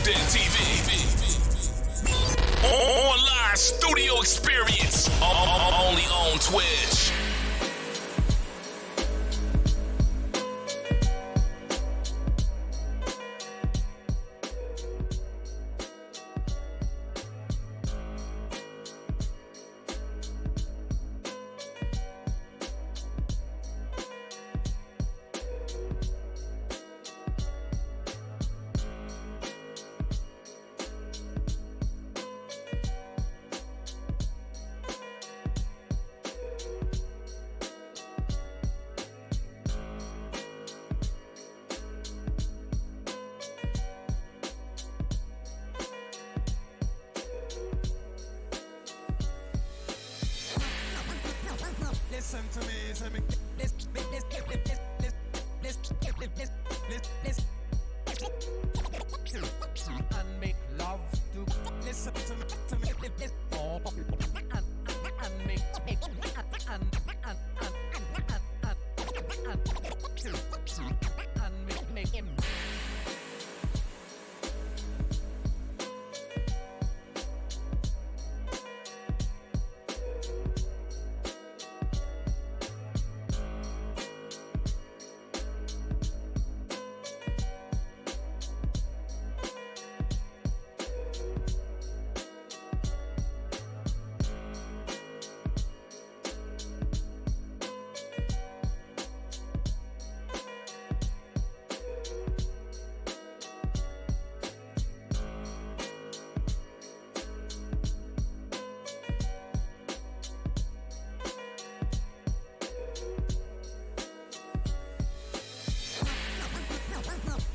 Odin TV. Online studio experience. Only on Twitch. Listen to me, and make love to listen to me, and make him.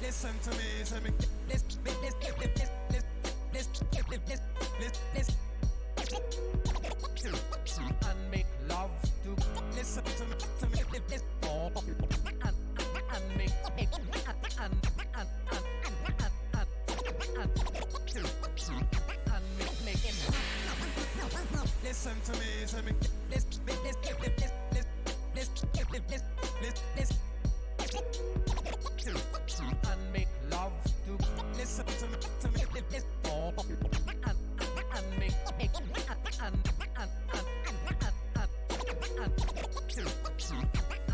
Listen to me, and make love to listen to me, and make him. Listen to me, and make love to listen to me,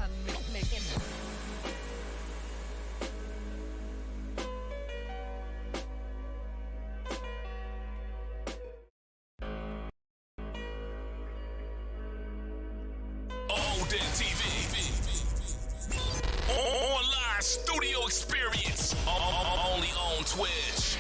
and make him. Odin TV. Online studio experience. Only on Twitch.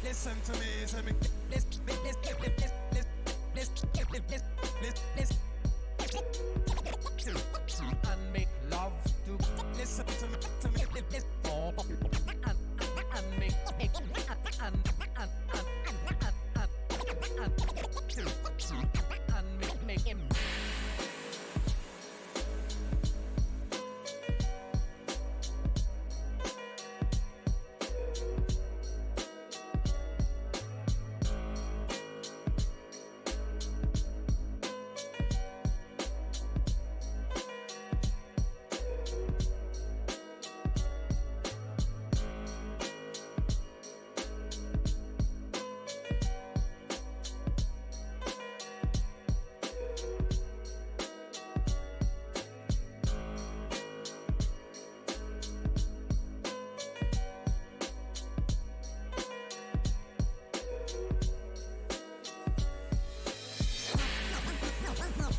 Listen to me, and make love to listen to me, and make and make him.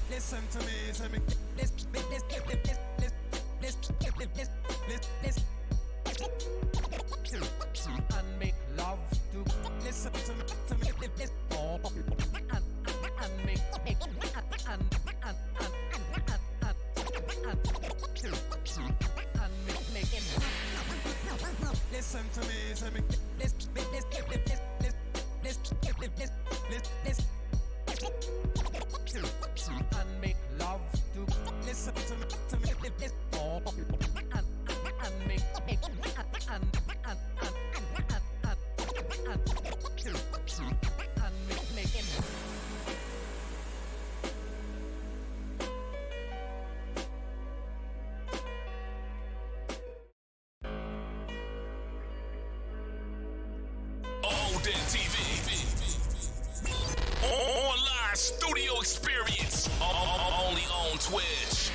Listen to me, and make love to listen. and make him. Listen to me, so and make love to listen to me, and make and make him. Odin TV. Online studio experience. Only on Twitch.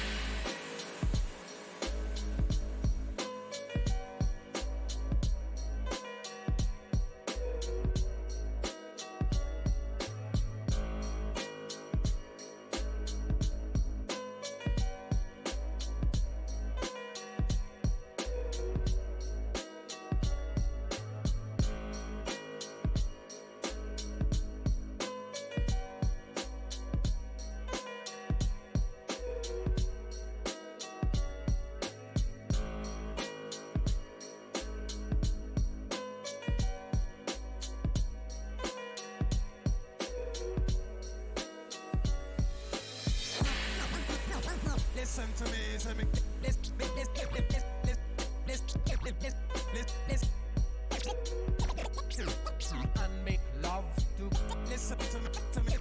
Listen to me, so and make love to listen to me, and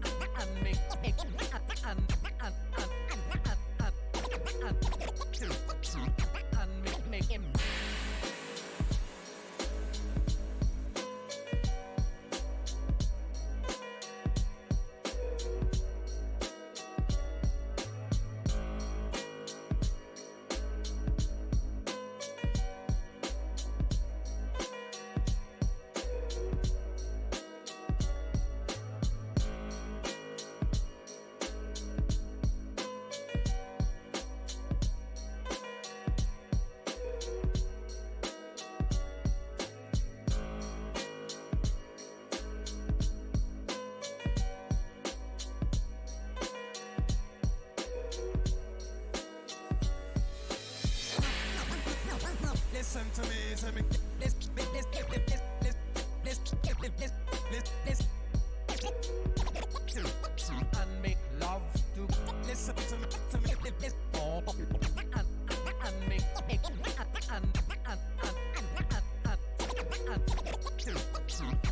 make and make him. Listen to me, so and make love to listen to me,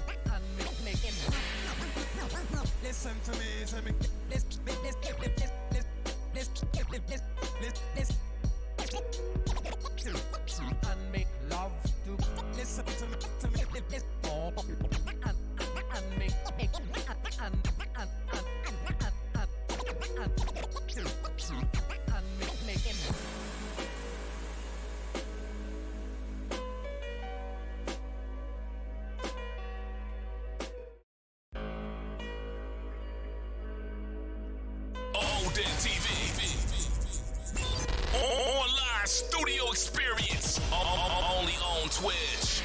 and make and make him. Listen to me, so and make love to listen to me, and make and make him. Odin TV. Online studio experience. Only on Twitch.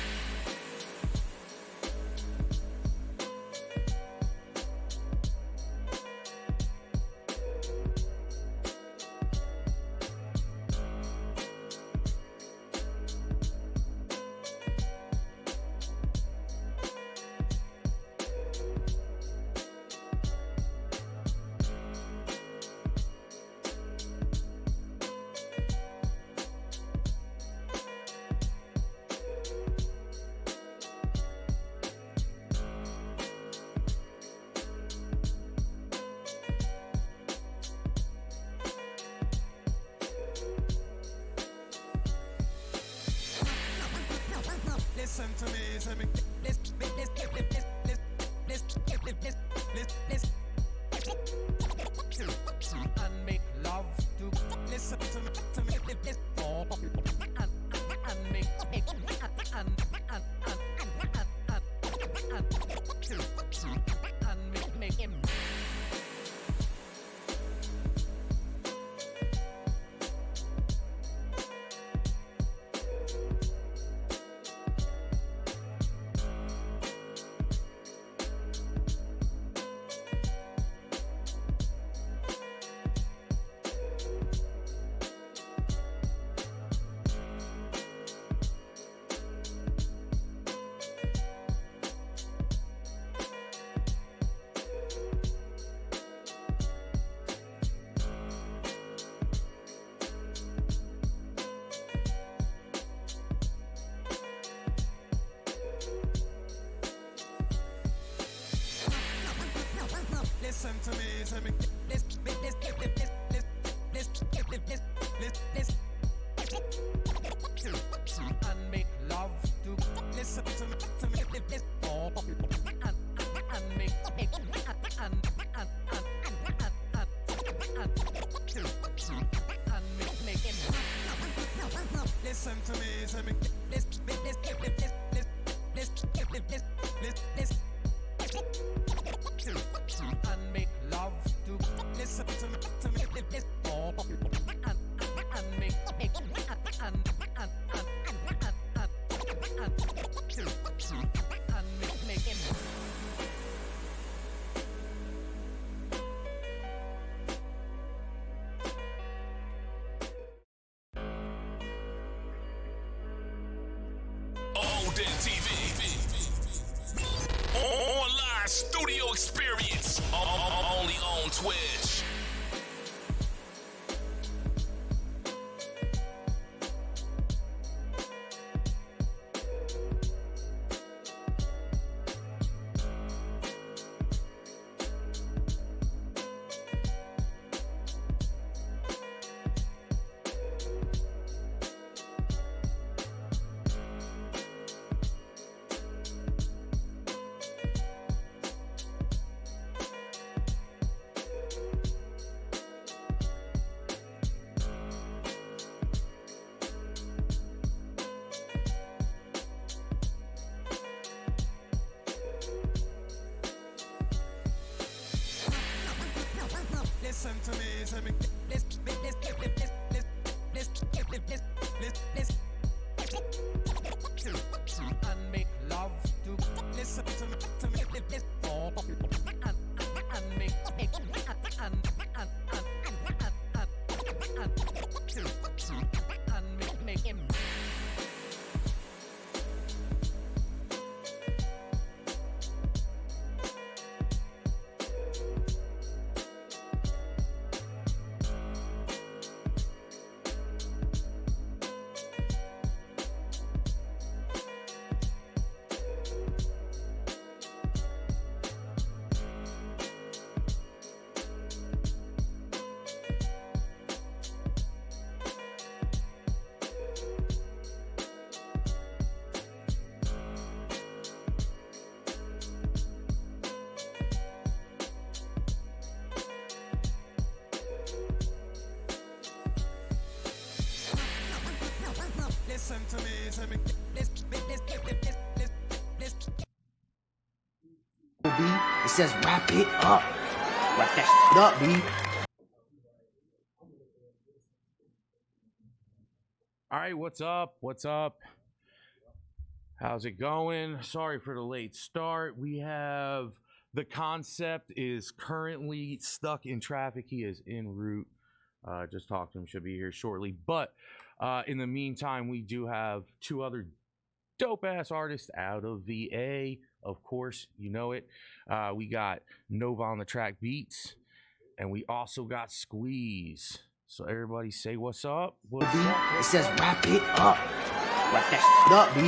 Listen to me, so and make love to listen to me, and make and make him. and make love to listen to me oh, and make listen to me and make love to listen to me oh, and make Odin TV. Online studio experience. Only on Twitch. Listen to me, and make love to listen to me oh, and make listen to me, It says wrap it up. Wrap that shit up, B. All right, what's up? What's up? How's it going? Sorry for the late start. We have the Koncept is currently stuck in traffic. He is en route. Just talked to him. Should be here shortly. But in the meantime, we do have two other dope-ass artists out of VA. Of course, you know it. We got Novaonthetrackbeatz, and we also got Squeeze. So everybody say what's up. What's up? It says wrap it up. Wrap that shit up, B.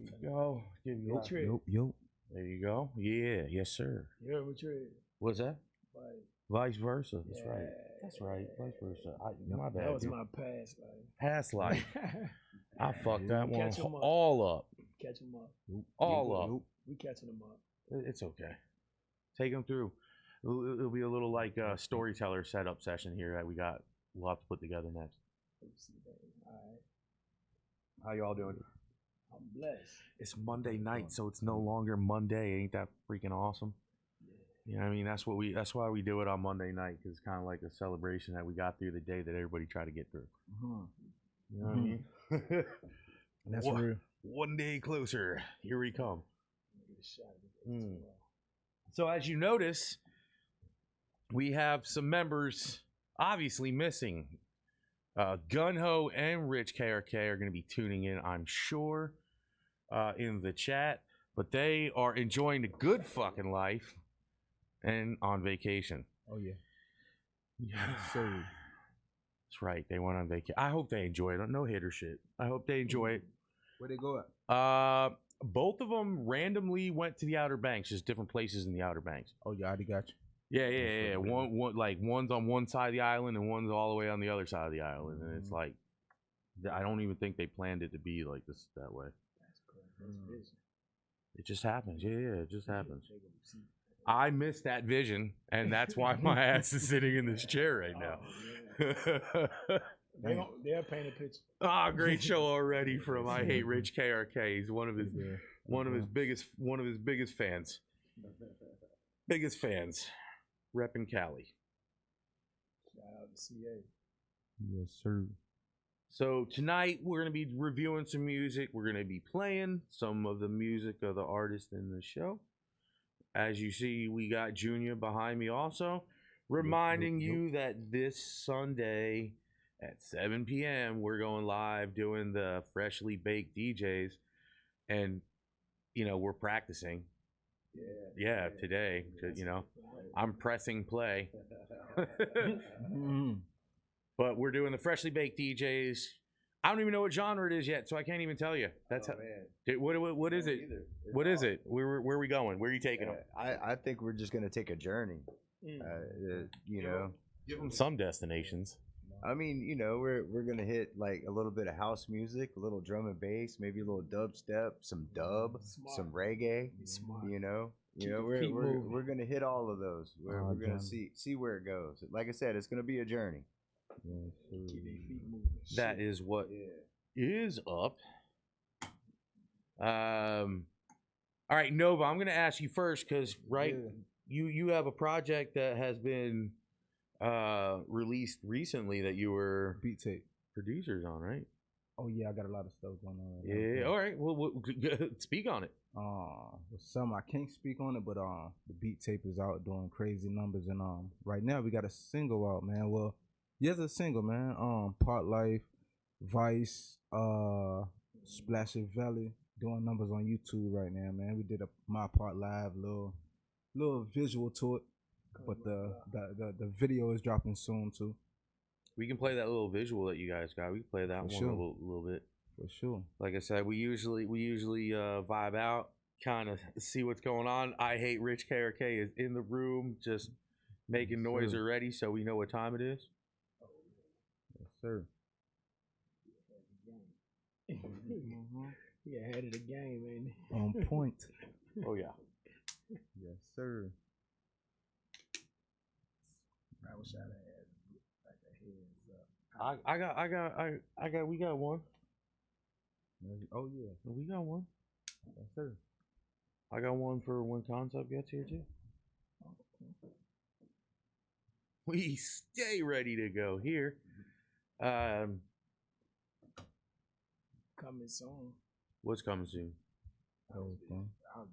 There you go. Give you What trade? Yo. There you go. Yeah, yes, sir. Yeah, what trade? What's that? Like, Vice versa. That's yeah. right. That's right. Vice versa. My bad. That was dude. my past life. Past life. I fucked that one Catch 'em up. all up. Catch them up. All up. We catching them up. It's okay. Take them through. It'll be a little like a storyteller setup session here that we'll have to put together next. All right. How y'all doing? I'm blessed. It's Monday night, so it's no longer Monday. Ain't that freaking awesome? You know what I mean? That's why we do it on Monday night, because it's kind of like a celebration that we got through the day that everybody tried to get through. You know what I mean? That's real. One day closer. Here we come. So as you notice, we have some members obviously missing. Gungho and Rich KRK are going to be tuning in, I'm sure, in the chat. But they are enjoying the good fucking life and on vacation. Oh yeah. Yes, sir. That's right. They went on vacation. I hope they enjoy it. No hater shit. I hope they enjoy it. Where they go at? Both of them randomly went to the Outer Banks, just different places in the Outer Banks. Oh yeah, I already got you. Yeah. One like one's on one side of the island and one's all the way on the other side of the island, and it's like I don't even think they planned it to be like this that way. It just happens. Yeah, it just happens. I missed that vision, and that's why my ass is sitting in this chair right now. They'll paint a picture. Great show already from I Hate Rich KRK. He's one of his biggest fans. Biggest fans. Reppin' Cali. Shout out to CA. Yes, sir. So tonight we're gonna be reviewing some music. We're gonna be playing some of the music of the artists in the show. As you see, we got Junior behind me also. Reminding you that this Sunday at 7 p.m. we're going live doing the Freshly Baked DJs. And, you know, we're practicing. Yeah, today. You know, I'm pressing play. But we're doing the Freshly Baked DJs. I don't even know what genre it is yet, so I can't even tell you. That's what is it? What is it? Where are we going? Where are you taking them? I think we're just gonna take a journey. You know, Give them some destinations. I mean, you know, we're gonna hit like a little bit of house music, a little drum and bass, maybe a little dubstep, some dub, some reggae. You know, we're gonna hit all of those. We're gonna see where it goes. Like I said, it's gonna be a journey. That is what is up. All right, Nova, I'm gonna ask you first because you have a project that has been released recently that you were Beat tape producers on, right? Oh yeah, I got a lot of stuff going on. Yeah. All right. Well, speak on it. Some I can't speak on it, but the beat tape is out doing crazy numbers, and right now we got a single out, man. Well, yeah, it's a single, man. Part Life, Vice, Splashy Valley doing numbers on YouTube right now, man. We did my part live, little visual to it, but the video is dropping soon too. We can play that little visual that you guys got. We can play that For one sure. a little bit. For sure. Like I said, we usually vibe out, kind of see what's going on. I Hate Rich KRK is in the room, just making noise already, so we know what time it is. Yes, sir. He ahead of the game, ain't he? On point. Oh yeah. Yes, sir. I wish I'd had like a heads up. We got one. Oh yeah. We got one. Yes, sir. I got one for when Concept gets here too. We stay ready to go here. Coming soon. What's coming soon? Okay.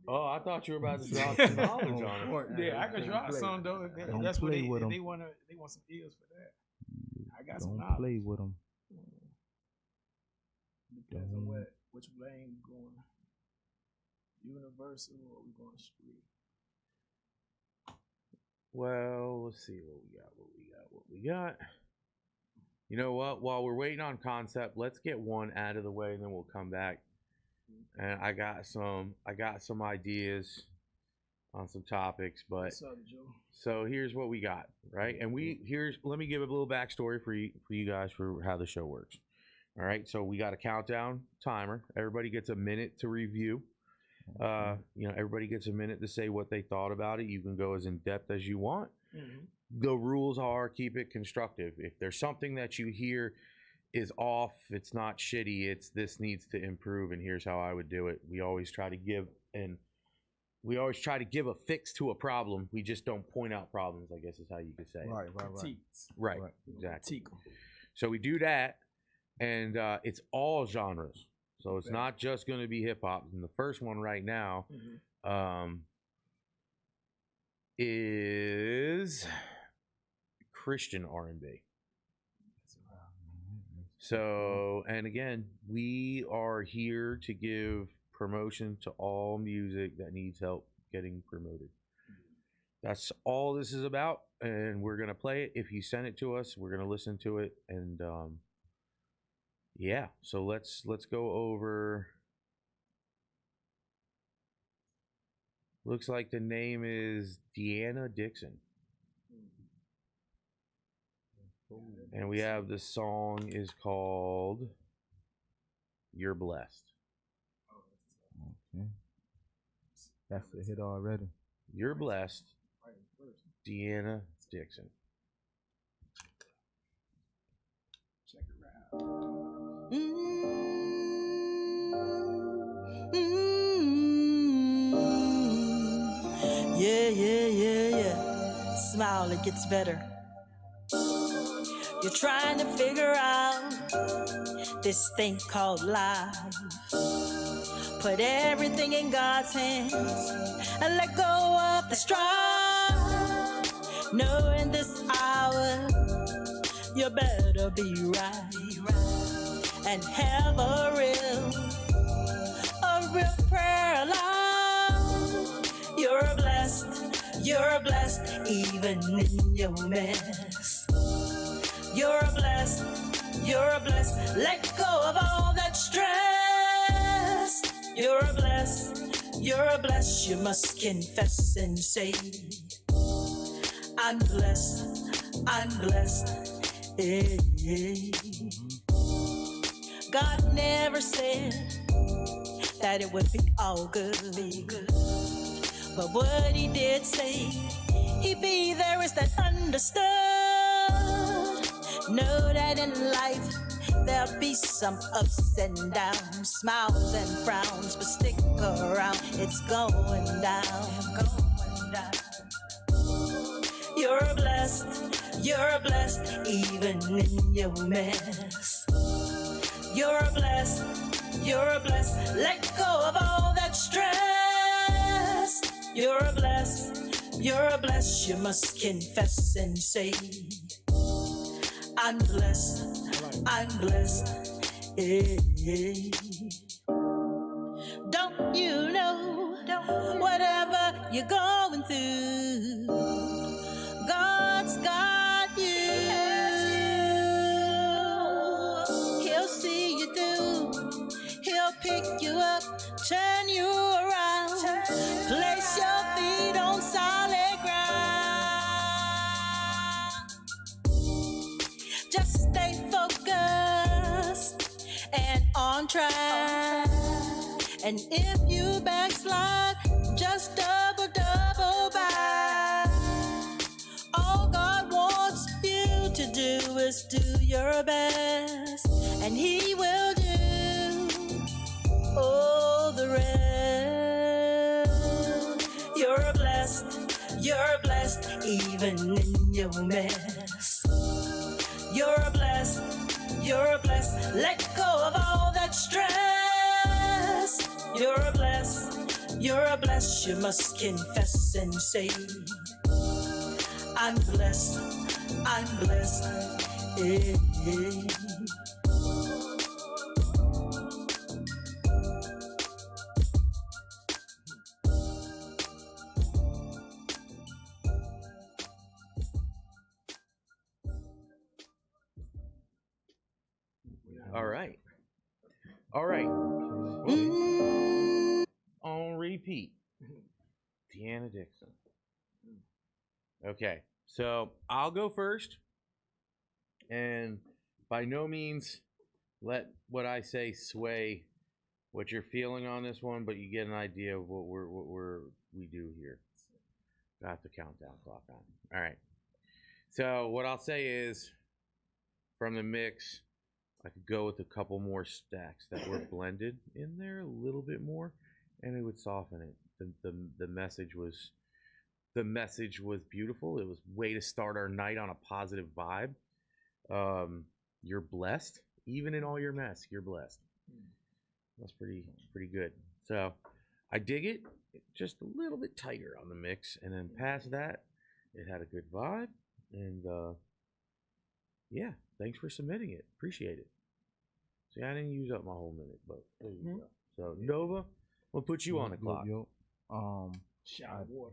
Oh, I thought you were about to drop some knowledge on it. Yeah, I could drop some though. Don't That's what play with 'em. they want some ears for that. I got some Don't knowledge. play with them. Depends on which lane you going. Universal or we going street? Well, let's see what we got. You know what? While we're waiting on Concept, let's get one out of the way, and then we'll come back. And I got some ideas on some topics, but What's up, Joe? so here's what we got, right? And let me give a little backstory for you guys for how the show works. All right, so we got a countdown timer. Everybody gets a minute to review. Everybody gets a minute to say what they thought about it. You can go as in depth as you want. The rules are keep it constructive. If there's something that you hear is off, it's not shitty, this needs to improve, and here's how I would do it. We always try to give a fix to a problem. We just don't point out problems, I guess is how you could say it. Right, exactly. So we do that, and it's all genres. So it's not just going to be hip hop. And the first one right now is Christian R&B. So, and again, we are here to give promotion to all music that needs help getting promoted. That's all this is about, and we're going to play it. If you send it to us, we're going to listen to it, and yeah, so let's go over. Looks like the name is Deanna Dixon. And we have the song is called You're Blessed. Okay. That's a hit already. You're Blessed, Deanna Dixon. Check it out. Yeah, yeah, yeah, yeah. Smile, it gets better. You're trying to figure out this thing called life. Put everything in God's hands and let go of the strife. Know in this hour you better be right and have a real prayer life. You're blessed even in your mess. You're blessed, let go of all that stress. You're blessed, you must confess and say, I'm blessed, eh. God never said that it would be all good. But what he did say, he'd be there is that understood. Know that in life there'll be some ups and downs, smiles and frowns, but stick around, it's going down. You're blessed, even in your mess. You're blessed, let go of all that stress. You're blessed, you must confess and say, I'm blessed, eh. Don't you know, whatever you're going through, God's got you. He'll see you through, he'll pick you up, turn you around, place your feet on solid ground. Just stay focused and on track. And if you backslide, just double back. All God wants you to do is do your best, and he will do all the rest. You're blessed, even in your mess. You're blessed, let go of all that stress. You're blessed, you must confess and say, I'm blessed, eh. All right. On repeat, Deanna Dixon. Okay, so I'll go first, and by no means let what I say sway what you're feeling on this one, but you get an idea of what we do here. Got the countdown clock on. All right. So what I'll say is, from the mix, I could go with a couple more stacks that were blended in there a little bit more, and it would soften it. The message was beautiful. It was way to start our night on a positive vibe. You're blessed, even in all your mess. You're blessed. That's pretty good. So I dig it. Just a little bit tighter on the mix, and then past that, it had a good vibe. And yeah, thanks for submitting it. Appreciate it. See, I didn't use up my whole minute, but there you go. So Nova, we'll put you on the clock. I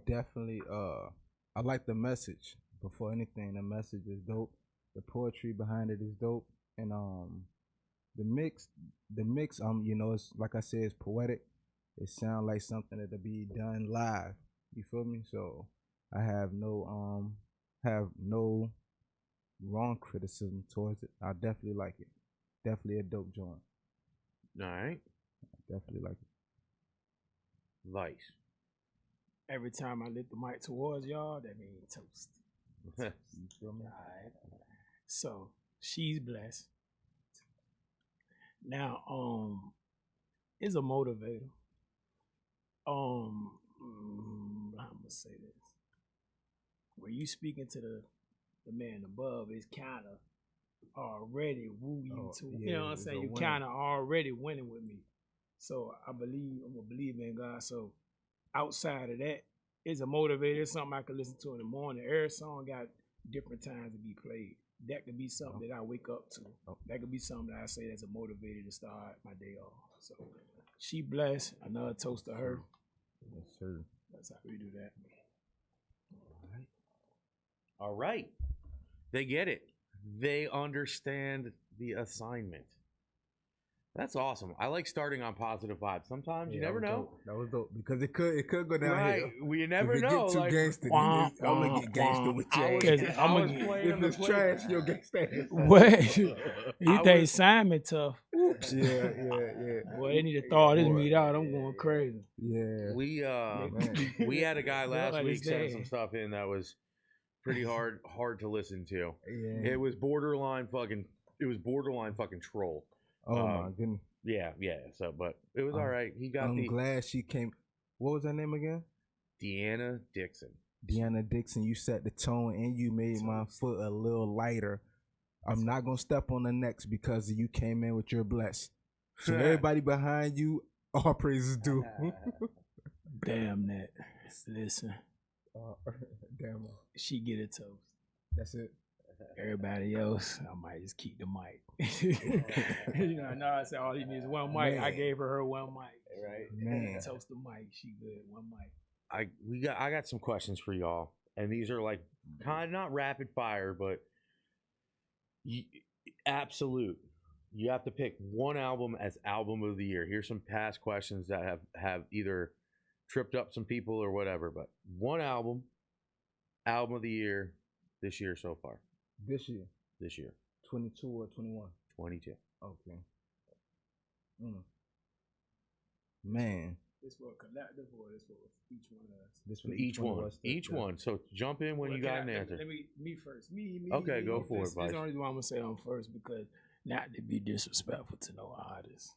definitely I like the message. Before anything, the message is dope. The poetry behind it is dope. And the mix, you know, it's like I said, it's poetic. It sounds like something that'll be done live. You feel me? So I have no wrong criticism towards it. I definitely like it. Definitely a dope joint. All right. Definitely like it. Vice. Every time I lift the mic towards y'all, that means toast. You feel me? Alright. So she's blessed. Now, it's a motivator. I'm gonna say this. When you speaking to the man above, it's kind of already woo you to. Yeah, You know what I'm it's saying? a You win. kind of already winning with me. So I'm gonna believe in God. So outside of that, it's a motivator. It's something I can listen to in the morning. Every song got different times to be played. That could be something that I wake up to. That could be something that I say that's a motivator to start my day off. So she blessed. Another toast to her. Yes, sir. That's how we do that. All right. They get it. They understand the assignment. That's awesome. I like starting on positive vibes. Sometimes you never know. That was dope because it could go down Right. here. We never if it know. Get too like, gangster, wah, I'm gonna get gangster with I you. was, Cause I was I'ma- playing If the it's play- trash, you'll gangster. What? You I think was- Simon tough? Oops. Yeah. Boy, they need to thaw this Boy. meat out. I'm going crazy. Yeah. We we had a guy last Don't week send some understand. stuff in that was pretty hard to listen to. Yeah. It was borderline fucking troll. Oh my goodness. Yeah. So, but it was all right. He got I'm the glad she came. What was her name again? Deanna Dixon. Deanna Dixon. You set the tone and you made my foot a little lighter. I'm not gonna step on the next because you came in with your bless. So everybody behind you, all praises due. Damn that. Listen, Damn. she get a toast. That's it. Everybody else, I might just keep the mic. You know, I know I said all he needs is one mic. I Man. gave her one mic. Right. Man. Toast the mic. She good. One mic. I got some questions for y'all, and these are like kind of not rapid fire, but absolute. You have to pick one album as album of the year. Here's some past questions that have either tripped up some people or whatever, but one album of the year this year so far. This year, 22 or 21. 22. Okay. Man, This for a collective or this for each one of us? this for Each one. of one. us that- Each one. So jump in when Well, you got can an I- answer. Let me first. Me. Okay, me. go for it, This Vice. is the only reason why I'm gonna say I'm first because not to be disrespectful to no artist,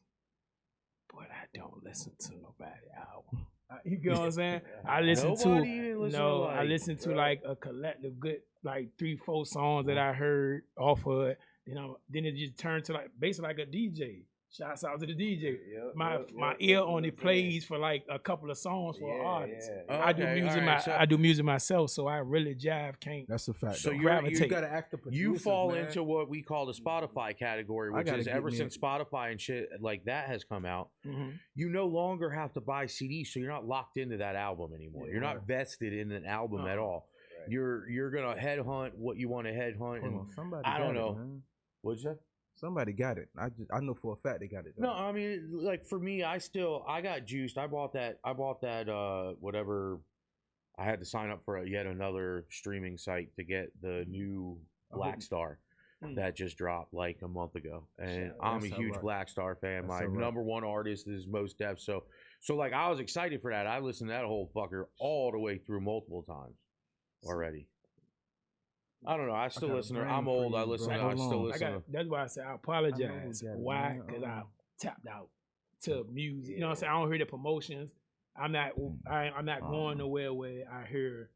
but I don't listen to nobody album. You get what I'm saying? I listen Nobody even listen to, I like, listen to like a collective good like 3-4 songs that I heard off of it. Then it just turned to like basically like a DJ. Shouts out to the DJ. My ear only plays for like a couple of songs for an artist. I do Okay, music. all right, so- I do music myself, so I really can't. That's a fact. So though. you gravitate. gotta act the producers, You fall man. into what we call the Spotify category, I which gotta is get ever me since a- Spotify and shit like that has come out, you no longer have to buy CDs, so you're not locked into that album anymore. Yeah, you're not right. vested in an album at all. Right. You're gonna headhunt what you want to headhunt, Hold and on, somebody I don't got know. It, man. what'd you say? Somebody got it. I know for a fact they got it. Though. No, I mean, like for me, I got juiced. I bought that whatever. I had to sign up for yet another streaming site to get the new Black Star that just dropped like a month ago, and I'm a That's huge alright. Black Star fan. That's My alright. number one artist is Mos Def, so like I was excited for that. I listened to that whole fucker all the way through multiple times already. I don't know. I still got a listen to. brain I'm for old. I you, listen. bro. I Hold still on. listen. to, That's why I said I apologize. got it, Why? man. Because I tapped out to music. You know what I'm saying? I don't hear the promotions. I'm not going nowhere where I hear,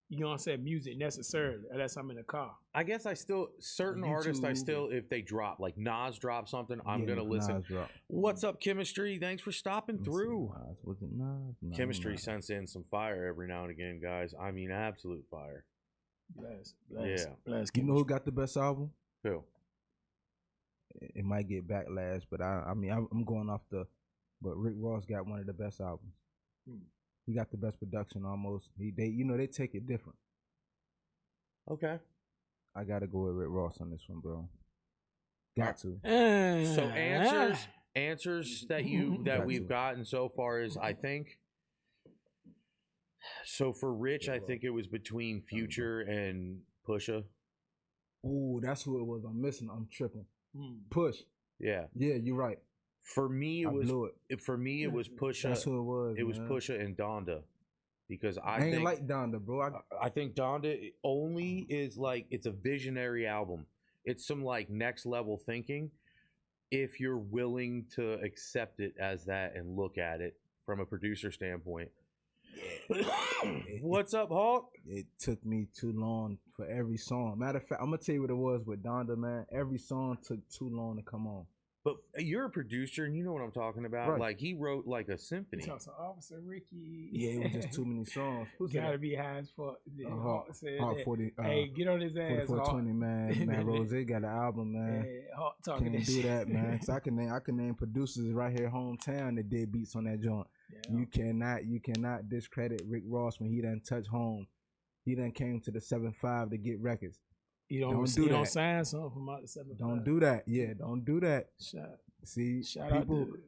you know what I'm saying, music necessarily, unless I'm in the car. I guess I still certain artists. I still, if they drop like Nas drop something, I'm Yeah, gonna listen. Nas drop. What's up, Chemistry? Thanks for stopping Let's see, through. Nas. Was it Nas? No, Chemistry Nas. sends in some fire every now and again, guys. I mean, absolute fire. Bless. Yeah. You know who got the best album? Who? It might get backlash, but I'm going off but Rick Ross got one of the best albums. He got the best production almost. They take it different. Okay. I gotta go with Rick Ross on this one, bro. Got to. So answers that Got we've to. gotten so far is I think. So for Rich, I think it was between Future and Pusha. Ooh, that's who it was. I'm missing. I'm tripping. Push. Yeah. Yeah, you're right. For me, it was Pusha. That's who it was. It was man. Pusha and Donda, because I ain't like Donda, bro. I think Donda only is like, it's a visionary album. It's some like next level thinking, if you're willing to accept it as that and look at it from a producer standpoint. What's up, Hawk? It took me too long for every song. Matter of fact, I'm gonna tell you what it was with Donda, man. Every song took too long to come on. But you're a producer and you know what I'm talking about. Right. Like, he wrote like a symphony. So Officer Ricky. Yeah, it was just too many songs. Who's Gotta be high as fuck. Hawk 40. Hey, get on his ass. 4420, man. Rose got an album, man. Yeah, Hawk talking Can't that do shit. that, man. So I can name producers right here hometown that did beats on that joint. Yeah. You cannot discredit Rick Ross when he done touched home. He done came to the 7.5 to get records. You don't sign something from out the 7. Don't do that. Yeah, don't do that. Shout out to,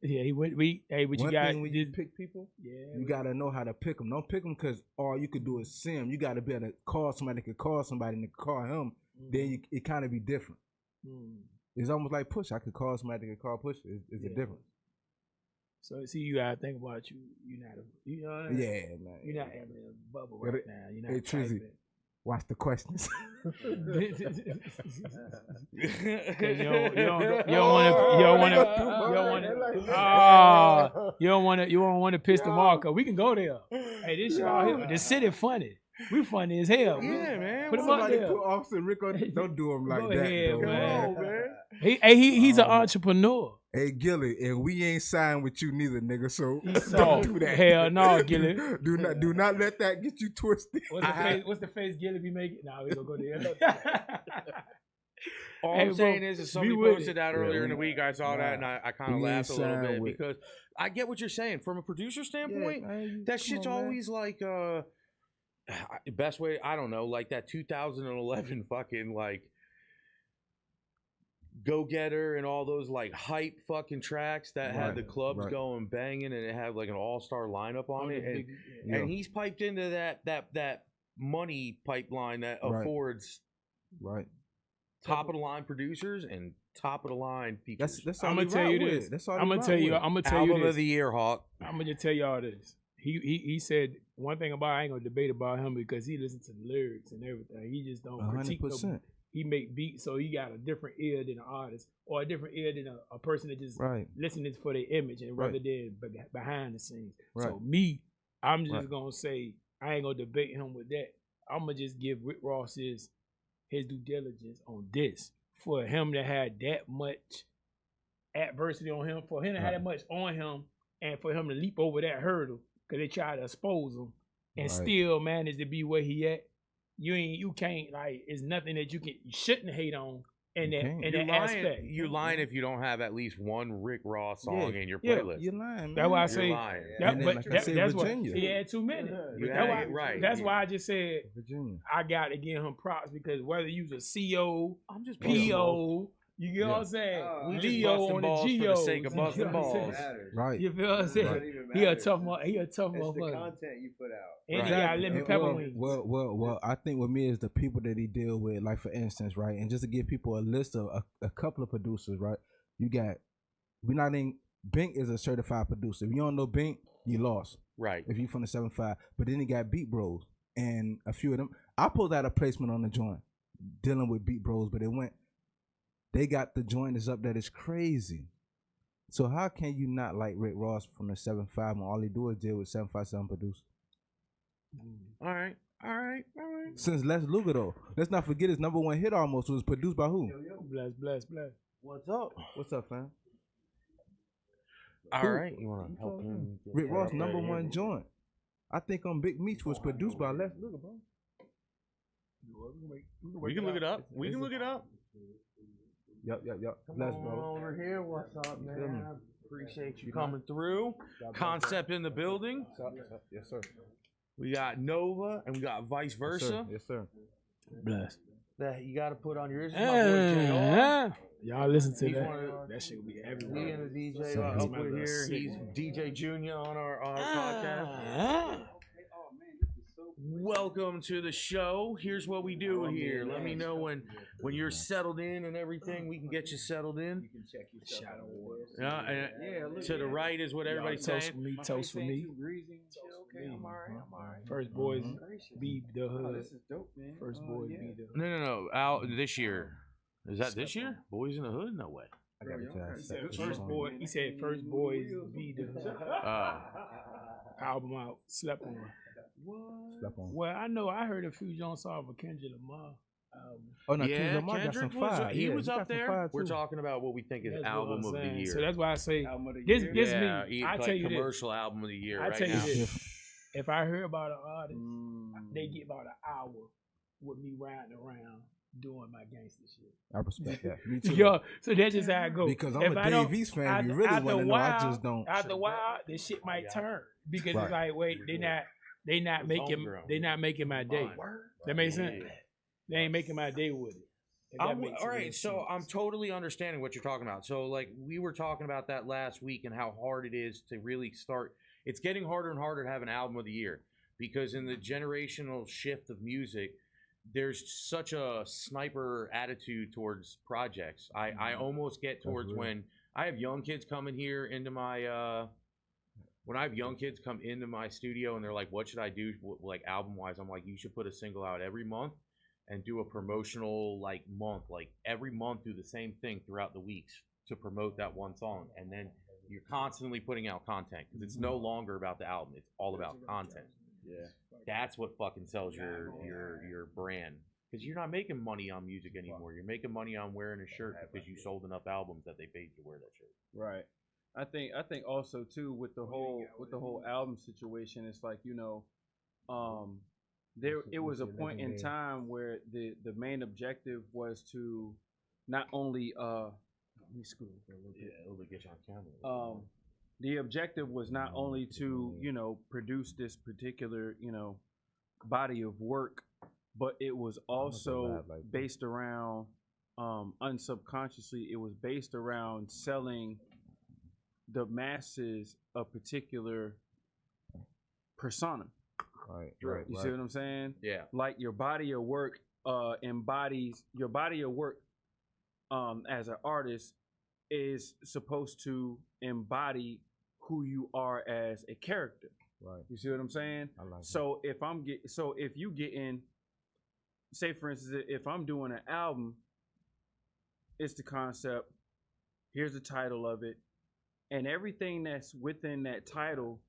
yeah, he went. But you got when you pick people, you gotta know how to pick them. Don't pick them because all you could do is see them. You gotta be able to call somebody that could call somebody and they could call him. Then it kind of be different. It's almost like Push. I could call somebody that could call Push. It's a difference. So see, you gotta think about you. You're not you know what I mean? Yeah, man. You're not having a bubble right now. You're not. Hey, Trizzy, watch the questions. You don't want to piss them off. We can go there. Hey, this shit out here. The city funny. We funny as hell. Yeah, man. Put him up there. Put Officer Rick on. Don't do him like Go that, ahead, though, man. He's an entrepreneur. Hey, Gilly, and we ain't signed with you neither, nigga. So So, don't do that. hell no, Gilly. Do not let that get you twisted. What's the face Gilly be making? Nah, we gonna go there. All I'm saying is somebody posted that earlier in the week. I saw that and I kind of laughed a little bit because I get what you're saying. From a producer standpoint, that shit's always like best way, I don't know, like that 2011 fucking like Go Getter and all those like hype fucking tracks that had the clubs going banging and it had like an all-star lineup on it. And he's piped into that money pipeline that affords top of the line producers and top of the line features. That's I'm gonna tell you this. I'm gonna tell you Album this. of the year, Hawk. I'm gonna just tell y'all this. He said one thing about, I ain't gonna debate about him because he listens to the lyrics and everything. He just don't critique. He make beats, so he got a different ear than an artist, or a different ear than a person that just listening for their image and rather than behind the scenes. So me, I'm just gonna say I ain't gonna debate him with that. I'm gonna just give Rick Ross his due diligence on this. For him to have that much adversity on him, for him to have that much on him, and for him to leap over that hurdle because they try to expose him and still manage to be where he at. You can't, like, it's nothing that you shouldn't hate on in that aspect. You're lying if you don't have at least one Rick Ross song in your playlist. You're lying, man. That's why I say that's Virginia. Why he had too many. That's why I just said Virginia. I got to give him props because whether you was a CO, I'm just PO, you get what I'm saying? Leo on the Geo for the sake of busting balls. Right. You feel what I'm saying? He a tough motherfucker. It's the content you put out. And he got lemon pepper wings. Well, I think with me is the people that he deal with, like for instance, right? And just to give people a list of a couple of producers, right? You got, Bink is a certified producer. If you don't know Bink, you lost. Right. If you from the 7.5. But then he got Beat Bros. And a few of them, I pulled out a placement on the joint dealing with Beat Bros, but they got the joint is up that is crazy. So how can you not like Rick Ross from the 7.5 when all he do is deal with 757 producers? All right. Since Lex Luger though, let's not forget his #1 hit almost was produced by who? Bless. What's up, fam? All right, you wanna help him? Rick Ross #1 joint. I think on Big Meats was produced by Lex Luger, bro. We can look it up. Yep. Let's go over here. What's up, man? Appreciate you coming through. Concept in the building. Yes, sir. We got Nova and we got Vice Versa. Yes, sir. Bless. That you got to put on yours. Y'all listen to that. That shit will be everywhere. Me and the DJ up with here. He's DJ Junior on our podcast. Welcome to the show. Here's what we do here. Let me know when you're settled in and everything. We can get you settled in. Shadow War. Yeah, and to the right is what everybody's Toast for saying. me, toast for me. Okay, I'm alright. First boys be the Oh, hood. this is dope, man. First boys be the hood. No. Out this year. Is that this year? Boys in the Hood? No way. I got it. He said first boy. He said first boys be the hood. Album out. Slept on. Slept on. Well, I know. I heard a few Jones off of Kendrick Lamar album. Oh no, Yeah, Kendrick Lamar got some Kendrick was, fire. he Yeah, was got up some there. fire, We're too. talking about what we think is That's what album I'm of the saying. year. So that's why I say Album of the this. year? This yeah, me. I like tell you this. commercial album of the year I right tell you now. this. If I hear about an artist, they get about an hour with me riding around doing my gangster shit. I respect that. Me too. Yo, so that's just how I go. Because I'm If a I don't- Dave East fan. after- You really after want to a know. I while- just don't. After a while, this shit might turn because Right. it's like, wait, they not making my day. That makes sense. They ain't making my day with it. If that makes All any right, so sense. I'm totally understanding what you're talking about. So, like, we were talking about that last week and how hard it is to really start. It's getting harder and harder to have an album of the year because in the generational shift of music, there's such a sniper attitude towards projects. I almost get towards real. when I have young kids coming here into my when I have young kids come into my studio and they're like, what should I do, like, album-wise? I'm like, you should put a single out every month and do a promotional, like, month. Like, every month do the same thing throughout the weeks to promote that one song. And then you're constantly putting out content because it's no longer about the album. It's all about content. Yeah. That's what fucking sells your brand. Because you're not making money on music anymore. You're making money on wearing a shirt because you sold enough albums that they paid you to wear that shirt. Right. I think also too with the whole album situation, it's like, you know, it was a point in time where the main objective was to not only let me scoot for a little bit. It'll get you on camera. The objective was not only to, you know, produce this particular, you know, body of work, but it was also based around unsubconsciously, it was based around selling the masses a particular persona. Right. You see what I'm saying? Yeah. Like your body of work embodies your body of work as an artist is supposed to embody who you are as a character. Right. You see what I'm saying? I like So if you get in, say for instance, if I'm doing an album, it's the concept, here's the title of it, and everything that's within that title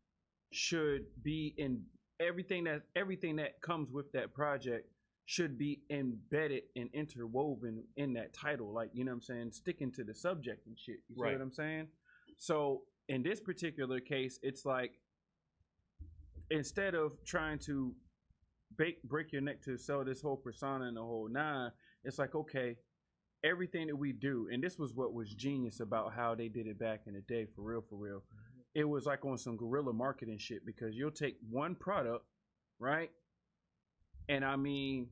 should be in everything that comes with that project should be embedded and interwoven in that title. Like, you know what I'm saying? Sticking to the subject and shit. You see what I'm saying? So in this particular case, it's like, instead of trying to break your neck to sell this whole persona and the whole nine, it's like, okay, everything that we do, and this was what was genius about how they did it back in the day, for real. It was like on some guerrilla marketing shit, because you'll take one product, right? And I mean,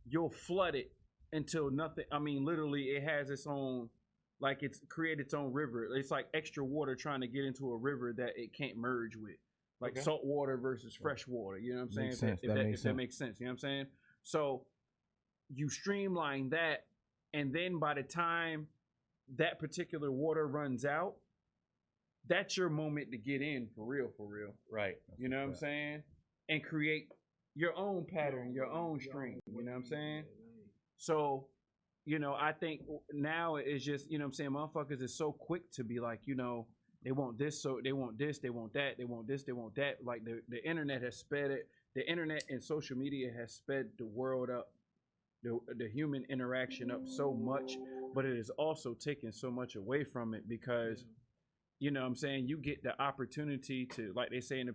you'll flood it until nothing, I mean, literally it has its own, like it's created its own river. It's like extra water trying to get into a river that it can't merge with. Like salt water versus fresh water, you know what I'm saying? If that makes sense, you know what I'm saying? So you streamline that, and then by the time that particular water runs out, that's your moment to get in for real. Right. You know what I'm saying? And create your own pattern, your own stream, you know what I'm saying? So, you know, I think now it's just, you know what I'm saying, motherfuckers is so quick to be like, you know, they want this, so they want this, they want that, they want this, they want that. Like the internet has sped it. The internet and social media has sped the world up, the human interaction up so much, but it is also taken so much away from it because, you know what I'm saying, you get the opportunity to, like they say in the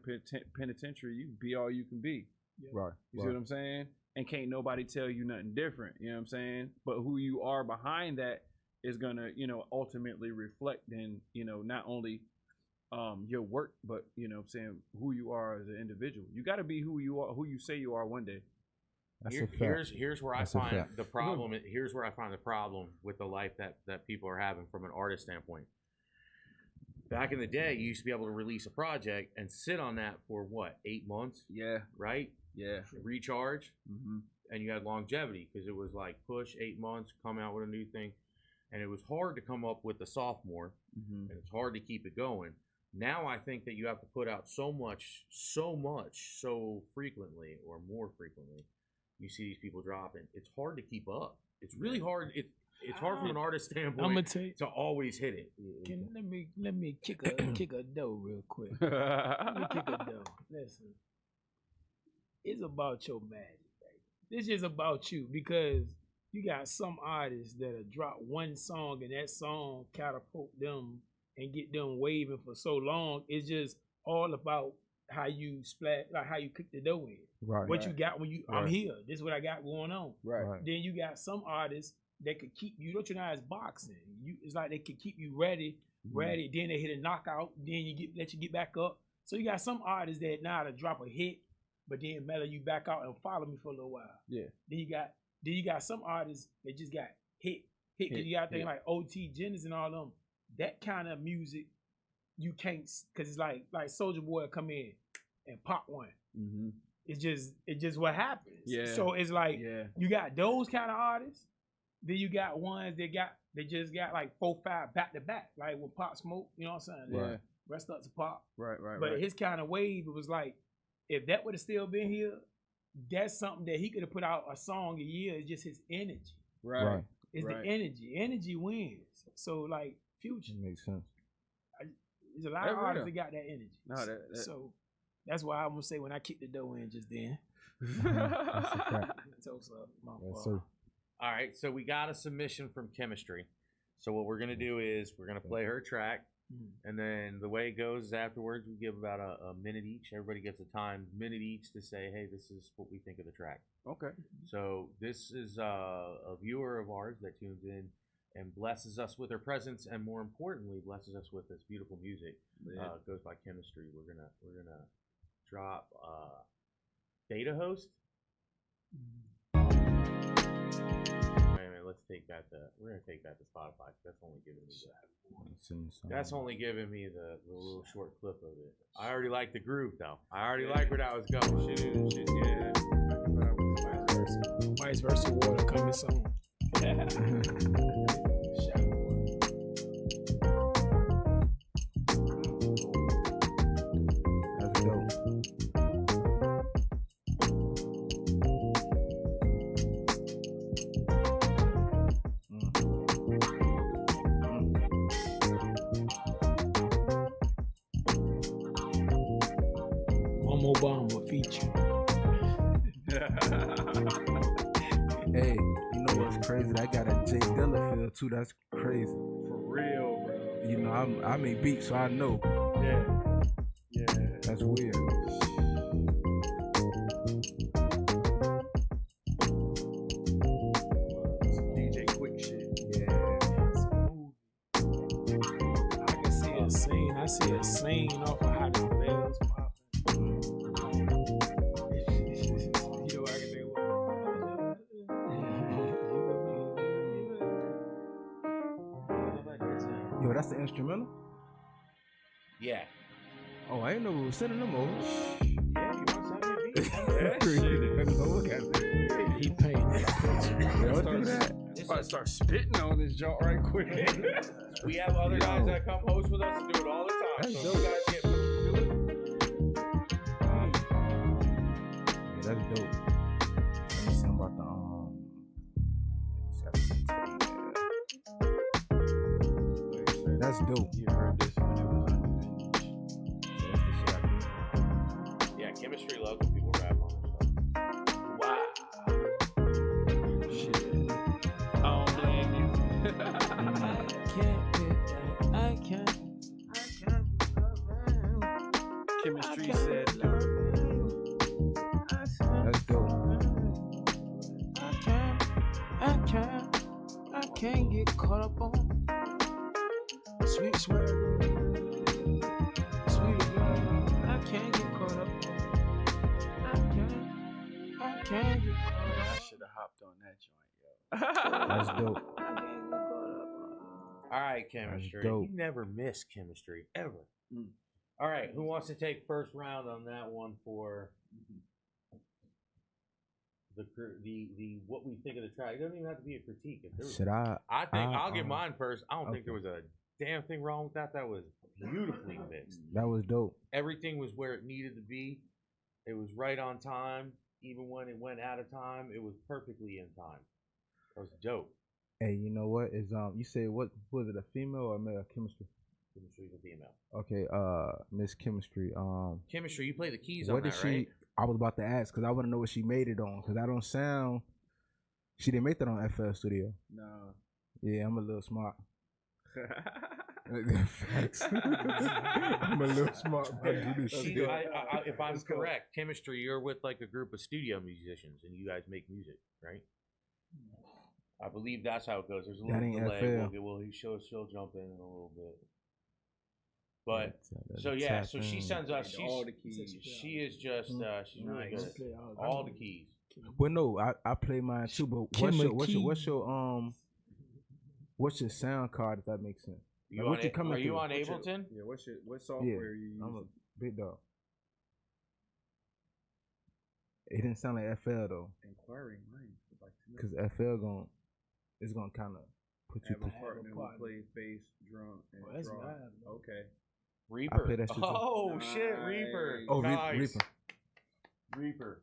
penitentiary, you be all you can be. Right. You see what I'm saying? And can't nobody tell you nothing different. You know what I'm saying? But who you are behind that is gonna, you know, ultimately reflect in, you know, not only your work, but, you know what I'm saying, who you are as an individual. You gotta be who you are, who you say you are one day. Here's where I find the problem. Here's where I find the problem with the life that people are having from an artist standpoint. Back in the day, you used to be able to release a project and sit on that for what, 8 months? Yeah. Right? Yeah. recharge, Mm-hmm. and you had longevity because it was like push 8 months, come out with a new thing, and it was hard to come up with the sophomore, and it's hard to keep it going. Now I think that you have to put out so much, so frequently or more frequently. You see these people dropping. It's hard to keep up. It's really hard. It's hard from an artist standpoint I'm gonna tell you, to always hit it. let me kick a dough real quick. Let me kick a dough. Listen, it's about your magic, baby. This is about you because you got some artists that'll drop one song and that song catapult them and get them waving for so long. It's just all about how you splat, like how you cook the dough in. Right. What you got when you, I'm Right. here. This is what I got going on. Right. Then you got some artists that could keep you. Don't you know it's boxing? It's like they could keep you ready. Then they hit a knockout. Then let you get back up. So you got some artists that know how to drop a hit, but then mellow you back out and follow me for a little while. Yeah. Then you got some artists that just got hit. Cause you got things like OT Jennings and all them. That kind of music you can't, cause it's like Soulja Boy come in and pop one. Mm-hmm. It's just what happens. Yeah. So it's like you got those kind of artists. Then you got ones that just got like 4-5 back to back, like when Pop Smoke. You know what I'm saying? Yeah. Rest up to Pop. Right. But his kind of wave, it was like if that would have still been here, that's something that he could have put out a song a year. It's just his energy. Right. It's the energy. Energy wins. So like Future. That makes sense. There's a lot of artists that got that energy. No, So that's why I'm gonna say when I kick the dough in just then. That's a fact. Toast up, my Yes, fault. sir. All right, so we got a submission from Chemistry. So what we're gonna do is we're gonna play her track, and then the way it goes is afterwards we give about a minute each. Everybody gets a time minute each to say, hey, this is what we think of the track. Okay. So this is a viewer of ours that tunes in and blesses us with her presence, and more importantly, blesses us with this beautiful music. Goes by Chemistry. We're gonna drop Beta Host. Wait a minute, we're gonna take that to Spotify. That's only giving me the little short clip of it. I already like the groove though. I already like where that was going. Shit, yeah. Vice versa, water coming soon. That's dope. One more bomb feature. Hey, you know what's crazy? I got a Jay Dilla feel too. That's crazy. For real, bro. You know, I make beats, so I know. Yeah. That's weird. Some DJ Quick shit. Yeah. I can see a scene. I see a scene off of how the bells popping. You know what I can think of? Yo, that's the instrumental? Yeah. Oh, I ain't know we were sending them over. Yeah, you want something to beat? He painted that picture. Yo, do that. About to start spitting on this joint right quick. We have other guys that come host with us and do it all the time. That's So dope. you guys get to do it. Yeah, that's dope. Let me see about the That's dope. You heard this when it was unfinished. That's the shit I do. Yeah, Chemistry loves when people rap on their stuff. Wow. Shit. I don't blame you. I can't. Chemistry said, That's dope. I can't get caught up on sweet swag. Sweet girl. I can't get caught up on. I can't get caught up. I should have hopped on that joint, yo. That's dope. I can't get caught up. All right, Chemistry. dope. You never miss Chemistry, ever. Mm. All right, who wants to take first round on that one for the what we think of the track. It doesn't even have to be a critique. If there was, Should I? I'll give mine first. I don't think there okay. was a damn thing wrong with that. That was beautifully mixed. That was dope. Everything was where it needed to be. It was right on time. Even when it went out of time, it was perfectly in time. That was dope. Hey, you know what is you say what was it, a female or male? Chemistry? Chemistry's a female. Okay, Miss Chemistry. Chemistry, you play the keys what on did that, she? right? I was about to ask because I want to know what she made it on because I don't sound. She didn't make that on FL Studio. No. Yeah, I'm a little smart. Facts. I'm a little smart. I do this shit. If I'm correct, Chemistry, you're with like a group of studio musicians and you guys make music, right? I believe that's how it goes. There's a little delay. She'll jump in a little bit. But so yeah, so she sends us. all the keys. She is just she's really good. At all the keys. Well, no, I play mine too. But what's your sound card? If that makes sense. Are you on Ableton? Yeah. What software are you using? I'm a big dog. It didn't sound like FL though. Inquiring Minds. Because FL it's gonna kind of put you. Have a partner who plays bass, drum, and draw. Okay. Reaper. I play that shit too. Oh shit, Reaper. Oh, nice. Reaper.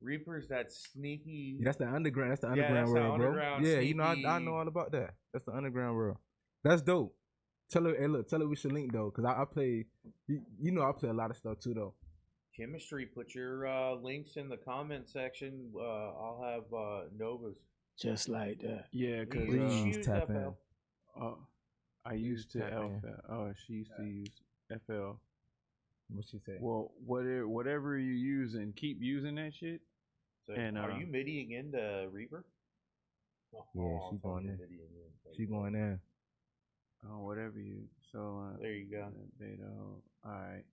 Reaper's that sneaky. Yeah, that's the underground. That's the underground world, bro. Yeah, sneaky. You know, I know all about that. That's the underground world. That's dope. Tell her we should link though, cause I play. You know, I play a lot of stuff too though. Chemistry. Put your links in the comment section. I'll have Nova's. Just like that. Yeah, cause Please tap in. I used to FL. Oh, she used to use FL. What'd she say? Well, whatever you using, keep using that shit. So and are you middying into Reaper? Yeah, she's going in. She going in. Oh, whatever you. So there you go. All right.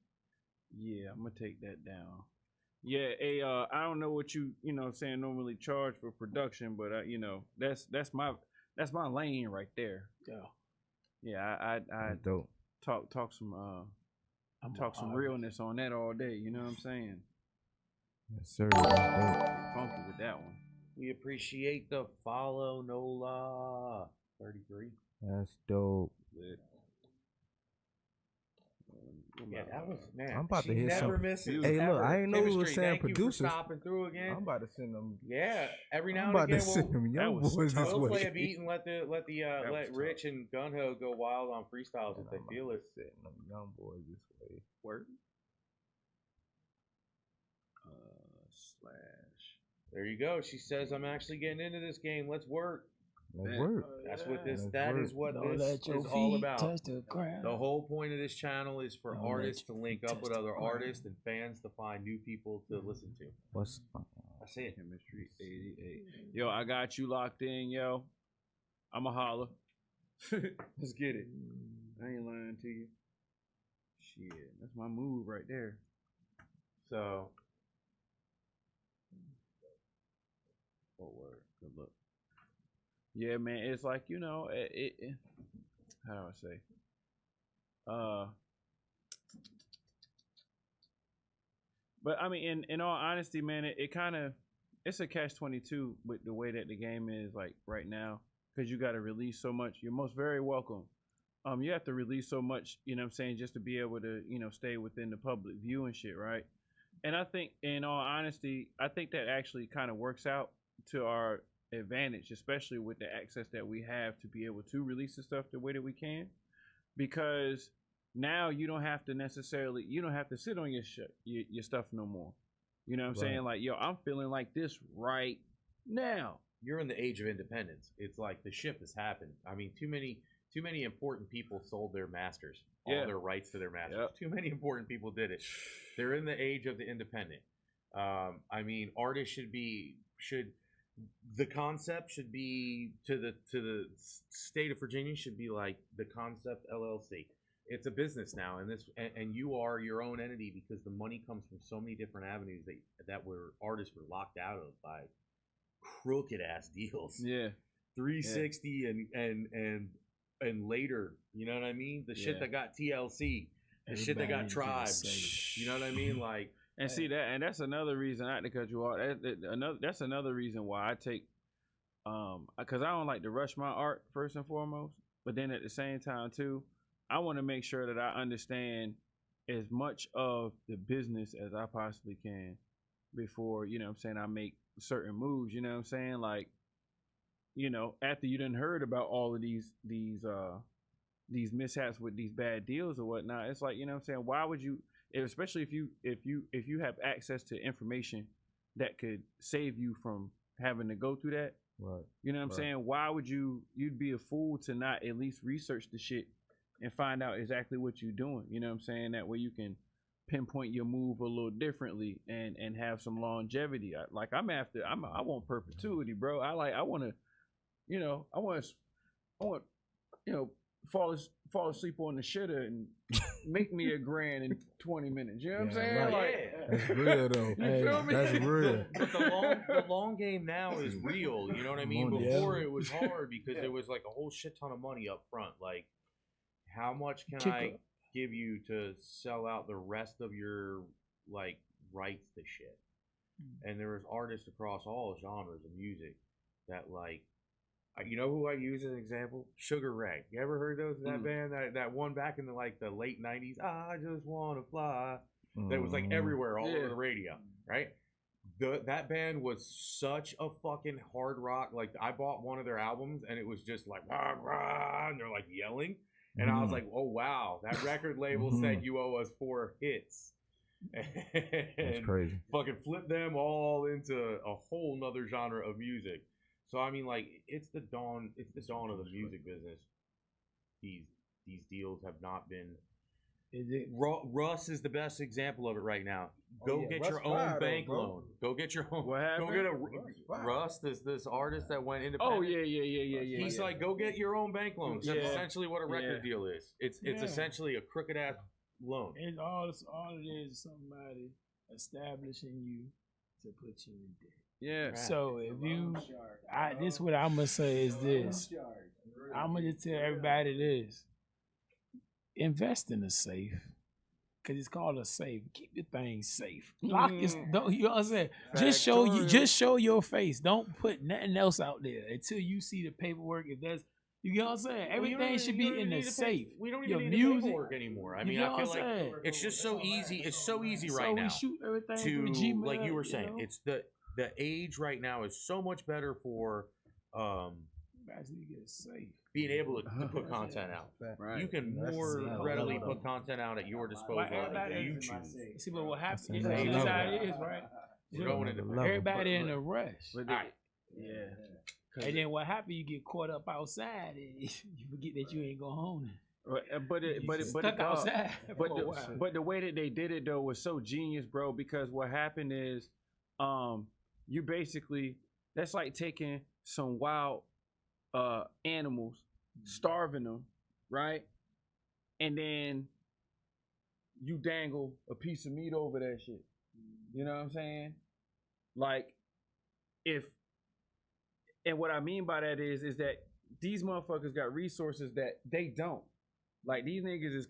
Yeah, I'm gonna take that down. Yeah, I don't know what you saying normally charge for production, but that's my lane right there. Yeah. Yeah, I dope. Talk some realness on that all day. You know what I'm saying? Yes, sir. That's dope. Funky with that one. We appreciate the follow, Nola 33. That's dope. Yeah, that was man. I'm about to she hit never some. misses. Hey, ever. look, I ain't know we were Chemistry, saying thank producers. You for stopping through again. I'm about to send them. Yeah, every now I'm and about again to send them young boys this we'll way. play a beat and let Rich and Gungho go wild on freestyles if they feel it. Sending them young boys this way. Word. / There you go. She says, "I'm actually getting into this game. Let's work." Let's work. That's what this. Let's That work. is what Don't this let your is all feet about. touch the ground. The whole point of this channel is for Don't let artists to your link feet up with touch the other ground. artists and fans to find new people to listen to. What's That's it. Chemistry 88. Yo, I got you locked in, yo. I'ma holler. Let's get it. I ain't lying to you. Shit, that's my move right there. So, Oh, word. Good look. Yeah, man. It's like, it how do I say? But I mean, in all honesty, man, it kind of, it's a catch-22 with the way that the game is like right now, because you got to release so much. You're most very welcome. You have to release so much, you know what I'm saying, just to be able to, stay within the public view and shit, right? And I think, in all honesty, I think that actually kind of works out to our advantage, especially with the access that we have to be able to release the stuff the way that we can, because now you don't have to sit on your stuff no more. You know what I'm saying? Like, yo, I'm feeling like this right now. you're in the age of independence. It's like the ship has happened. I mean, too many important people sold their masters, all their rights to their masters. Yep. Too many important people did it. They're in the age of the independent. I mean, artists the concept should be to the state of Virginia should be like the Koncept LLC. It's a business now, and you are your own entity because the money comes from so many different avenues that artists were locked out of by crooked ass deals. Yeah. 360 and later, you know what I mean? The shit that got TLC, the shit that got Tribe, you know what I mean? Like And see that, and that's another reason, not to cut you off. That's another reason why I take, because I don't like to rush my art first and foremost. But then at the same time too, I want to make sure that I understand as much of the business as I possibly can before, you know what I'm saying, I make certain moves, you know what I'm saying? Like, you know, after you done heard about all of these mishaps with these bad deals or whatnot, it's like, you know what I'm saying, why would you, especially if you have access to information that could save you from having to go through that, Right. you know what I'm saying, why would you'd be a fool to not at least research the shit and find out exactly what you're doing, you know what I'm saying? That way you can pinpoint your move a little differently and have some longevity. I want perpetuity, bro. I want to, you know, I want, you know, fall asleep on the shitter and make me $1,000 in 20 minutes. You know what I'm saying? Right. Like, That's real though. You feel me? That's real. But the long game now is real. You know what I mean? Before it was hard because there was like a whole shit ton of money up front. Like, how much can I give you to sell out the rest of your like rights to shit? And there was artists across all genres of music that like, you know who I use as an example? Sugar Ray. You ever heard those that band? That one back in the late 90s. I just wanna fly. That was like everywhere, all over the radio, right? That band was such a fucking hard rock. Like I bought one of their albums and it was just like rah, rah, and they're like yelling. And I was like, oh wow, that record label said you owe us 4 hits. That's crazy. Fucking flip them all into a whole nother genre of music. So I mean, like, it's the dawn of the music business. These deals have not been. Russ is the best example of it right now. Go get your own bank loan. Go get your own. What happened? Go get a Russ, this artist that went independent. oh yeah. He's like, go get your own bank loan. That's essentially what a record deal is. It's essentially a crooked ass loan. And all it is somebody establishing you to put you in debt. Yeah. So if this what I'm gonna say is this. I'm gonna tell everybody this. Invest in a safe. Cause it's called a safe. Keep your thing safe. Lock this. Don't you know what I'm saying? Just show your face. Don't put nothing else out there until you see the paperwork. If that's you know what I'm saying? Everything should be in the safe. We don't even need the paperwork anymore. I mean, I feel like it's just so easy. It's so easy right now. We shoot everything to Gmail, like you were saying. You know? It's the age right now is so much better for being able to put content out. Right. You can more readily put content out at your disposal if you choose. See, but what happens is how it is, right? We're going into everybody in a rush. Right. Yeah. And then what happens? You get caught up outside, and you forget that you ain't go home. But the way that they did it though was so genius, bro. Because what happened is, you basically that's like taking some wild animals, starving them, right, and then you dangle a piece of meat over that shit. You know what I'm saying? Like and what I mean by that is that these motherfuckers got resources that they don't. Like these niggas is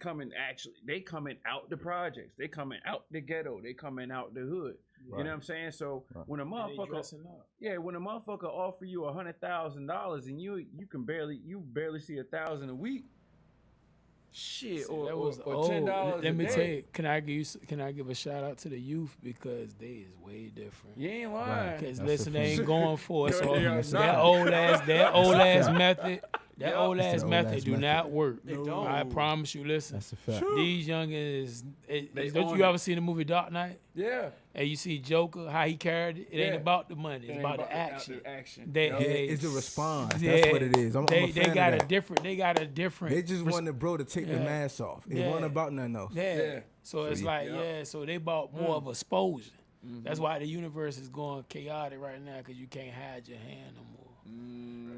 they coming out the projects, they coming out the ghetto, they coming out the hood. Right. You know what I'm saying? So when a motherfucker, when a motherfucker offer you $100,000 and you barely see 1,000 a week, shit, or $10. Let me tell you, can I give a shout out to the youth because they is way different. You ain't lying. Because listen, they ain't going for it. So that old ass method. That old ass method do not work. I promise you. Listen, that's a fact. These youngins, don't you ever see the movie Dark Knight? Yeah. And you see Joker, how he carried it. It ain't about the money. It's about the action. It's the response. That's what it is. They got a different. They just wanted bro to take the mask off. It wasn't about nothing else. Yeah. So it's so they bought more of exposure. Mm-hmm. That's why the universe is going chaotic right now because you can't hide your hand no more.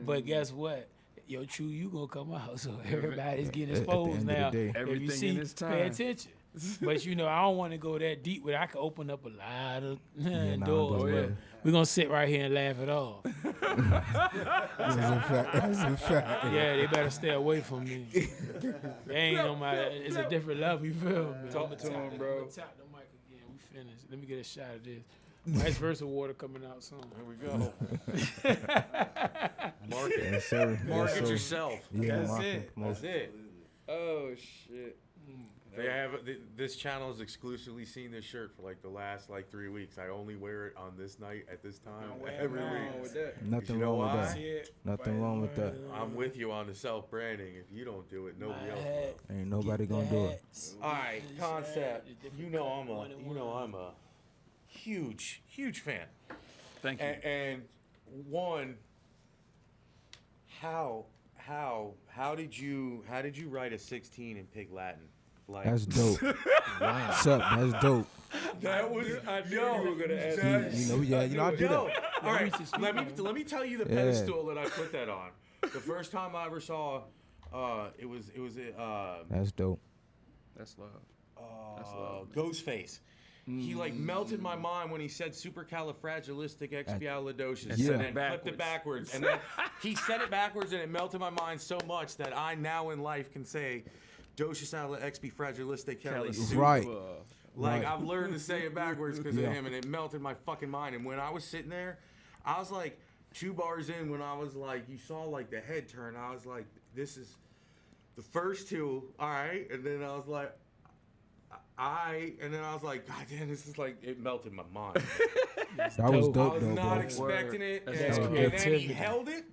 But guess what? Your true you gonna come out, so everybody's getting exposed now. Everything if you see, in this time. Pay attention. But I don't want to go that deep. Where I can open up a lot of doors. But we're gonna sit right here and laugh it off. That's a fact. Yeah, they better stay away from me. They ain't on my. It's a different level. You feel me? Talk to him, bro. Tap the mic again. We finish. Let me get a shot of this. Vice versa water coming out soon. There we go. Market. Yes, sir. Market Yes, sir. yourself. Yeah, That's market, it. promotion. That's it. Oh shit. They have this channel has exclusively seen this shirt for like the last 3 weeks. I only wear it on this night at this time every week. With that. Nothing You know wrong with why? that. See it? Nothing wrong with that. I'm with you on the self branding. If you don't do it, nobody else will. Ain't nobody gonna do it. All right, Concept. You know I'm a huge fan. Thank you. And one, how did you write a 16 in Pig Latin? Like That's dope. What's up? That's dope. that was I knew you were gonna ask I do Yo, that. all right. Let me tell you the pedestal that I put that on. The first time I ever saw, it was That's dope. That's love. Ghostface. He melted my mind when he said supercalifragilisticexpialidocious Yeah. and then flipped it backwards. And then he said it backwards and it melted my mind so much that I now in life can say docusalaexpifragilistically. Right. Like Right. I've learned to say it backwards because of him, and it melted my fucking mind. And when I was sitting there, I was like 2 bars in when I was like, you saw the head turn. I was like, this is the first 2, all right. And then I was like, and then I was like, God damn, this is it melted my mind. That was dope. dope, I was though, not bro. expecting it, That's and then creativity. he held it.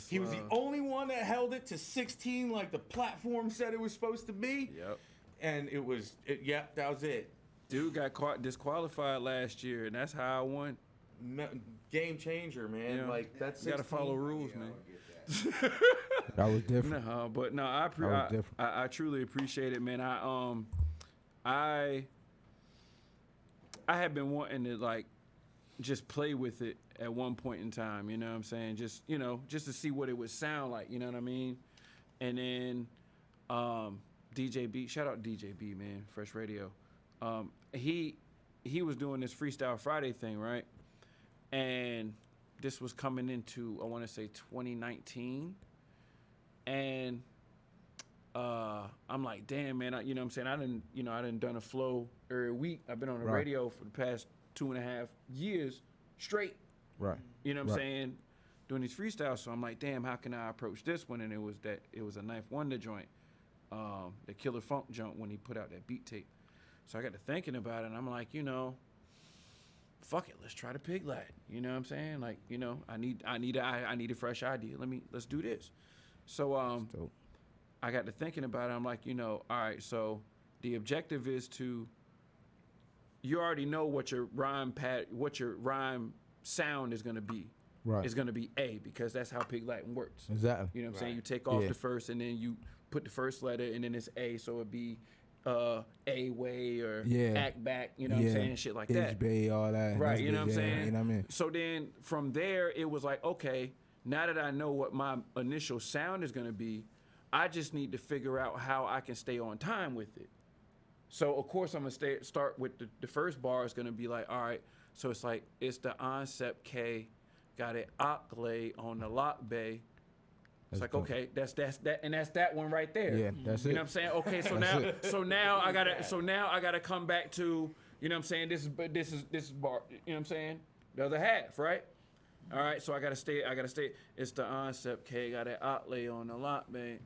He was the love. only one that held it to 16, like the platform said it was supposed to be. Yep. And that was it. Dude got disqualified last year, and that's how I won. Game changer, man. Yeah. That's You gotta follow rules, man. That was different. No, but no, I different. truly appreciate it, man. I had been wanting to just play with it at one point in time, you know what I'm saying? Just to see what it would sound like, you know what I mean? And then DJ B, shout out DJ B, man, Fresh Radio. He was doing this Freestyle Friday thing, right? And this was coming into, I want to say 2019. And I'm like, damn, man, you know what I'm saying? I done done a flow every week. I've been on the Right. radio for the past 2.5 years straight. Right. You know what I'm Right. saying? Doing these freestyles. So I'm like, damn, how can I approach this one? And it was a Knife Wonder joint, the Killer Funk joint when he put out that beat tape. So I got to thinking about it, and I'm like, fuck it, let's try the Pig Latin. You know what I'm saying? I need a fresh idea. Let's do this. So Dope. I got to thinking about it. I'm like, all right, so the objective is you already know what your rhyme sound is going to be. Right. It's going to be A, because that's how Pig Latin works. Exactly. You know what I'm saying? You take off Yeah. the first, and then you put the first letter, and then it's A, so it'd be A way or Yeah. act back, you know what I'm saying? Shit like that. Bay, all that. Right, That's you know what I'm big, yeah, saying? You know what I mean? So then from there, it was like, okay, now that I know what my initial sound is going to be, I just need to figure out how I can stay on time with it. So, of course, I'm going to start with the first bar is going to be like, all right, so it's like, it's the Concept K, got it Oklay on the lock bay. It's That's like, dope. okay, that's that, and that's that one right there. Yeah, that's You it. know what I'm saying? Okay, so That's now I gotta come back to, you know what I'm saying? This is bar. You know what I'm saying? The other half, right? All right, so I gotta stay. It's the Concept K, got it Oklay on the lock bay.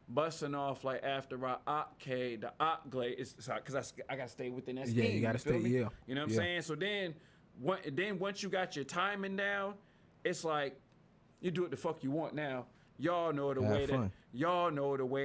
Busting off like after I K, the Oklay. It's because I gotta stay within that scheme. Yeah, you gotta feel stay. me? Yeah. You know what I'm Yeah. saying? So then once you got your timing down, it's like you do what the fuck you want now. Y'all know the way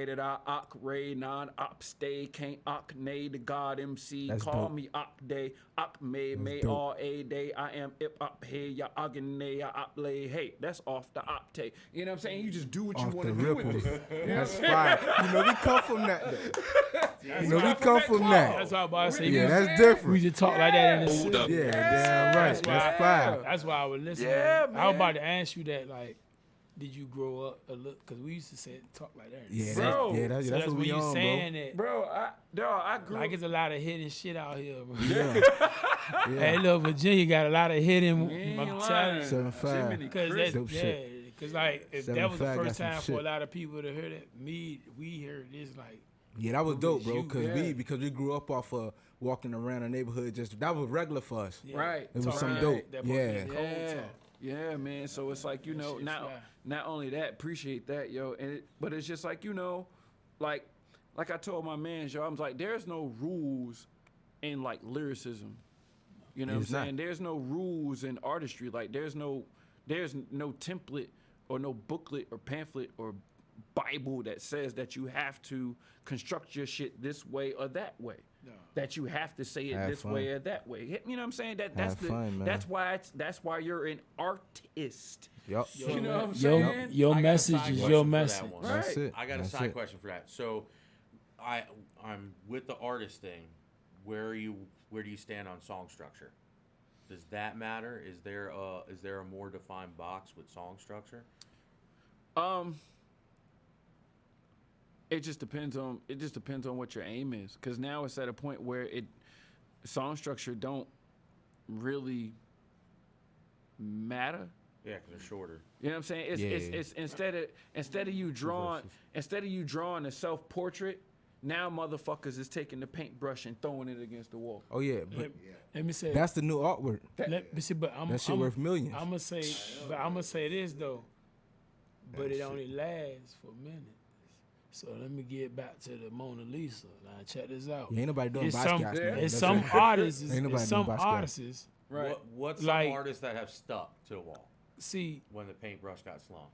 that I Ock Ray non Op stay can't Ock nay the God MC That's call dope. me Ock day Ock may dope. all a day I am ip up hey ya Ogane ya Op lay hey that's off the Op take. You know what I'm saying? You just do what you Off want the to do ripples. with it. That's fire. You know, we come from that, though. We come from that. That's why I about to say. Yeah, that's We different. just talk like that in the city. up. Yeah, damn right. That's fire. That's why I was listening. Yeah, I was man. about to ask you that, like, did you grow up a little? Because we used to say talk like that. Yeah, Bro. that's So what when we you on, saying bro. that, Bro, I grew like it's a lot of hidden shit out here, bro. Yeah. Hey, look, Virginia got a lot of hidden. You ain't I'm lying. telling you. 7'5". Jiminy Because Cricket. that's Dope shit. because like if that was the 7'5" got first some time for shit. a lot of people to hear that, we heard this like Yeah, that was dope, bro. you, Because we grew up off of walking around the neighborhood. That was regular for us. Yeah. Right. It was some Right. dope. That Yeah. Cold Yeah, talk. yeah, man. So it's like, you know, shit fly. not only that, appreciate that, yo, but it's just like, you know, like I told my man, yo, I was like, there's no rules in like lyricism. You know what I'm It's not. saying? There's no rules in artistry. Like there's no template or no booklet or pamphlet or Bible that says that you have to construct your shit this way or that way. No. That you have to say it Have this fun. way or that way. You know what I'm saying? That's Have fun, man. that's why you're an artist. Yup. You know what I'm Your, saying? your I got a message side is question your for that message. one. That's Right. it. I got a That's side it. question for that. So, I'm with the artist thing. Where do you stand on song structure? Does that matter? Is there a more defined box with song structure? It just depends on what your aim is. Cause now it's at a point where song structure don't really matter. Yeah, because they're shorter. You know what I'm saying? It's instead of you drawing a self-portrait, now motherfuckers is taking the paintbrush and throwing it against the wall. Oh yeah, but Let me say. that's the new artwork. Let me see, but That shit worth millions. I'm gonna say this though, but it only lasts for minutes. So let me get back to the Mona Lisa. Now check this out. Yeah, ain't nobody doing It's Basquiat. some, man. it's That's some it. artists. Ain't nobody It's some doing Basquiat. artists. Right. What's Like- some artists that have stuck to the wall See, when the paintbrush got slung?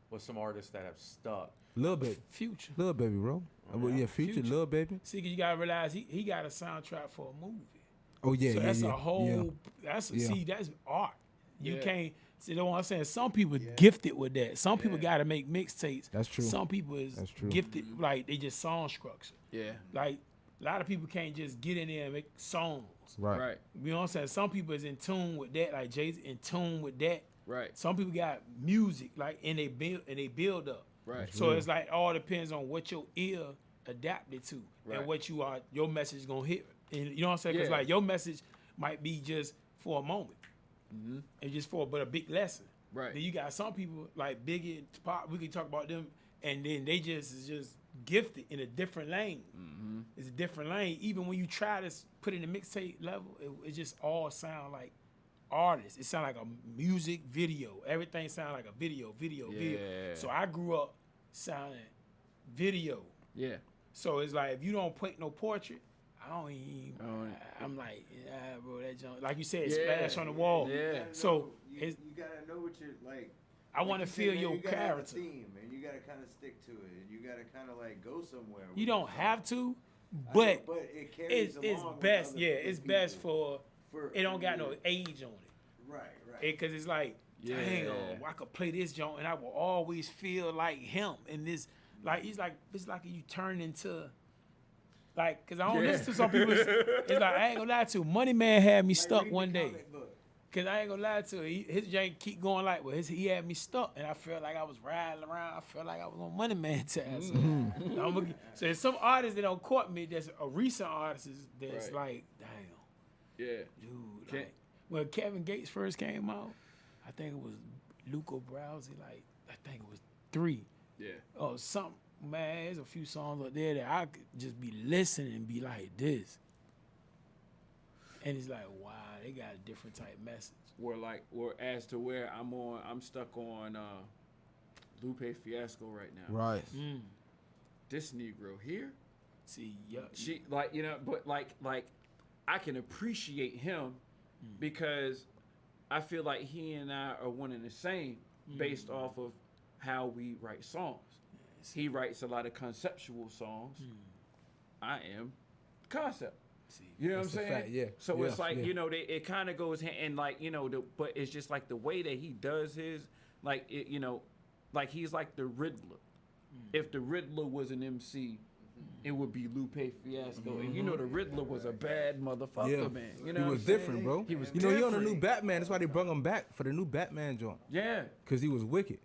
What's some artists that have stuck? Lil Baby. Future. Lil Baby, bro. Well, yeah, Future, Future. Lil Baby. See, 'cause you gotta realize he got a soundtrack for a movie. Oh yeah, So yeah, that's yeah. a whole. That's Yeah. see, that's art. You Yeah. can't. See, that's what I'm saying. Some people gifted with that. Some people got to make mixtapes. That's true. Some people is That's true. gifted, like they just song structure. Yeah. Like a lot of people can't just get in there and make songs. Right. Right. You know what I'm saying? Some people is in tune with that, like Jay's in tune with that. Right. Some people got music, like and they build up. Right. So it's like all depends on what your ear adapted to Right. and what your message gonna hit. And you know what I'm saying? Because Yeah. like your message might be just for a moment, and just but a big lesson. Right. Then you got some people like Biggie and Tupac. We can talk about them, and then they just is just gifted in a different lane. It's a different lane. Even when you try to put it in the mixtape level, it just all sound like artists. It sound like a music video. Everything sound like a video. Yeah. So I grew up sounding video. Yeah. So it's like if you don't paint no portrait, I don't even. Oh, I'm like, yeah, bro, that junk. Like you said, Yeah. splash on the wall. Yeah. So you it's, gotta know what you're like. I want to you feel said, man, your you gotta have a character. theme, and you gotta kind of stick to it, and you gotta kind of like go somewhere. with You don't yourself. have to, I know, but but it carries it's along with best. other Yeah, it's people. best for. It don't got no yeah. age on it. Right. Because it's like, Yeah. damn, I could play this joint and I will always feel like him. And this, like, it's like you turn into, like, because I don't listen to some people. It's like, I ain't gonna lie to you. Money Man had me stuck read one the day. comic book. Because I ain't gonna lie to you. His jank keep going like, well, he had me stuck. And I felt like I was riding around. I felt like I was on Money Man time. So there's some artists that don't court me that's a recent artist that's Right. like, damn. Yeah. Dude, like, when Kevin Gates first came out, I think it was Luca Browsey, like, I think it was 3. Yeah. Oh, something, man, there's a few songs up there that I could just be listening and be like this. And it's like, wow, they got a different type message. Or as to where I'm stuck on Lupe Fiasco right now. Right. This Negro here, See, yeah, she like, you know, but like I can appreciate him because I feel like he and I are one and the same based off of how we write songs. He writes a lot of conceptual songs. I am Concept. You know what I'm That's a saying? fact, yeah. So Yeah, it's like, yeah. you know, it kind of goes hand, and like, you know, but it's just like the way that he does his, like, it, you know, like he's like the Riddler. If the Riddler was an MC, it would be Lupe Fiasco. And you know, the Riddler was a bad motherfucker, Yeah. man. You know He what was I'm saying? different, bro. He was You know, he on the different. new Batman. That's why they brought him back for the new Batman joint. Yeah, Because he was wicked.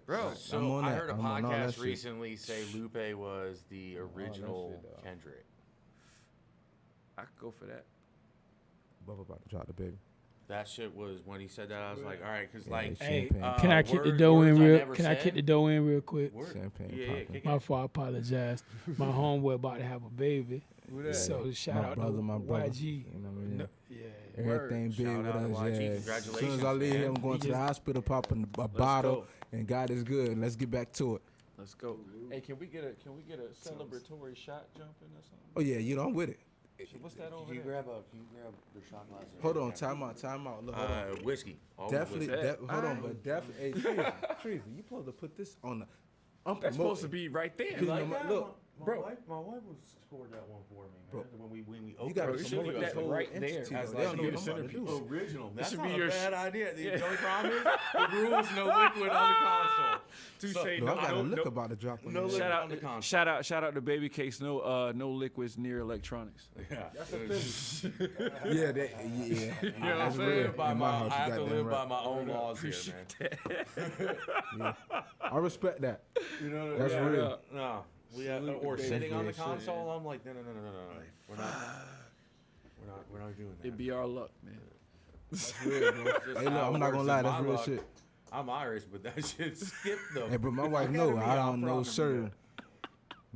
bro. I'm So on I that. heard a I'm on all that podcast shit. recently say Lupe was the original shit, dog. Kendrick. I could go for that. Bubba about to drop the baby. That shit was when he said that. I was like, all right, because like, Hey, Champagne. can I kick the word- dough words in I real? never Can I kick said. the dough in real quick? Word. Champagne Yeah, poppin'. kick My fault. I apologize. My homeboy about to have a baby. So shout My out brother, to my brother. YG. You know what I mean? Yeah. Everything big Shout with out to us, YG. yeah. As soon as Congratulations, I leave here, man. I'm going He to the just- hospital, popping a bottle, and God is good. Let's get back to it. Let's go. Hey, can we get a celebratory shot jumping or something? Oh yeah, you know I'm with it. So what's that over Can you there? grab the shot glass? Hold on, time out. Look, hold on. Whiskey. Always Definitely, whiskey. hold on, but definitely, hey, Trizz, you supposed to put this on the. I'm That's supposed to be right there. You like that? Look, my wife was scored that one for me, man. When we opened gotta the promote studio, that so right there. entity, As though. like They don't know you what the I'm about to centerpiece. do. original. That's should not be a your bad idea. Yeah. The only problem is the rules, no liquid on the console. Touche. So- No, I got a look about to drop on no this. liquid Shout on the console. shout out to Baby Case. No liquids near electronics. Yeah. Yeah, You yeah. know what I'm That's saying? real. By In my, house, I you have to goddamn live by right. my own laws here, man. I respect that. You know what That's I mean? real. No, we have, Salute or the sitting on the baby. console. I'm like, no. We're not doing that. It'd be our luck, man. That's real, bro. It's just Hey, look, how I'm it not gonna works lie, in that's my real luck. shit. I'm Irish, but that shit skipped though. Hey, but my wife I know. gotta be I out don't know, front sir. of you.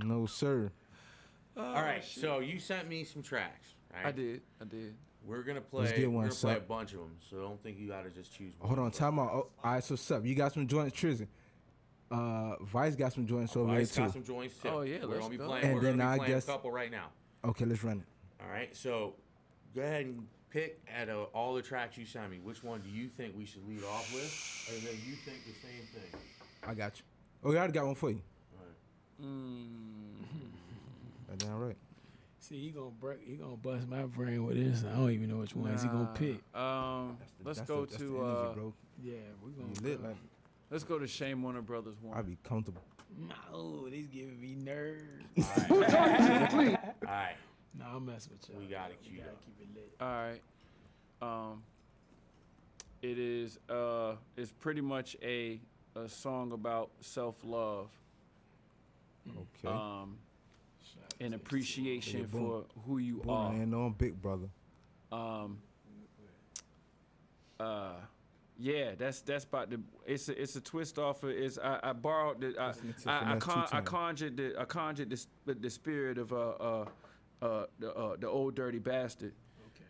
No, sir. All right, so you sent me some tracks, right? I did. We're gonna play. Let's get we're one, gonna play a Sup. bunch of them, so don't think you gotta just choose one. Hold on, time out. Oh, all right, so sup? You got some joints, Trizzy. Vice got some joints over there Vice got too. some joints too. Oh, yeah, we're let's gonna be go. playing. And we're then gonna I be playing guess- a couple right now. Okay, let's run it. All right, so go ahead and pick out of all the tracks you sent me. Which one do you think we should lead off with, and then you think the same thing? I got you. Oh, I already got one for you. All right. That's damn right. See, he gonna bust my brain with this. I don't even know which ones he gonna pick. Let's That's go the- that's the to energy, bro. Yeah, we You gonna lit like let's go to Shame on the Brothers one. I be comfortable. No, these giving me nerves. All right, Nah, I'm messing with you. we got it queued Gotta up. keep it lit. All right. It is it's pretty much a song about self-love. Okay. And appreciation Yeah, boom. for who you Boy, are. I ain't no big brother. Yeah, that's about the. It's a twist off of. I borrowed the. Listen to I Finesse 2 conjured the spirit of the old dirty bastard.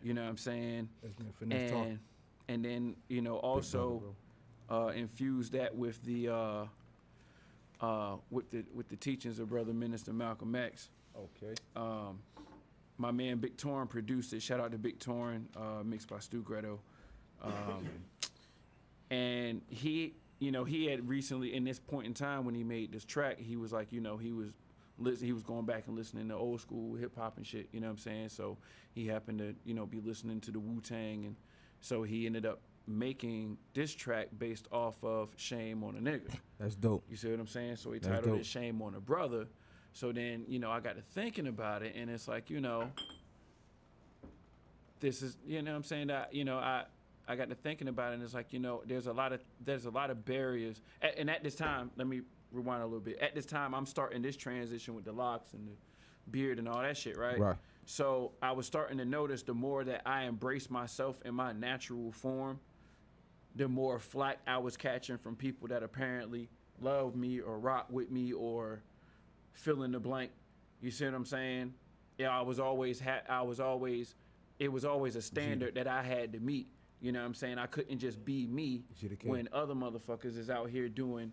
You know what I'm saying? That's me, Finesse talk. And then also infuse that with the with the teachings of Brother Minister Malcolm X. Okay. My man Big Torn produced it. Shout out to Big Torn, mixed by Stu Greto. And he had recently, in this point in time when he made this track, he was like, he was going back and listening to old school hip hop and shit. You know what I'm saying? So he happened to, be listening to the Wu-Tang, and so he ended up making this track based off of Shame on a Nigga. That's dope. You see what I'm saying? So he That's titled dope. it Shame on a Brother. So then, I got to thinking about it, and it's like, this is, what I'm saying, that, I got to thinking about it, and it's like, there's a lot of barriers. And at this time, let me rewind a little bit. At this time, I'm starting this transition with the locks and the beard and all that shit, right? Right. So I was starting to notice the more that I embrace myself in my natural form, the more flack I was catching from people that apparently love me or rock with me or fill in the blank. You see what I'm saying? Yeah, it was always a standard that I had to meet. You know what I'm saying? I couldn't just be me when other motherfuckers is out here doing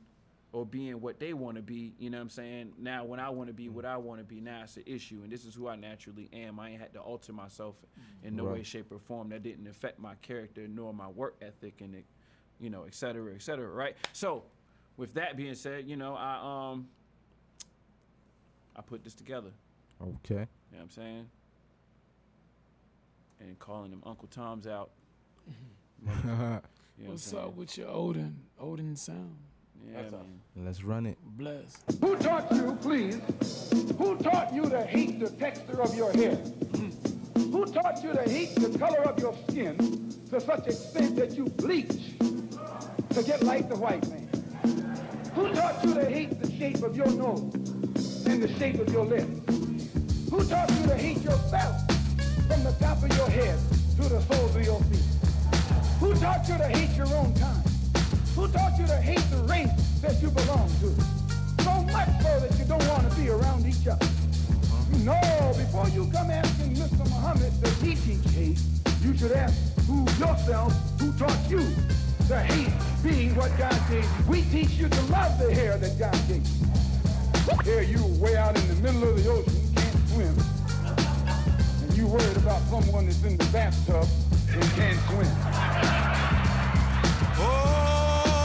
or being what they want to be. You know what I'm saying? Now, when I want to be what I want to be, now it's an issue. And this is who I naturally am. I ain't had to alter myself in no way, shape, or form. That didn't affect my character nor my work ethic and, et cetera, right? So, with that being said, I put this together. Okay. You know what I'm saying? And calling them Uncle Toms out. You know What's what I'm up with your Odin sound? Yeah, man. Let's run it. Bless. Who taught you, please? Who taught you to hate the texture of your hair? Who taught you to hate the color of your skin to such extent that you bleach to get like the white man? Who taught you to hate the shape of your nose and the shape of your lips? Who taught you to hate yourself from the top of your head to the soles of your feet? Who taught you to hate your own kind? Who taught you to hate the race that you belong to? So much so that you don't want to be around each other. No, before you come asking Mr. Muhammad, does he teach hate? You should ask yourself who taught you to hate being what God gave you. We teach you to love the hair that God gave you. Here you way out in the middle of the ocean, can't swim. And you worried about someone that's in the bathtub and can't swim. Oh,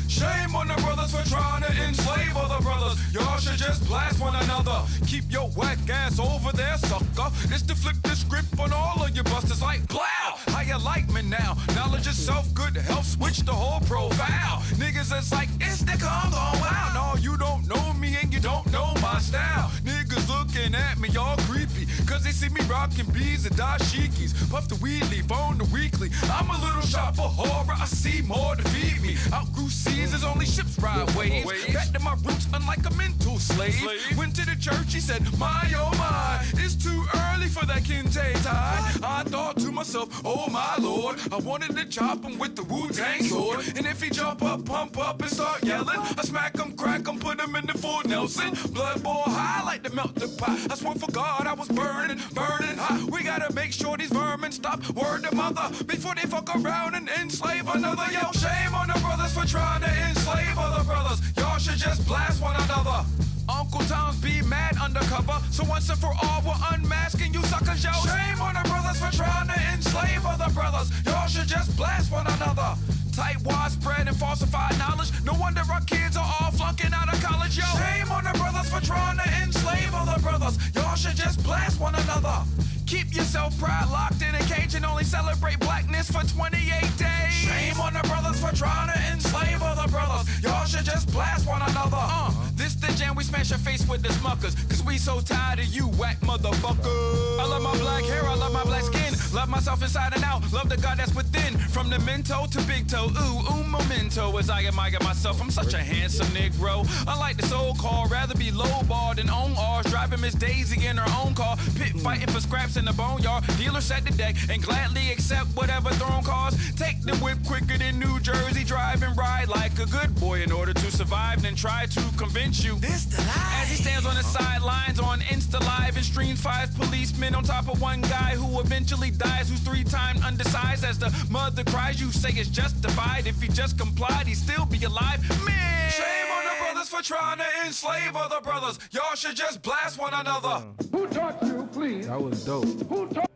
shame on the brothers for trying to enslave other brothers. Y'all should just blast one another. Keep your whack ass over there, sucker. It's to flip the script on all of your busters like blow. How you like me now? Knowledge of self, good health, switch the whole profile. Niggas, it's like, it's the Gungho. Wow, no, you don't know me and you don't know my style. Niggas looking at me all creepy, cause they see me rocking bees and dashikis. Puff the weed leaf on the weekly. I'm a little shot for horror, I see more to feed me. Outgrew seasons, only ships ride waves. Back to my roots, unlike a mental slave. Went to the church, he said, my oh my, it's too early for that kente tie. I thought to myself, oh my lord, I wanted to chop him with the Wu-Tang sword. And if he jump up, pump up and start yelling, I smack him, crack him, put him in the full Nelson. Blood boil high like the melt the pot. I swore for God I was burning, burning hot. We gotta make sure these vermin stop, word to mother, before they fuck around and enslave another. Yo, shame on the brothers for trying to enslave other brothers. Y'all should just blast one another. Uncle Tom's be mad undercover, so once and for all we're unmasking you suckers, yo. Shame on the brothers for trying to enslave other brothers. Y'all should just blast one another. Tight, widespread, and falsified knowledge. No wonder our kids are all flunking out of college, yo. Shame on the brothers for trying to enslave other brothers. Y'all should just blast one another. Keep yourself pride locked in a cage and only celebrate blackness for 28 days. Shame on the brothers for trying to enslave other brothers. Y'all should just blast one another. This the jam, we smash your face with the smuckers, cause we so tired of you whack motherfuckers. I love my black hair, I love my black skin. Love myself inside and out, love the God that's within. From the mento to big toe, ooh, memento. As I admire myself, I'm such a handsome Negro. Unlike the so-called, rather be low-balled and own ours. Driving Miss Daisy in her own car. Pit fighting for scraps in the boneyard. Dealer set the deck and gladly accept whatever throne calls. Take the whip quicker than New Jersey. Drive and ride like a good boy in order to survive. Then try to convince you this the life. As he stands on the sidelines on Insta Live and streams 5 policemen on top of one guy who eventually dies, who's 3 times undersized. As the mother cries, you say it's justified. If he just complied, he'd still be alive. Man, shame on the brothers for trying to enslave other brothers. Y'all should just blast one another. Who taught you, please? That was dope. Who taught?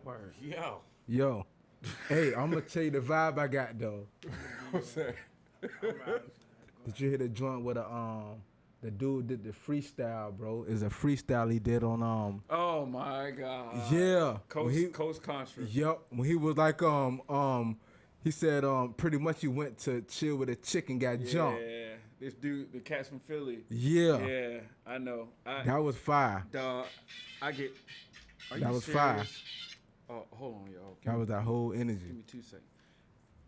Yo. Hey, I'm gonna tell you the vibe I got though. What's that? Did you hear the joint with the dude did the freestyle, bro? It's a freestyle he did on Oh my God. Yeah. Coast Contra. Yep. When he was like he said pretty much he went to chill with a chick and got jumped. Yeah. This dude, the cat's from Philly. Yeah. Yeah, I know. That was fire. Dog, I get. Are That you was serious? fire. Oh, hold on, y'all. That was that whole energy. Give me 2 seconds.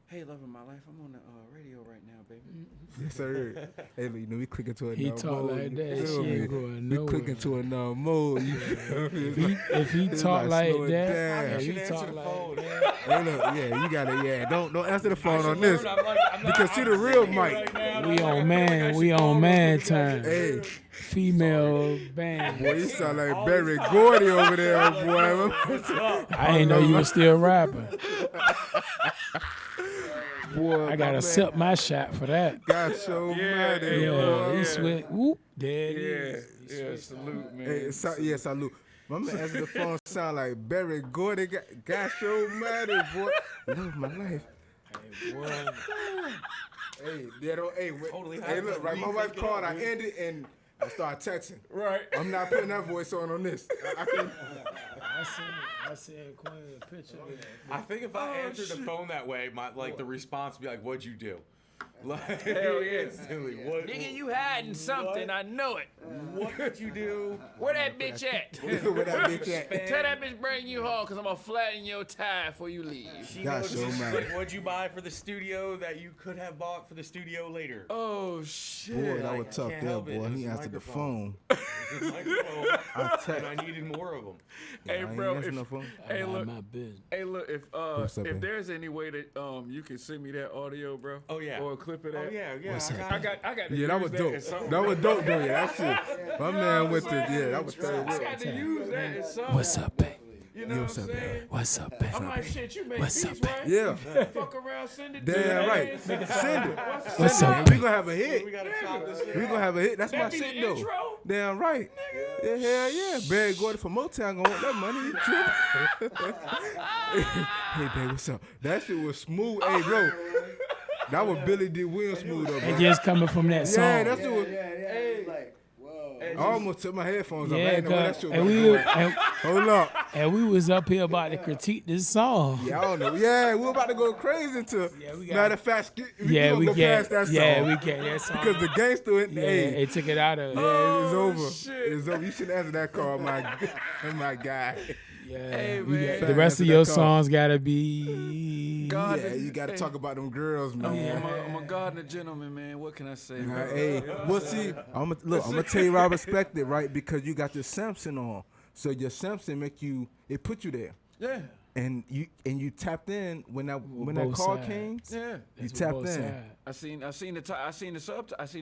Hey, love of my life, I'm on the radio right now, baby. Yes, sir. Hey, look, you know, we clicking to another He mode. talk like you that, feel she me? ain't going We nowhere. clicking to another mode. You feel me? If he It's talk like slow it that, down. if he talk like that, Hey, look, yeah, you gotta, don't answer the phone on this. Because she the real Mike. we on man time. Hey, Female band. boy, you sound like Barry Gordy over there, boy. I ain't know you was still rapping. Boy, I gotta accept my shot for that. got so mad at Yeah, boy. he switch. Whoop, there it is. Yeah, salute, man. Hey, salute. My man answer the phone sound like Barry Gordy. Got so mad at boy. Love my life. Hey, boy. Hey, hey, look, right? My wife called. I ended and I started texting. Right. I'm not putting that voice on this. I can. I seen Queen a picture of that. I think if I answered the phone that way, the response would be like, "What'd you do?" Like, Hell yeah. instantly, what, Nigga, you hiding something. I know it. what did you do? Where that bitch at? Where that bitch at? Tell that bitch bring you home, cause I'm gonna flatten your tire before you leave. She Got knows so mad. what'd you buy for the studio that you could have bought for the studio later. Oh shit. Boy, that I was tough can't there, help it. boy. It He was answered the microphone. phone. and I needed more of them. Hey, bro. Hey, look. My business. Hey, look. If up, man? there's any way that you can send me that audio, bro. Oh yeah. Or a clip of that. Oh yeah. I got. To Yeah, that use was dope. in something, That was bro. dope, though. Yeah, that shit. My man went to, that was third I wheel. got to use that in something. What's up, babe? You know what I'm saying? What's up, babe? I'm like, shit, you make What's beats, up, right? Yeah. Fuck around, send it to Damn me. right. Send it. What's up, We gonna have a hit. We gotta chop this shit. We gonna have a hit. That's my That be shit the though. intro? Damn right. Yeah, hell yeah. Barry Gordon from Motown gonna want that money. You tripping? Hey, babe, what's up? That shit was smooth. Hey, bro. That was Billy D. Williams smooth though, bro. It just coming from that song. Yeah, that's what. Hey, like, whoa. I almost took my headphones off. I Yeah, ain't know where that shit and was we going. and, Hold up. and we was up here about to critique this song. Yeah, I don't know. Yeah, we're about to go crazy into. Matter of fact, we gonna go past that song. Yeah, we get that song. Because the gangster in the yeah, A. it took it out of. Yeah, it's over. shit. It's over. You should answer that call, my guy. Yeah, Hey, we man. got, the rest of Answer your that call. songs gotta be. God, Yeah, you gotta talk about them girls, man. I'm a God and a gentleman, man. What can I say? Nah, bro? hey, well, see, I'm gonna tell you why I respect it, right? Because you got your Samson on, so your Samson it put you there, Yeah. and you tapped in when that both call sides. came. Yeah. You That's tapped what both in. sides. I seen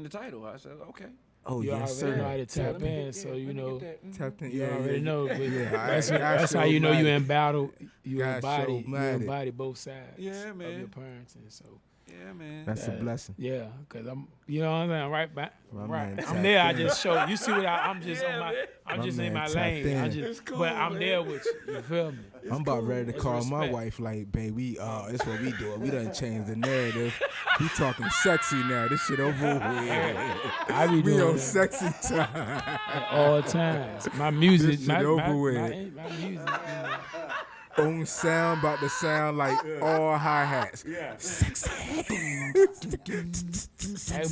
the title. I said, okay. Oh You yes, already know sir. how to tap in, so you know. Tapped in. You Yeah, already yeah. know. But Yeah, that's how you know you in battle. You Gosh, embody. so You mighty. embody both sides. Yeah, Of man. your parents, and so. Yeah, man. That's a blessing. Yeah, cause I'm, you know what I'm saying, right back, My right. man I'm there. I tapped in. just show you. See what I'm just on my, I'm My just in man my tapped lane. I in. just, cool, but I'm man. there with you. You feel me? I'm about ready to It's call my respect. wife like, babe, it's what we do. We done changed the narrative. We talking sexy now. This shit over with. I be We doing on that sexy time. at all times. My music, This shit my over with. my music. You know. Own sound about to sound like all hi-hats. Hey,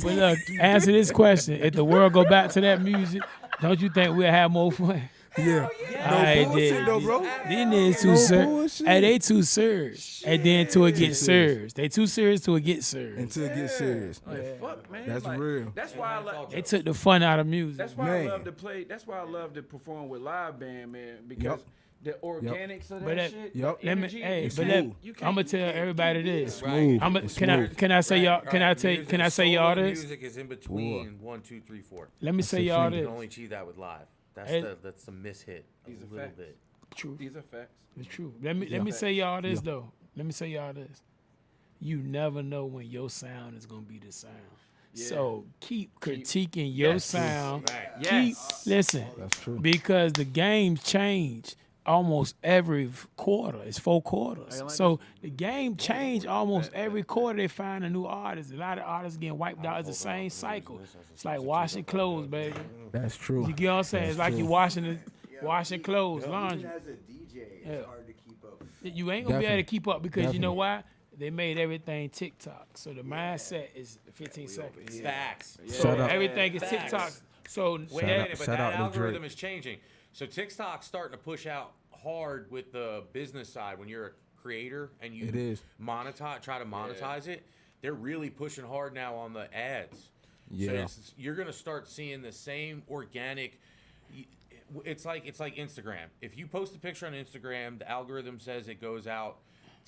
but look, answer this question: if the world go back to that music, don't you think we'll have more fun? Yeah. Alright, No bullshit then. though, bro. Then they too No serious. bullshit. Hey, they too serious. And then till it gets serious. They too serious till it gets serious. Until it gets serious. Like, fuck, man. That's like, real. That's why I like. They took the fun out of music. That's why Man. I love to play. That's why I love to perform with live band, man. Because the organics of that But that- shit. Yup. the Let me, energy, hey, It's but let, smooth. you I'm can't- gonna you tell can't everybody beat this. Smooth. Can I say y'all? Can I say y'all this? Music is in between 1, 2, 3, 4. Let me say the y'all thing. You this. can only achieve that with live. That's Hey. that's the mishit a These are little facts. bit. True. These are facts. It's true. Let me say y'all this though. Let me say y'all this. You never know when your sound is gonna be the sound. So keep critiquing your sound. Yes. Listen. That's true. Because the games change almost every quarter. It's 4 quarters. So the game change almost every quarter. They find a new artist. A lot of artists getting wiped out. It's the same cycle. It's like washing clothes, baby. That's true. You get what I'm saying? It's like you washing clothes, laundry. Even as a DJ, Yeah. it's hard to keep up. You ain't gonna be able to Definitely. keep up because you know Definitely. why? They made everything TikTok. So the mindset is 15 seconds. Facts. So Shout out. everything is Facts. TikTok. So Wait a Shout minute, out- but shout that out to algorithm Drake. is changing. So TikTok's starting to push out hard with the business side. When you're a creator and you It is. try to monetize it, they're really pushing hard now on the ads. Yeah. So you're gonna start seeing the same organic. It's like Instagram. If you post a picture on Instagram, the algorithm says it goes out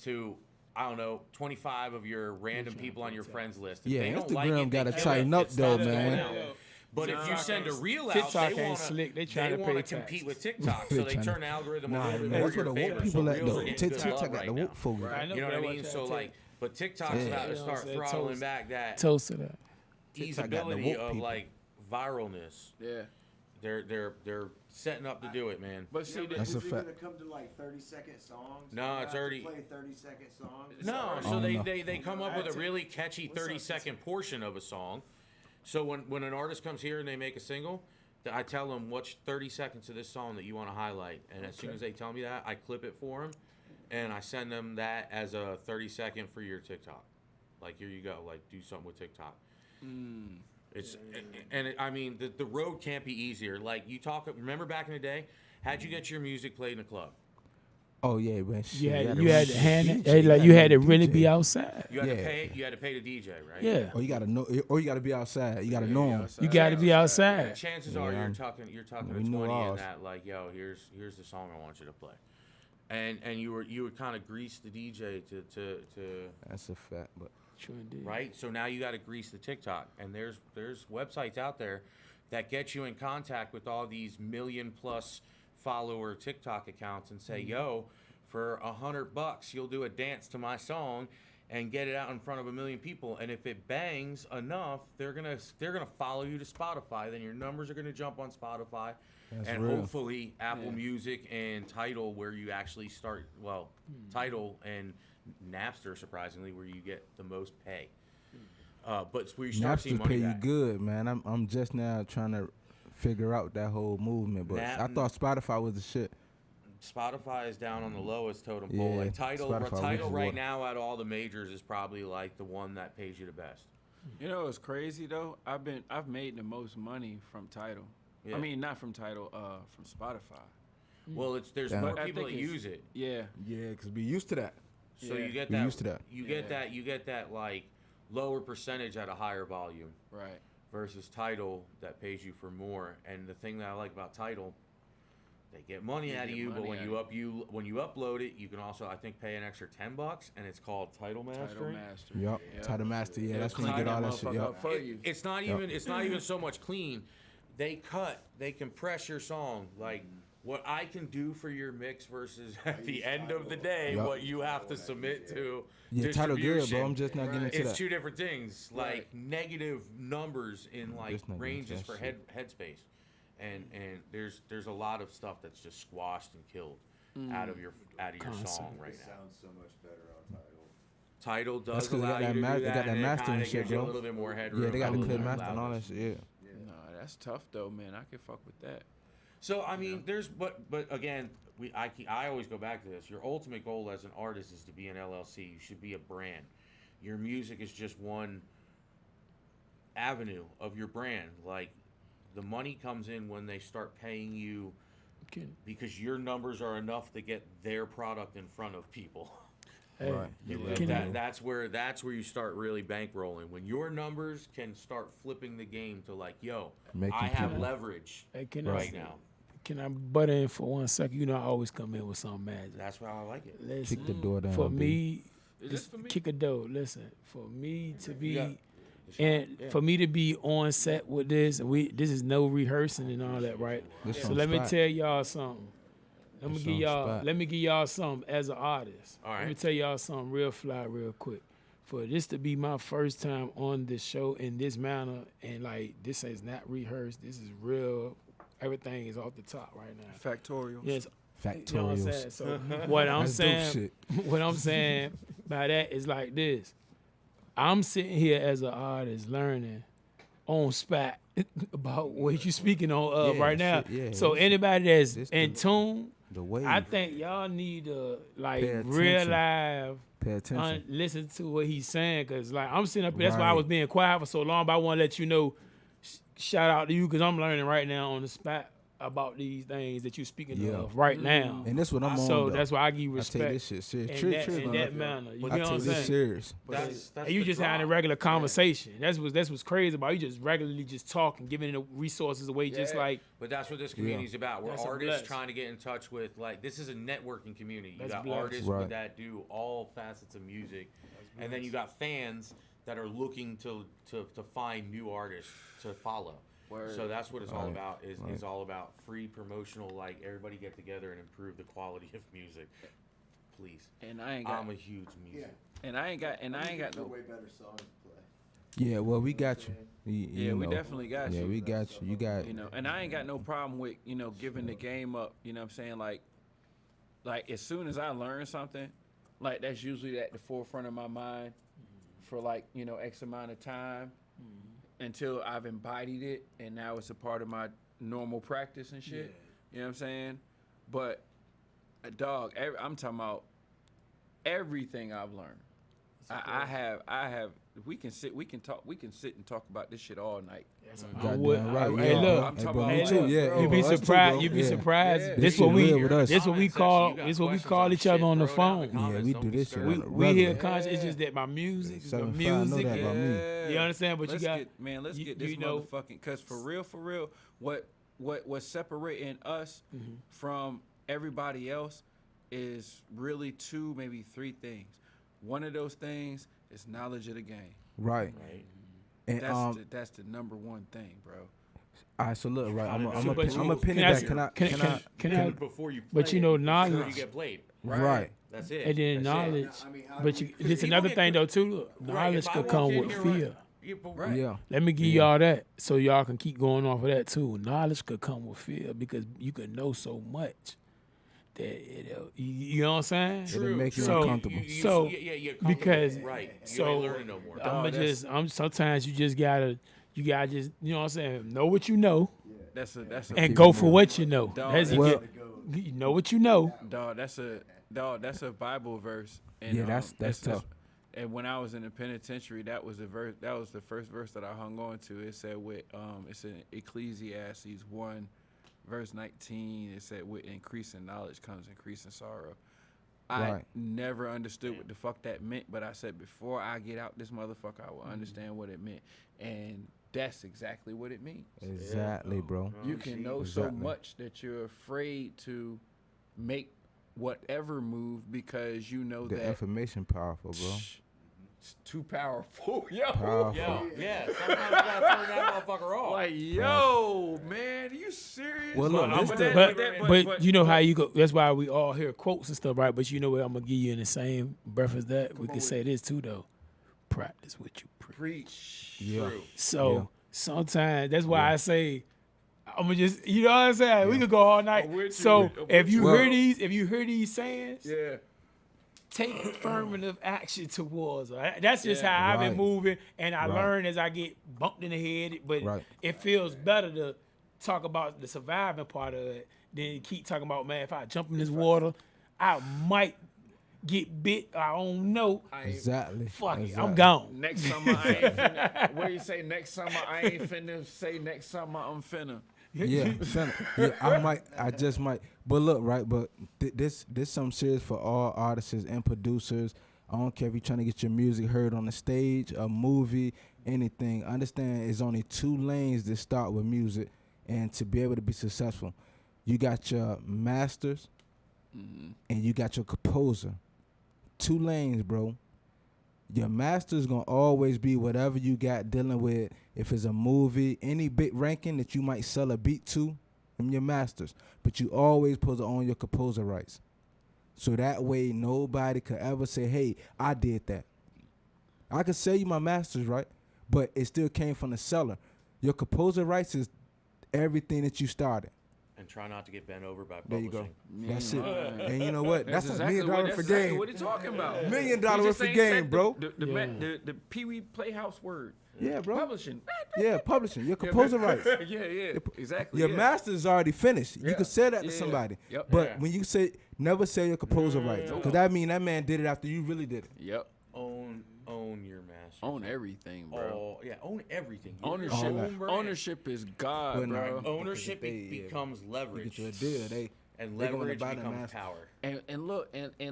to, I don't know, 25 of your random people on your friends list. If Yeah, they don't like Instagram it, they gotta kill tighten it. up It though, stops going man. out. But if you send a reel out, TikTok they ain't want slick. They to trying to pay compete taxes. with TikTok, so they Tryna- turn the algorithm a Nah, little bit man, more that's in where your the favor. woke So people at reels though. are getting good TikTok love got right the now. woke folk. I know, You know but what I I mean? want So y'all to like, but TikTok's Yeah. about to You know what I'm start saying? throttling Toast. back that Toast to that. TikTok got the easeability woke of people. like viralness. Yeah. They're setting up to do it, man. But see, That's Is a it fact. gonna come to like 30-second songs? No, You it's have to already- play 30-second songs. No, Oh, so no. they come up with a really catchy 30-second portion of a song. So when an artist comes here and they make a single, I tell them which 30 seconds of this song that you want to highlight, and as soon as they tell me that, I clip it for them, and I send them that as a 30-second for your TikTok. Like, here you go. Like, do something with TikTok. It's I mean the road can't be easier. Like you talk. Remember back in the day, how'd you get your music played in a club? Oh yeah, man. Shit, You had to hand it. DJ, Like you had to really DJ. be outside. You had to Yeah. pay. You had to pay the DJ, right? Yeah. Or you gotta know, or you gotta be outside. You gotta know him. You got to be Yeah, outside. chances Yeah, are I'm- you're talking we to knew 20 in ours. that, like, yo, here's the song I want you to play, and you would kind of grease the DJ to That's a fact, but Sure did. right. So now you got to grease the TikTok, and there's websites out there that get you in contact with all these million-plus follower TikTok accounts and say, yo, for $100 you'll do a dance to my song and get it out in front of 1 million people, and if it bangs enough, they're gonna follow you to Spotify. Then your numbers are gonna jump on Spotify, That's and real. hopefully Apple Music and Tidal, where you actually start. Well, Tidal and Napster, surprisingly, where you get the most pay. But it's where you start seeing Napster money pay you back. good, man. I'm just now trying to figure out that whole movement, but I thought Spotify was the shit. Spotify is down on the lowest totem pole. Yeah, Like Tidal Spotify right was now out of all the majors is probably like the one that pays you the best. You know what's crazy though? I've made the most money from Tidal. Yeah. I mean, not from Tidal, from Spotify. Well, there's Yeah. more I people think that it's- use it. Yeah. Yeah, cause we used to that. So Yeah. you get We that. used to that. You get that like lower percentage at a higher volume Right. versus Tidal that pays you for more. And the thing that I like about Tidal, they get money They out of get you, but money when you upload it, you can also I think pay an extra $10, and it's called Tidal Title Mastering. Master. Yup. Yep. Title Master. Yeah, that's when you clean get all that that shit. motherfucker Yup. up for you. It's not even so much clean. They compress your song. Like what I can do for your mix versus at the end of the day, Yup. what you have to submit to. Yeah, Title good, bro. distribution. I'm just not getting into It's that. two different things, like negative numbers in like just not getting into ranges that for shit. headspace, and there's a lot of stuff that's just squashed and killed out of your song right now. Sounds so much better on Tidal. Tidal That's does 'cause they allow got you that to ma- do they that, got that and it mastering kinda shit, gives you a bro. little bit more headroom. Yeah, they got the on clear the master and all that loudness. shit. Yeah. No, that's tough though, man. I can fuck with that. So I mean, there's but again, I always go back to this. Your ultimate goal as an artist is to be an LLC. You should be a brand. Your music is just one avenue of your brand. Like the money comes in when they start paying you because your numbers are enough to get their product in front of people. Hey, Right. That's where you start really bankrolling. When your numbers can start flipping the game to like, yo, Making I have people- leverage Hey, right now. Can I butt in for 1 second? You know I always come in with something magic. That's why I like it. Listen, Kick the door down. for B. me, Is this just for me? kick a door. Listen, for me to be Yeah. and for me to be on set with this, and this is no rehearsing and all that, right? This So on let me spot. tell y'all something. This on spot. Let me give y'all something as an artist. All Let me right. tell y'all something real fly, real quick. For this to be my first time on this show in this manner, and like this is not rehearsed, this is real. Everything is off the top right now. Factorial. Yes, you know what I'm Factorials. saying? So what I'm That's dope saying, shit. what I'm saying by that is like this. I'm sitting here as an artist learning on spot about what you speaking on Yeah, right now. shit, yeah, So this- anybody that's this in the- tune, The way I think y'all need to like Pay attention. real live pay attention. listen to what he's saying, cause like I'm sitting up here. That's why I Right. was being quiet for so long. But I want to let you know, shout out to you, cause I'm learning right now on the spot about these things that you're speaking Yeah. of right now. And this what I'm on. So though. that's why I give you I respect. take this shit serious. in Trick, that, trick, in on that that. manner. You I know what take I'm this saying? serious. That's And you the just having a drop. regular conversation. That's what's crazy about it. You just regularly just talking, giving the resources away, just Yeah. like But that's what this community's about. We're That's a artists bless. trying to get in touch with, like, this is a networking community. You That's got bless. artists Right. that do all facets of music, and then you got fans that are looking to find new artists to follow. Word. So that's what it's all Right. about. Is Right. all about free promotional, like everybody get together and improve the quality of music. Please, And I ain't got I'm a huge music. and I ain't got no way better songs to play. Yeah, well, we got you. Yeah, we definitely got Yeah, you. we got you. You got You know, and I ain't got no problem with, giving the game up, you know what I'm saying? Like as soon as I learn something, like that's usually at the forefront of my mind for like, X amount of time until I've embodied it and now it's a part of my normal practice and shit. You know what I'm saying? But I'm talking about everything I've learned. I have we can sit and talk about this shit all night. I would. Right. Hey, Yeah. look. I'm Hey, talking bro, about me all too. that, Yeah. bro. You'd be Us too, surprised. bro. You'd be Yeah. surprised. Yeah. This This what shit we. real with us. This what we call. This what we call each other on the phone. Yeah, we do this shit. We on the we hear regular. concept. It's just that my music, the 7-5 know music. that about me. You understand? But let's you got. let's you- get this you know- motherfucking, cause for real, what's separating us Mm-hmm. from everybody else is really 2, maybe 3 things. One of those things is knowledge of the game. Right. And That's the number one thing, bro. all right, so look, right. I'm So, a but pin you- it can back. Can I? Before you But you know, knowledge. you get played. Right. That's it. And then That's it. knowledge. But you, there's another thing though too. Look, Right, knowledge if I could walk come in with here, fear. Right. Yeah. Let me give y'all that so y'all can keep going off of that too. Knowledge could come with fear because you could know so much that you know what I'm saying? It'll make you So- uncomfortable. So you're because right. You so ain't learning no more. I'm sometimes you gotta just you know what I'm saying, know what you know That's a and go for what you know. Dog, That's Well- you know what you know. dog. That's a Bible verse. And, Yeah, that's tough. And when I was in the penitentiary, that was the verse. That was the first verse that I hung on to. It said with it's in Ecclesiastes 1, verse 19. It said with increasing knowledge comes increasing sorrow. I Right. never understood what the fuck that meant, but I said before I get out this motherfucker, I will understand what it meant, and that's exactly what it means. Exactly, bro. You can know so Exactly. much that you're afraid to make whatever move because you know The that information powerful, bro. it's too powerful. Yo, Powerful. Yeah, sometimes you gotta turn that motherfucker off. like yo, man, are you serious? Well, look, But this that- the- But you know how you go. That's why we all hear quotes and stuff, right? But you know what? I'm gonna give you in the same breath as that. We can say this too, though. Practice what you preach. preach. Yeah. True. So Yeah. sometimes that's why I say I'm gonna just you know what I'm saying. We could go all night. I'm with you. So I'm if with you you. hear these sayings, Yeah. take affirmative action towards her. That's just Yeah. how I've been Right. moving, and I Right. learn as I get bumped in the head. But Right. it feels better to talk about the surviving part of it than keep talking about, man, if I jump in this water, I might get bit. I don't know. Exactly. Fuck it, Exactly. I'm gone. Next summer I ain't finna. What do you say? Next summer I ain't finna. Say next summer I'm finna. Yeah, I just might. But look, right, but this something serious for all artists and producers. I don't care if you're trying to get your music heard on the stage, a movie, anything. Understand it's only 2 lanes that start with music, and to be able to be successful, you got your masters and you got your composer. 2 lanes, bro. Your master's gonna always be whatever you got dealing with. If it's a movie, any big ranking that you might sell a beat to, them your masters. But you always supposed to own your composer rights. So that way nobody could ever say, hey, I did that. I could sell you my masters, right? But it still came from the seller. Your composer rights is everything that you started. And try not to get bent over by There publishing. you go. That's it. And you know what? That's $1 million that's for exactly game. what he talking about. $1 million He just worth of ain't game, said bro. The Pee Wee Playhouse word. Yeah, bro. Publishing. Yeah, publishing. Your composer rights. yeah, exactly. Your yeah. master's already finished. You Yeah. can say that to Yeah. somebody. Yep. But Yeah. when you say, never say your composer rights. Because that mean that man did it after you really did it. Yep. Own your master. Own everything, bro. Oh, yeah, own everything. You're your Ownership. own brand. Ownership is God, But no, bro. Ownership Because they, becomes You leverage. get you a deal. And they gonna leverage buy the becomes master. power. And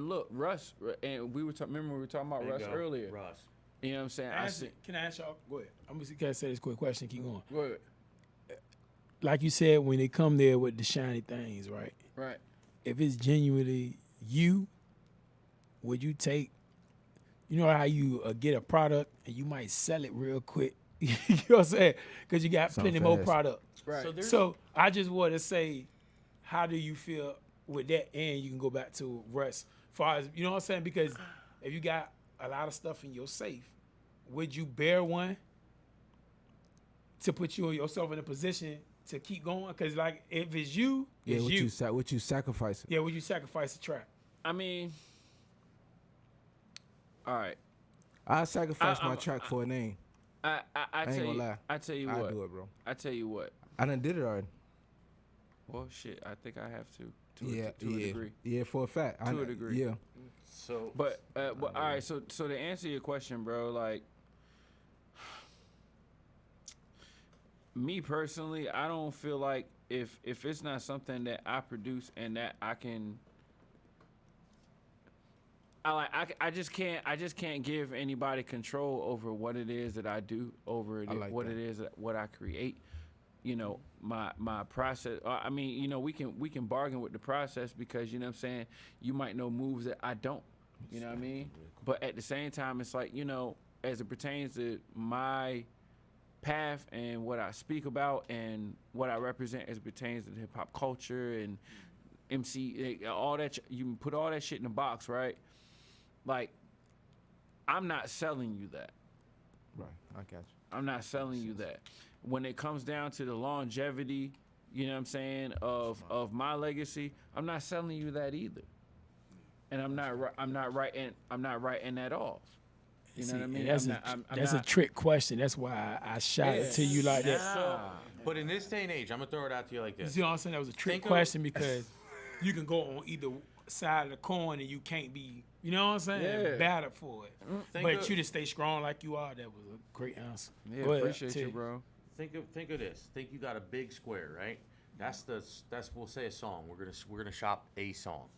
look, Russ. And we were remember we were talking about There Russ you go. earlier. Russ. You know what I'm saying? Can I ask y'all? Go ahead. I'm just gonna say this quick question. Keep going. Go ahead. Like you said, when they come there with the shiny things, right? Right. If it's genuinely you, would you take? You know how you get a product and you might sell it real quick. You know what I'm saying? Because you got Something plenty more fast. product. Right. So I just want to say, how do you feel with that? And you can go back to Russ. Far as you know what I'm saying? Because if you got a lot of stuff in your safe, would you bear one to put yourself in a position to keep going? Because like if it's you, Yeah, it's what you. you sacrifice it. Yeah, would you sacrifice the track? I mean, all right. I sacrifice my I'm- track for a name. I ain't tell gonna you. lie. I tell you I what. do it, bro. I tell you what. I done did it already. Well, shit. I think I have to. Yeah, to a degree. Yeah, for a fact. To a degree. Yeah. So But all right. So to answer your question, bro, like, Me personally, I don't feel like if it's not something that I produce and that I can, I just can't give anybody control over what it is that I do, over it, like what that. it is that what I create. You know, my process. I mean, you know, we can bargain with the process because, you know what I'm saying, you might know moves that I don't. You know what I mean? But at the same time, it's like, you know, as it pertains to my path and what I speak about and what I represent as it pertains to hip hop culture and MC, all that, you can put all that shit in a box, right? Like, I'm not selling you that. Right, I got you. I'm not selling you that. When it comes down to the longevity, you know what I'm saying, of my legacy, I'm not selling you that either. And I'm not writing that off. You know what I mean? That's a trick question. That's why I shot it to you like that. But in this day and age, I'm gonna throw it out to you like You this. see what I'm saying? That was a trick Think of- question because you can go on either side of the coin and you can't be, you know what I'm saying, Yeah. battered for it. Think But of- you to stay strong like you are, that was a great answer. Yeah, Go ahead, appreciate T. you, bro. Think of this. Think you got a big square, right? That's we'll say a song. We're gonna shop a song.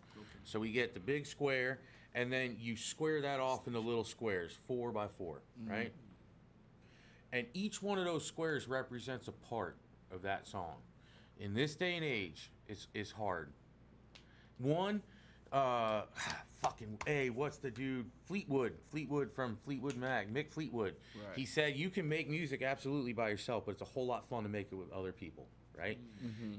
So we get the big square, and then you square that off into little squares, 4 by 4, right? And each one of those squares represents a part of that song. In this day and age, it's hard. One, what's the dude? Fleetwood from Fleetwood Mac, Mick Fleetwood. Right. He said you can make music absolutely by yourself, but it's a whole lot fun to make it with other people, right?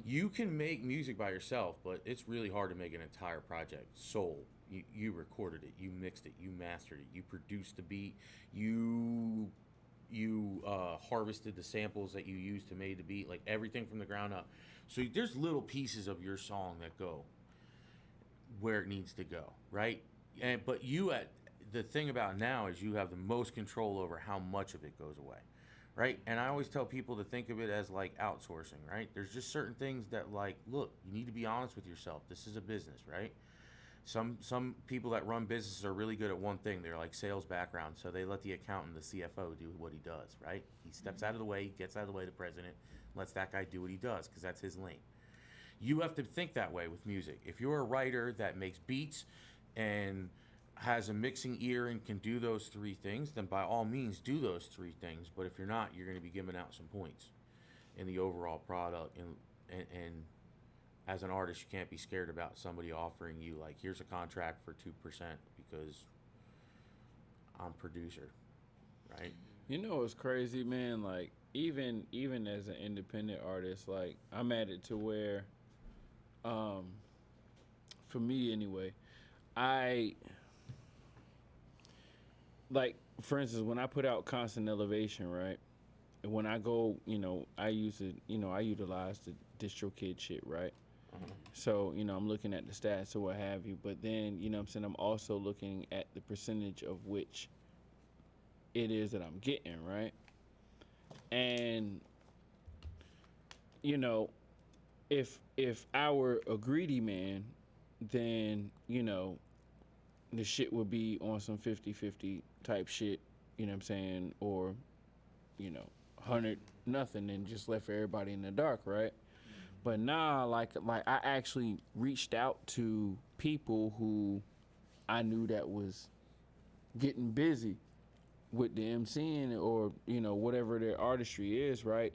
You can make music by yourself, but it's really hard to make an entire project. Soul, you recorded it, you mixed it, you mastered it, you produced the beat, you harvested the samples that you used to make the beat, like everything from the ground up. So there's little pieces of your song that go where it needs to go, right? But the thing about now is you have the most control over how much of it goes away, right? And I always tell people to think of it as like outsourcing, right? There's just certain things that, like, look, you need to be honest with yourself. This is a business, right? Some people that run businesses are really good at one thing. They're like sales background, so they let the accountant, the CFO, do what he does, right? He steps out of the way, he gets out of the way, the president lets that guy do what he does because that's his lane. You have to think that way with music. If you're a writer that makes beats and has a mixing ear and can do those 3 things, then by all means do those 3 things. But if you're not, you're going to be giving out some points in the overall product. And as an artist, you can't be scared about somebody offering you, like, here's a contract for 2% because I'm producer, right? You know what's crazy, man? Like, even as an independent artist, like, I'm at it to where, for me anyway, like, for instance, when I put out Constant Elevation, right? And when I go, you know, I utilize the DistroKid shit, right? So, you know, I'm looking at the stats or what have you, but then, you know what I'm saying, I'm also looking at the percentage of which it is that I'm getting, right? And, you know, if I were a greedy man, then, you know, the shit would be on some 50-50 type shit, you know what I'm saying? Or, you know, 100 nothing and just left everybody in the dark, right? But now, like I actually reached out to people who I knew that was getting busy with the MCing or, you know, whatever their artistry is, right?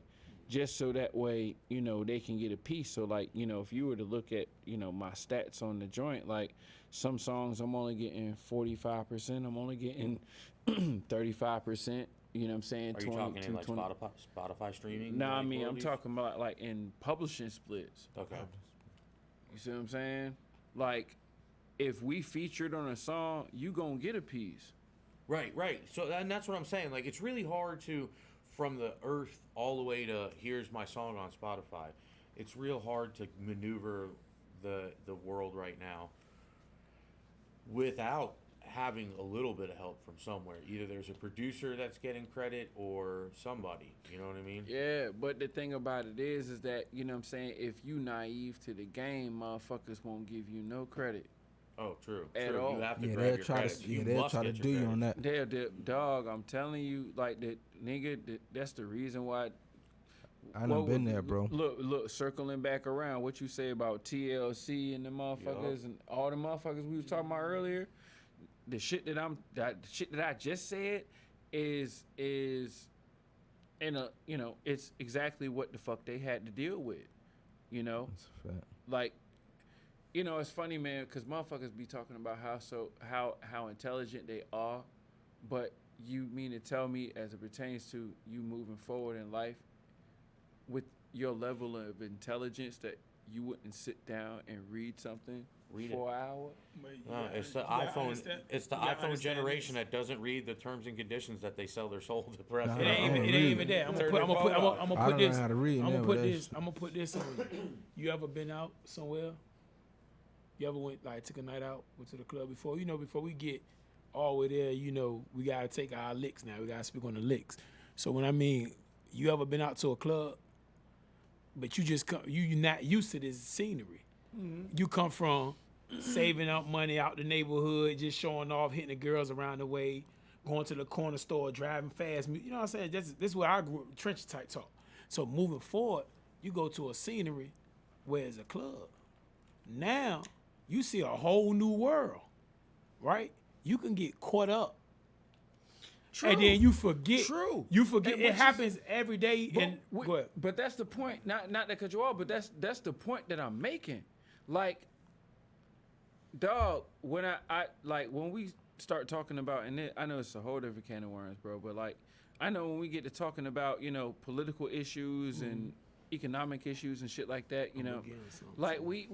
Just so that way, you know, they can get a piece. So, like, you know, if you were to look at, you know, my stats on the joint, like, some songs I'm only getting 45%, I'm only getting 35%. You know what I'm saying? Are you talking in like Spotify streaming? No, I mean, I'm royalties? talking about like in publishing splits. Okay. You see what I'm saying? Like, if we featured on a song, you gonna get a piece. Right. So and that's what I'm saying. Like, it's really hard to, from the earth all the way to here's my song on Spotify. It's real hard to maneuver the world right now without having a little bit of help from somewhere. Either there's a producer that's getting credit or somebody. You know what I mean? Yeah, but the thing about it is that, you know what I'm saying, if you naive to the game, motherfuckers won't give you no credit. Oh, true. At true. all. You have to Yeah, grab they'll your try credits. to You they'll must try to get do your you on credits. that. Dog, I'm telling you, like, that nigga, that's the reason why I done been there, bro. Look, circling back around, what you say about TLC and the motherfuckers and all the motherfuckers we was talking about earlier. The shit that I just said is in a, you know, it's exactly what the fuck they had to deal with, you know. That's a fact. Like, you know, it's funny, man, because motherfuckers be talking about how intelligent they are, but you mean to tell me, as it pertains to you moving forward in life, with your level of intelligence, that you wouldn't sit down and read something for an hour? No, it's the iPhone. It's the iPhone generation that doesn't read the terms and conditions that they sell their soul to press. It ain't even that. I'm gonna put this on you. You ever been out somewhere? You ever went, like, took a night out, went to the club before? You know, before we get all the way there, you know, we gotta take our licks now. We gotta speak on the licks. So when I mean, you ever been out to a club, but you just come, you're not used to this scenery. You come from saving up money out the neighborhood, just showing off, hitting the girls around the way, going to the corner store, driving fast. You know what I'm saying? This is where I grew up, trench type talk. So moving forward, you go to a scenery where it's a club. Now you see a whole new world, right? You can get caught up. True. And then you forget. True. You forget. And it happens every day. Go ahead. But that's the point. Not to cut you off, but that's the point that I'm making. Like, dog, when when we start talking about, and I know it's a whole different can of worms, bro, but like, I know when we get to talking about, you know, political issues and economic issues and shit like that, you know, like we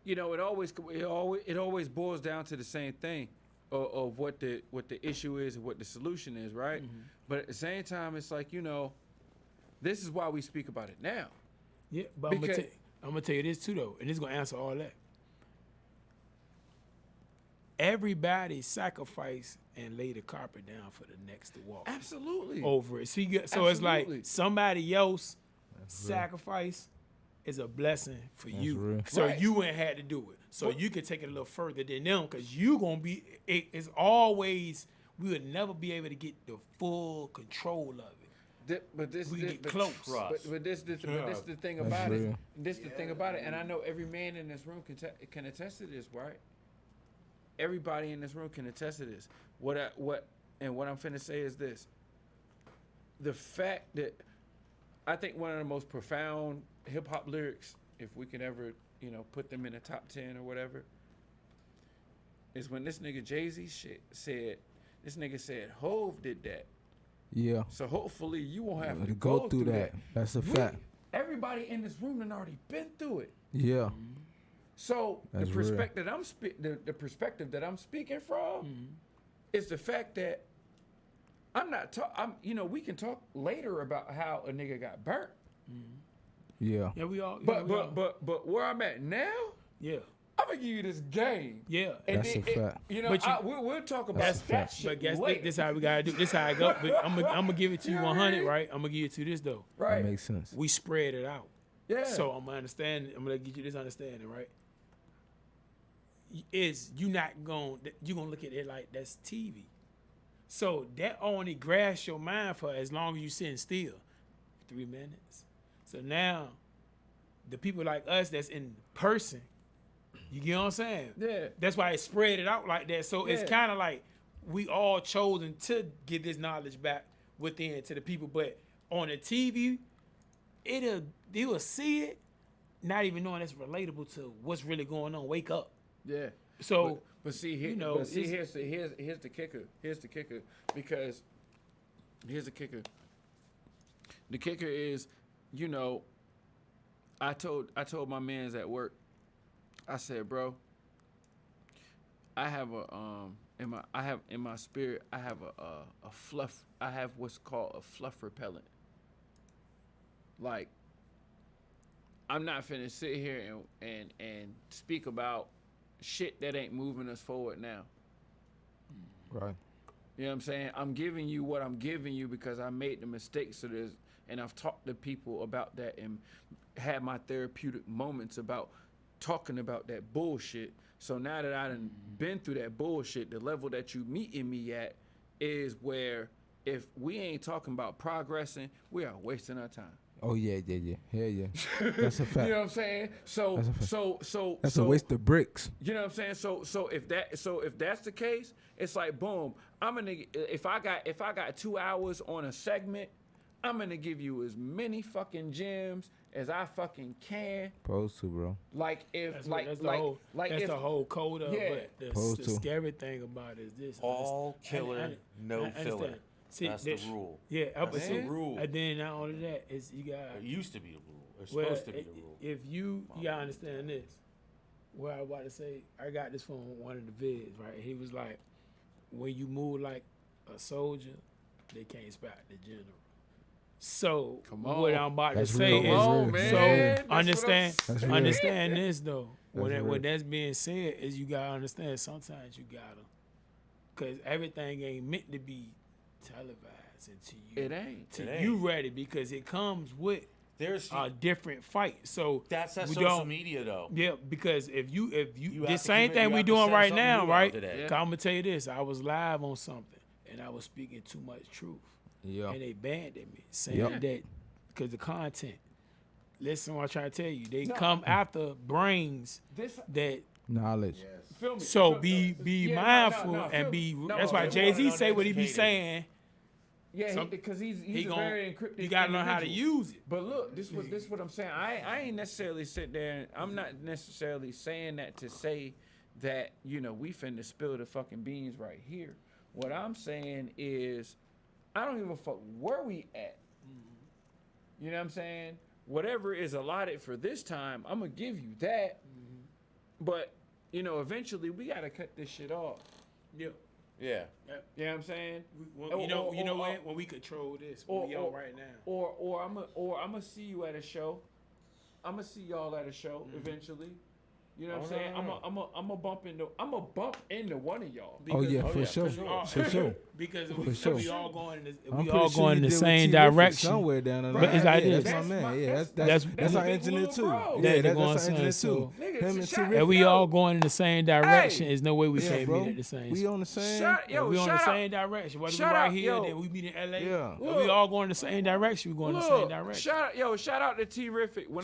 you know, it always boils down to the same thing of what the issue is and what the solution is, right? But at the same time, it's like, you know, this is why we speak about it now. Yeah, but I'm gonna tell you this too, though, and this is gonna answer all that. Everybody sacrifice and lay the carpet down for the next to walk. Absolutely. Over it. So it's like somebody else sacrifice is a blessing for you. Real. So you ain't had to do it. So you can take it a little further than them, because you gonna be. It's always, we would never be able to get the full control of it. But this the thing about it. This is the thing about it, and I know every man in this room can attest to this, right? Everybody in this room can attest to this. What I'm finna say is this: the fact that I think one of the most profound hip hop lyrics, if we can ever, you know, put them in the top 10 or whatever, is when this nigga Jay-Z said, Hov did that. Yeah. So hopefully you won't have to go through that. That's a fact. Everybody in this room done already been through it. Yeah. So the perspective that I'm speaking from is the fact that we can talk later about how a nigga got burnt. Yeah. Yeah, we all. But where I'm at now, I'm gonna give you this game. Yeah, and that's a fact. You know, we'll talk about that shit. But guess this how we gotta do. This how I go. But I'm gonna give it to you 100, right? I'm gonna give it to you this though. Right. That makes sense. We spread it out. Yeah. So I'm gonna give you this understanding, right? You're gonna look at it like that's TV. So that only grasps your mind for as long as you sitting still, 3 minutes. So now, the people like us that's in person, you get what I'm saying? Yeah. That's why it spread it out like that. So it's kind of like we all chosen to get this knowledge back within to the people. But on the TV, they will see it, not even knowing it's relatable to what's really going on. Wake up. Yeah. So, but see, here's the kicker. Here's the kicker. Because here's the kicker. The kicker is, you know, I told my mans at work, I said, bro, I have in my spirit, I have a fluff. I have what's called a fluff repellent. Like, I'm not finna sit here and speak about shit that ain't moving us forward now. Right. You know what I'm saying? I'm giving you what I'm giving you because I made the mistakes of this, and I've talked to people about that and had my therapeutic moments about talking about that bullshit. So now that I done been through that bullshit, the level that you meeting me at is where if we ain't talking about progressing, we are wasting our time. Oh yeah. Hell yeah. That's a fact. You know what I'm saying? So That's a waste of bricks. You know what I'm saying? So if that's the case, it's like boom. I'm gonna if I got 2 hours on a segment, I'm gonna give you as many fucking gems as I fucking can. Supposed to, bro. Like if That's if the whole code of Yeah. it. But the scary thing about it is this. All killer, no filler. See, That's the rule. Yeah, That's the rule. And then not only that, is you got. It used to be the rule. It's Well, supposed to be the rule. if you gotta understand this, what I was about to say, I got this from one of the vids, right? He was like, when you move like a soldier, they can't spot the general. So what I'm about to say is, so understand this though. When that's being said, is you gotta understand sometimes you gotta, cause everything ain't meant to be televised until you It ain't. till you ready, because it comes with There's a different fight. So that's that we social don't- media though. Yeah, because if you have the to same keep it- thing you we have to doing send right something now, new out right? today. I'm gonna tell you this: I was live on something and I was speaking too much truth, Yeah. and they banned me saying that because the content. Listen, what I'm trying to tell you, they come after brains that. Knowledge. Feel me? So Feel- be yeah, mindful no, and feel be. me. That's No, why feel Jay Z me. say what he be Uneducated. saying. Yeah, because he's He a gon' very encrypted. you gotta learn how to individual. use it. But look, this what I'm saying. I ain't necessarily sit there. I'm not necessarily saying that to say that we finna spill the fucking beans right here. What I'm saying is, I don't give a fuck where we at. You know what I'm saying? Whatever is allotted for this time, I'm gonna give you that. But eventually we gotta cut this shit off. Yeah. Yeah. You know what I'm saying? When we control this, what we on right now. Or I'm gonna see you at a show. I'm gonna see y'all at a show eventually. You know what I'm saying? I'm a bump into one of y'all. Oh yeah, for sure. For sure. Because For sure. we all going in the, I'm we pretty all sure going you in the did with same T-Riffy direction. somewhere down the But line. it's like Yeah, this. that's my man. Yeah, that's that's our big engineer little too. bro. Yeah, They're that's going our engineer so- too. Nigga, Him and shout- T-Riffy. And we all going in the same direction. There's no way we Yeah, can't bro. meet at the same We spot. on the same. We on the same direction. Whether we Shout right out, here, yo. then we meet in LA. Yeah. But we all going in the same direction. We going in the same Look, direction. shout out to T-Riffy. When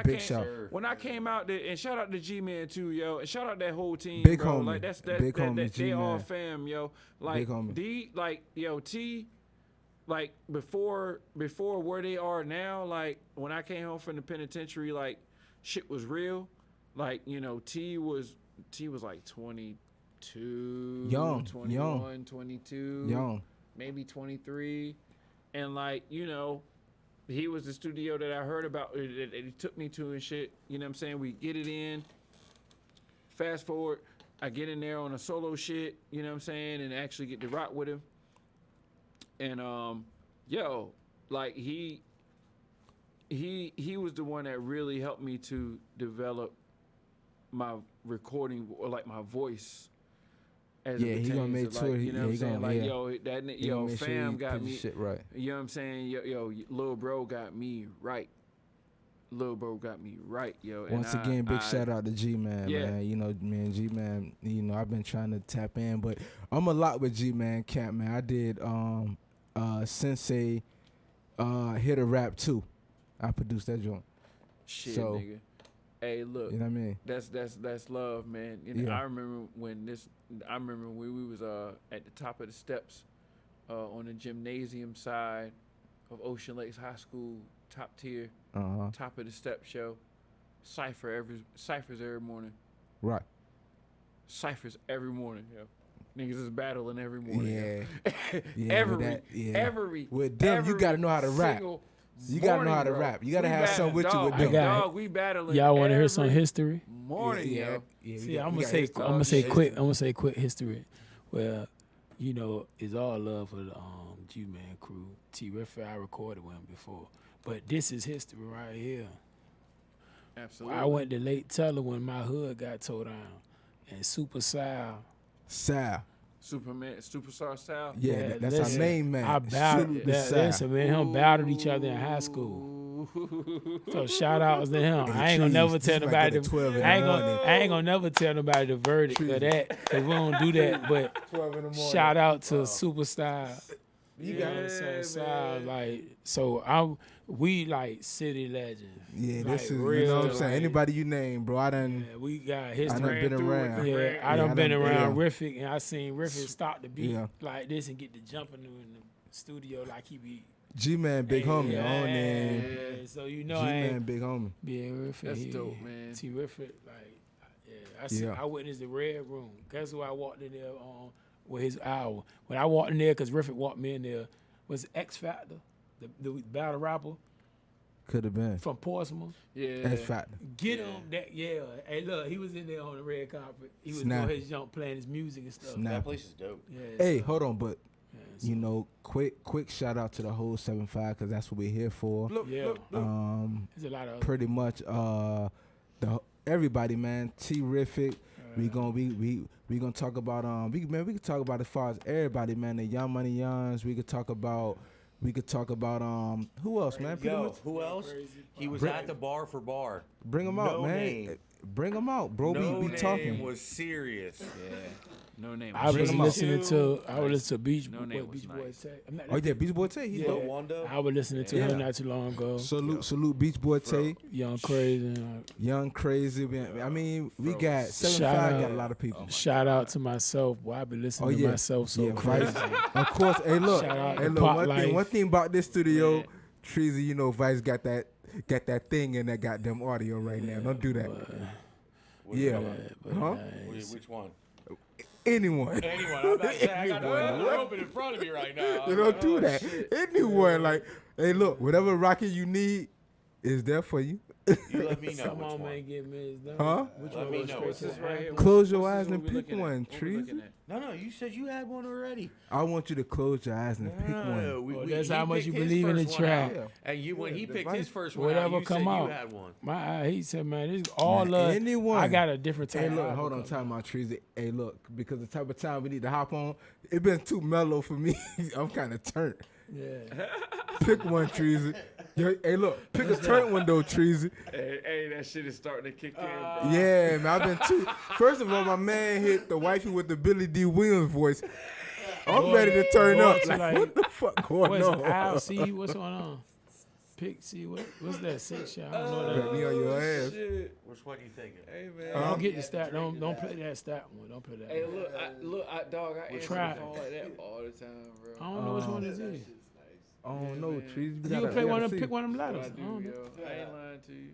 Big shout. I came out there, and shout out to G-Man too, yo. And shout out that whole team, Big bro. homie. Like that's Big homie, they all G-Man. fam, yo. Like Big homie. T, like before where they are now, like when I came home from the penitentiary, like shit was real. Like, T was like 22, Young, 21, 22, Young. maybe 23. And like, he was the studio that I heard about, that he took me to and shit. You know what I'm saying? We get it in. Fast forward, I get in there on a solo shit, you know what I'm saying, and actually get to rock with him. And like he was the one that really helped me to develop my recording, or like my voice. As Yeah, it he gonna pertains make to, sure like, he- you know yeah, what I'm he saying? gonna- Like, yeah. yo, He gonna make sure fam he got put me. his shit right. You know what I'm saying? Yo, little bro got me right. Lil bro got me right, yo. And Once again, big shout out to G-Man, Yeah. man. G-Man, I've been trying to tap in, but I'm a lot with G-Man Camp, man. I did Sensei Hit a Rap 2. I produced that joint. Shit, So, nigga. Hey, look. You know what I mean? That's love, man. You know, Yeah. I remember when we was at the top of the steps on the gymnasium side of Ocean Lakes High School, top tier, top of the step show. Ciphers every morning. Right. Ciphers every morning, yo. Niggas is battling every morning. Yeah. Yo. Yeah, every with them, you gotta know how to rap. single You gotta know how to morning, bro. rap. You gotta We have something with you dog, with I them. got dog, we battling. Y'all want to hear some every history? Morning, yo. See, I'm gonna say quick history. Well, it's all love for the G-Man crew. T-Riffy, I recorded with him before, but this is history right here. Absolutely. I went to Lake Teller when my hood got towed down, and Super Sal. Superstar style. Yeah, that's our listen, main man. I battled Super that. Sal. Listen, man, him battled each other in high school. So shout outs to him. I ain't gonna never tell nobody. I ain't gonna never tell nobody the verdict of that, cause we don't do that. But shout out to Superstar. You got Yeah, it. so like so we like city legends. Yeah, like, this is, you real, know what I'm saying? like, Anybody you name, bro, I done, Yeah, we got I history. done been around. Yeah, I done been around yeah. Riffic, and I seen Riffic stop the beat Yeah. like this and get the jumping in the studio like he be. G-Man, big homie, yeah, on there. yeah, so you know I G-Man, ain't. big homie. Yeah, Riffic. That's he, dope, man. See Riffic, like, yeah, I see. Yeah. I witnessed the Red Room. Guess who I walked in there with his hour. When I walked in there, because Riffic walked me in there, was X Factor, the battle rapper Could have been. from Portsmouth. Yeah. X Factor. Get him that, yeah. Hey, look, he was in there on the red carpet. He was Snap. doing his jump, playing his music and stuff. Snap. That place is dope. Yeah, Hey, so- hold on, but yeah, so- you know, quick shout out to the whole 7-5 because that's what we're here for. yeah. There's a lot of Pretty much, everybody, man. Terrific. We gonna talk about we can talk about as far as everybody, man. The Young Money Youngs. We could talk about who else, man? Pretty Yo, much who else? He was Bring- at the bar for bar. bring them out, No man. Name. Bring them out, bro. No we Name talking. was serious. Yeah. No name. I was Bring 'em out. listening to Beach No Boy. Name was Beach nice. Boy Tay. I'm not Oh yeah, Beach Boy Tay. He's Yeah. dope. Wanda. I was listening to him not too long ago. Salute Beach Boy Tay. Young Crazy. Young Crazy. Man. I mean, we got 7-5 Shout got out. a lot of people. Shout out to myself. Boy, I be listening to myself so yeah, crazy. Vice. Of course. Hey, look. Shout out Hey, to look. Pop One Life. thing about this studio, Trizz, you know, Vice got that thing in that goddamn audio right now. Don't do that. Yeah. Huh? Which one? Anyone. Anyone. I'm about to say, I got the open in front of me right now. You don't do that. Anyone. Like, hey, look. Whatever rocket you need is there for you. You let me know Come which on, one. man, get me done. Huh? Which Let one me goes know. straight What's to This the right here. anthem? Close your This eyes is what and we pick looking at. one, What we looking Trizz. at? No, you said you had one already. I want you to close your eyes and pick one. Oh, that's he how much picked you his believe in the first one track. out. And you, when he the picked Vice- his first one Whatever out, you come said out. you had one. He said, man, this all Man, of anyone. I got a different type. Hey, of look, album hold on, coming. time out, Trizz. Hey, look, because the type of time we need to hop on, it been too mellow for me. I'm kind of turned. Yeah. Pick one, Trizz. Hey, look, pick a turn one though, Trizz. Hey, that shit is starting to kick in. Yeah, man, I've been too. First of all, my man hit the wifey with the Billy D. Williams voice. I'm ready to turn boy, up. it's Like, like- what the fuck going What's on? Al? See, what's going on? Pick, see, what's that 6 shot? I don't know that. Put me on your ass. Which one you thinking? Hey man. Don't get the stat. Don't play that stat one. Don't play that. Hey, one. dog. I answer try the phone like that all the time, bro. I don't know which one this is. I don't know, Trizz. You can play one of them. Pick one of them What I letters. I do, don't know. yo. I ain't lying to you.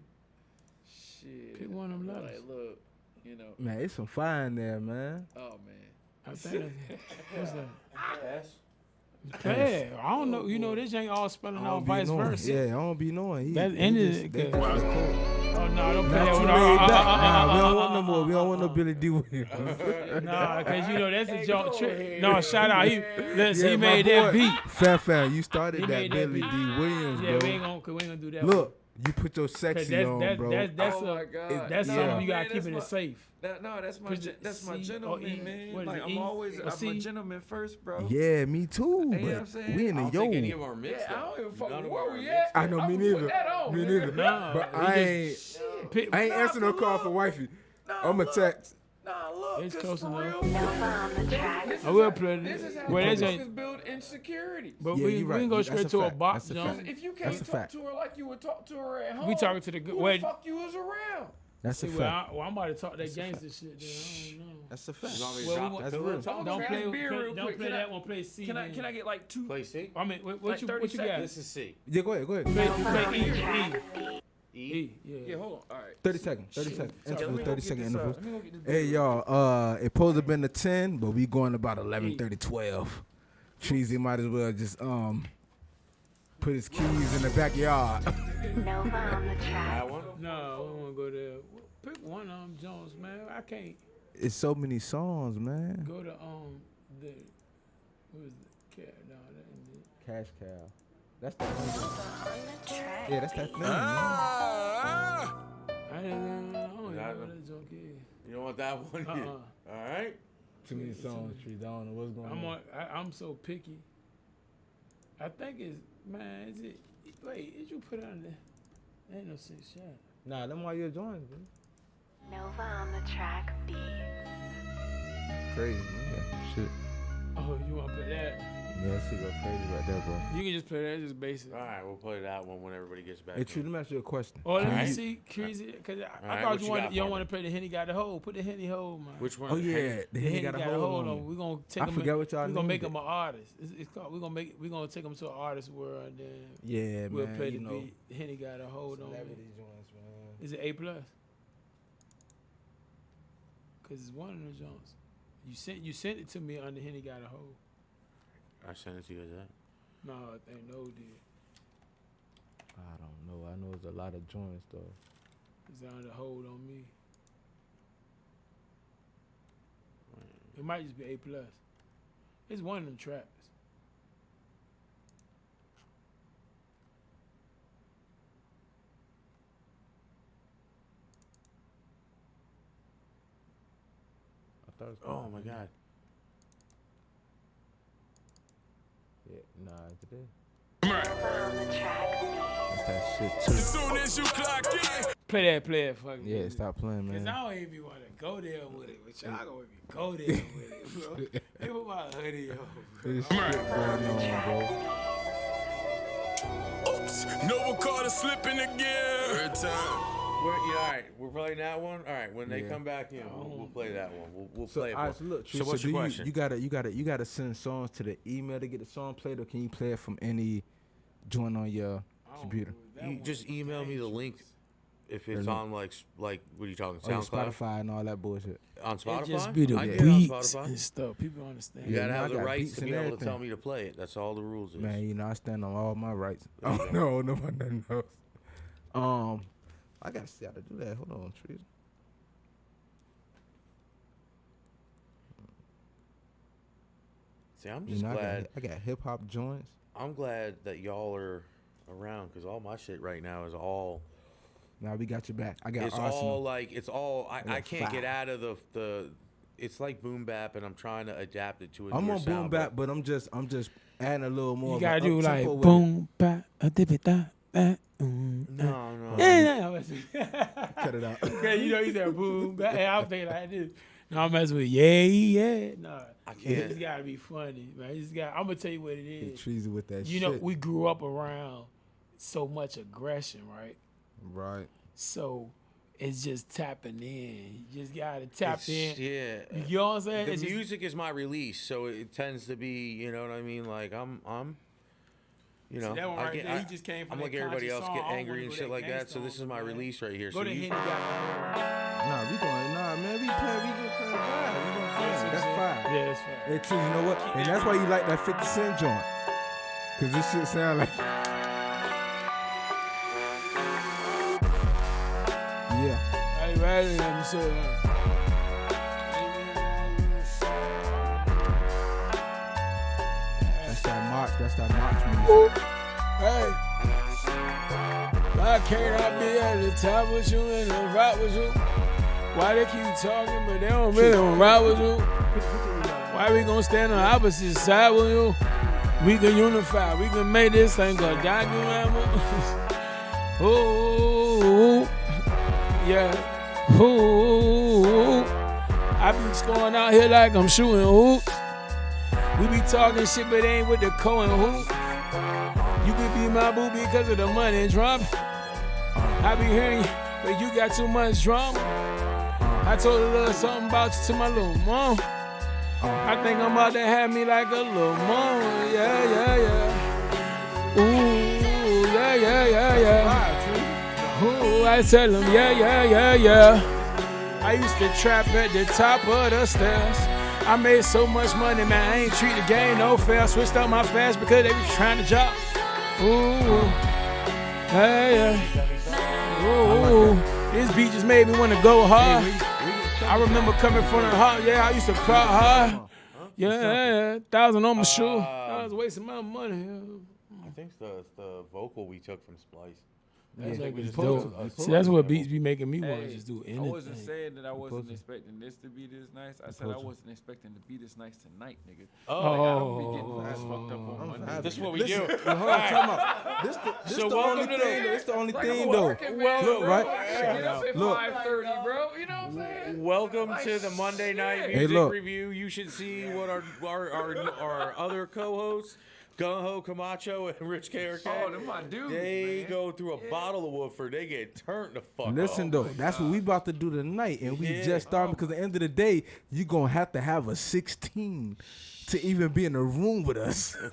Shit. Pick one of them Like, letters. look, you know. Man, it's some fire in there, man. Oh man. I think what's that? Pass. I don't know. You know, this ain't all spelling I out don't be vice knowing. versa. Yeah, I don't be knowing. That's He ended just- it, that- cause- Oh no, don't play Not that too one. laid back. Nah, we don't want no more. We don't want no Billy D. Williams. Nah, cause you know that's a joke trick. No, shout out. He Yeah, he my made that boy, beat. Fan, you started He that made that Billy beat. D. Williams, Yeah, bro. we ain't gonna do that. Look, you put your Cause sexy on, bro. that's Oh a my God. that's Yeah. something you gotta Man, keep that's it my- safe. That's my Put the that's my C or E. gentleman, man. What is Like it, I'm E? always Or I'm C? a gentleman first, bro. Yeah, me too. You know But what I'm saying? we in I the don't think any of yo. them are mixed. Yeah, I don't even fuck None with of where them are we mixed. at. I know, I'ma me put neither. that on, Me man. neither. Nah, But he I just- ain't Pick, I ain't answering no call for wifey. I'ma text. Nah, look, It's 'cause close for enough. real, this I will is play This is it. how Well, that's motherfuckers ain't. build insecurity. But Yeah, we you we right. can go That's straight a to a fact. box That's a jump. fact. If you That's can't a talk fact. to her like you would talk to her at home, We talking to the who wait. the fuck you was around? That's a See, fact. I'm about to talk that gangster shit. Then I don't know. That's a fact. You want me to Well, drop we the That's pillow? real. I'm Don't gonna play. grab beer real Don't quick. play Can I- that one. Play C. Can I then. can I get like two? Play C? I mean, what like you 30 what you got? seconds? This is C. Yeah, go ahead. Play E? E. Yeah. Yeah, hold on. All right. 30 seconds. 30 seconds. Sorry, let Intervals, me go 30 get second this, intervals. let me go get this Hey beer. y'all, it supposed to have been a 10, but we going about 11:30, 12. Treasy might as well just put his keys in the backyard. That one? No, I don't want to go there. Pick one of them Jones, man. I can't It's so many songs, man. go to the what is the cat? No, that ain't it. Cash Cow. That's that thing. Yeah, that's that thing. man. I don't even know what That- that joke is. You don't want that one? All right. Too many songs, Trees. I don't know what's going on. I'm so picky. I think it's man. Is it? Wait, did you put on there? There ain't no 6 shot. Nah, them all your joints, man. Novaonthetrackbeatz. Crazy, man. Yeah, shit. Oh, you want to put that? Yeah, that shit go crazy right there, bro. You can just play that. It's just basic. All right, we'll play that one when everybody gets back. Hey, True, let me ask you a question. Oh, let me Alright. see, crazy. Because I Alright, thought what you you wanted. got You don't for want me? to play the Henny Got a Hold. Put the Henny Hold, man. Which one? Oh yeah, the Henny got a hold on. We're gonna take I him. forgot what y'all We're gonna make named him an artist. It's called. We're gonna take him to an artist world, and then Yeah, we'll man. play You the know, beat. Henny Got a Hold on me. celebrity joints, man. Is it A+? Cause it's one of the joints. You sent it to me under Henny Got a Hold. I sent it to you as that. No, I think no did. I don't know. I know there's a lot of joints though. It's under Hold on me. It might just be A+. It's one of them tracks. I thought it was Oh my god. Yeah, nah, it's today. Novaonthetrackbeatz. That's that shit too. As soon as you clock in. Play that, fuck it. Yeah, stop playing, Cause man. I don't even want to go there with it, but y'all gonna even go there with it, bro. Hey, put my hoodie on, bro. This shit going on, bro. Oops, Nova Carter slipping again. Every time. All right, we're playing that one. All right, when they Yeah. come back in, we'll play that one. We'll So, play it. all right, so look, So Trizz, what's do your question? You gotta send songs to the email to get the song played, or can you play it from any joint on your computer? You just email me the link if it's link. on like what are you talking? Or your SoundCloud? Spotify and all that bullshit. On Spotify? It just be the I get it on beats Spotify. and stuff. People understand. You gotta Yeah, have I the got rights beats to and be able to everything. tell me to play it. That's all the rules is. Man, you know I stand on all my rights. There you Oh go. no, nothing else. I gotta see how to do that. Hold on, Trizz. See, I'm You just know, glad. I got hip hop joints. I'm glad that y'all are around because all my shit right now is all. Now we got your back. I got It's Arsenal. all like it's all. I got can't get fire. out of the. It's like boom bap, and I'm trying to adapt it to a I'm newer on boom sound, bap, but I'm just adding a little more. You of gotta a do like up-tempo with it. boom, ba, a dip it, da, da, No. yeah. Cut it out. Okay, you know you said boom, ba. Hey, I was thinking like this. No, I'm messing with yeah. Nah, I can't. It's gotta be funny, man. I'm gonna tell you what it Get is. Trizz with that You shit. know, we grew up around so much aggression, right? Right. So it's just tapping in. You just gotta tap It's- in. Yeah. You know what I'm saying? The It's just- music is my release, so it tends to be, you know what I mean? Like I'm you know, See, that one I right get, there, I, he just came from I'm that like everybody conscious else get song. I don't angry wanna and go shit that like that. gangsta So this is on my me, man. release right here. Go So to you, Henny Got Nah, we going. Nah, man, we just playing vibe. You know what I'm saying? That's fine. Yeah, that's fine. Hey, Trizz, you know what? And that's why you like that 50 Cent joint. Cause this shit sound like. Yeah. Are you ready? Let me see that. That's that march music. Hey, why can't I be at the top with you and the rock with you? Why they keep talking, but they don't really want to ride with you? Why we gonna stand on opposite side with you? We can unify, we can make this thing go document. Ooh, yeah. Ooh, I be scoring out here like I'm shooting hoops. We be talking shit, but ain't with the co and hoop. You could be my boo because of the money drop. I be hearing you, but you got too much drama. I told a little something about you to my little mom. I think I'm about to have me like a little mom. Yeah. Ooh, yeah. Ooh, I tell them, yeah. I used to trap at the top of the stairs. I made so much money, man, I ain't treat the game no fair. I switched up my fast because they was trying to job. Ooh, yeah. Ooh, this beat just made me want to go hard. I remember coming from the heart, yeah, I used to cry hard. Yeah, 1,000 on my shoe. I was wasting my money. I think it's the vocal we took from Splice. That joke is supposed dope. to. See, that's what beats be making me want to Hey, just do I anything. wasn't saying that I wasn't Supposed to. expecting this to be this nice. I said I Supposed to. wasn't expecting to be this nice tonight, nigga. Oh. I'm be getting ass fucked up on Monday. This is what we Listen, do. hold on, time out. This So the welcome only to the- thing. It's the only Like thing I'm though. working, man, Look, bro. right? I gotta get up at Look. 5:30, bro. You know what I'm saying? Welcome to the Monday night shit. music look. review. You should see what our other co-hosts, Gungho, Camacho, and Rich KRK. Oh, them my dudes, They man. go through a bottle of Woodford. They get turned the fuck Listen up. though, that's what we about to do tonight, and we Yeah. just started because at the end of the day, you gonna have to have a 16 to even be in the room with us. Like,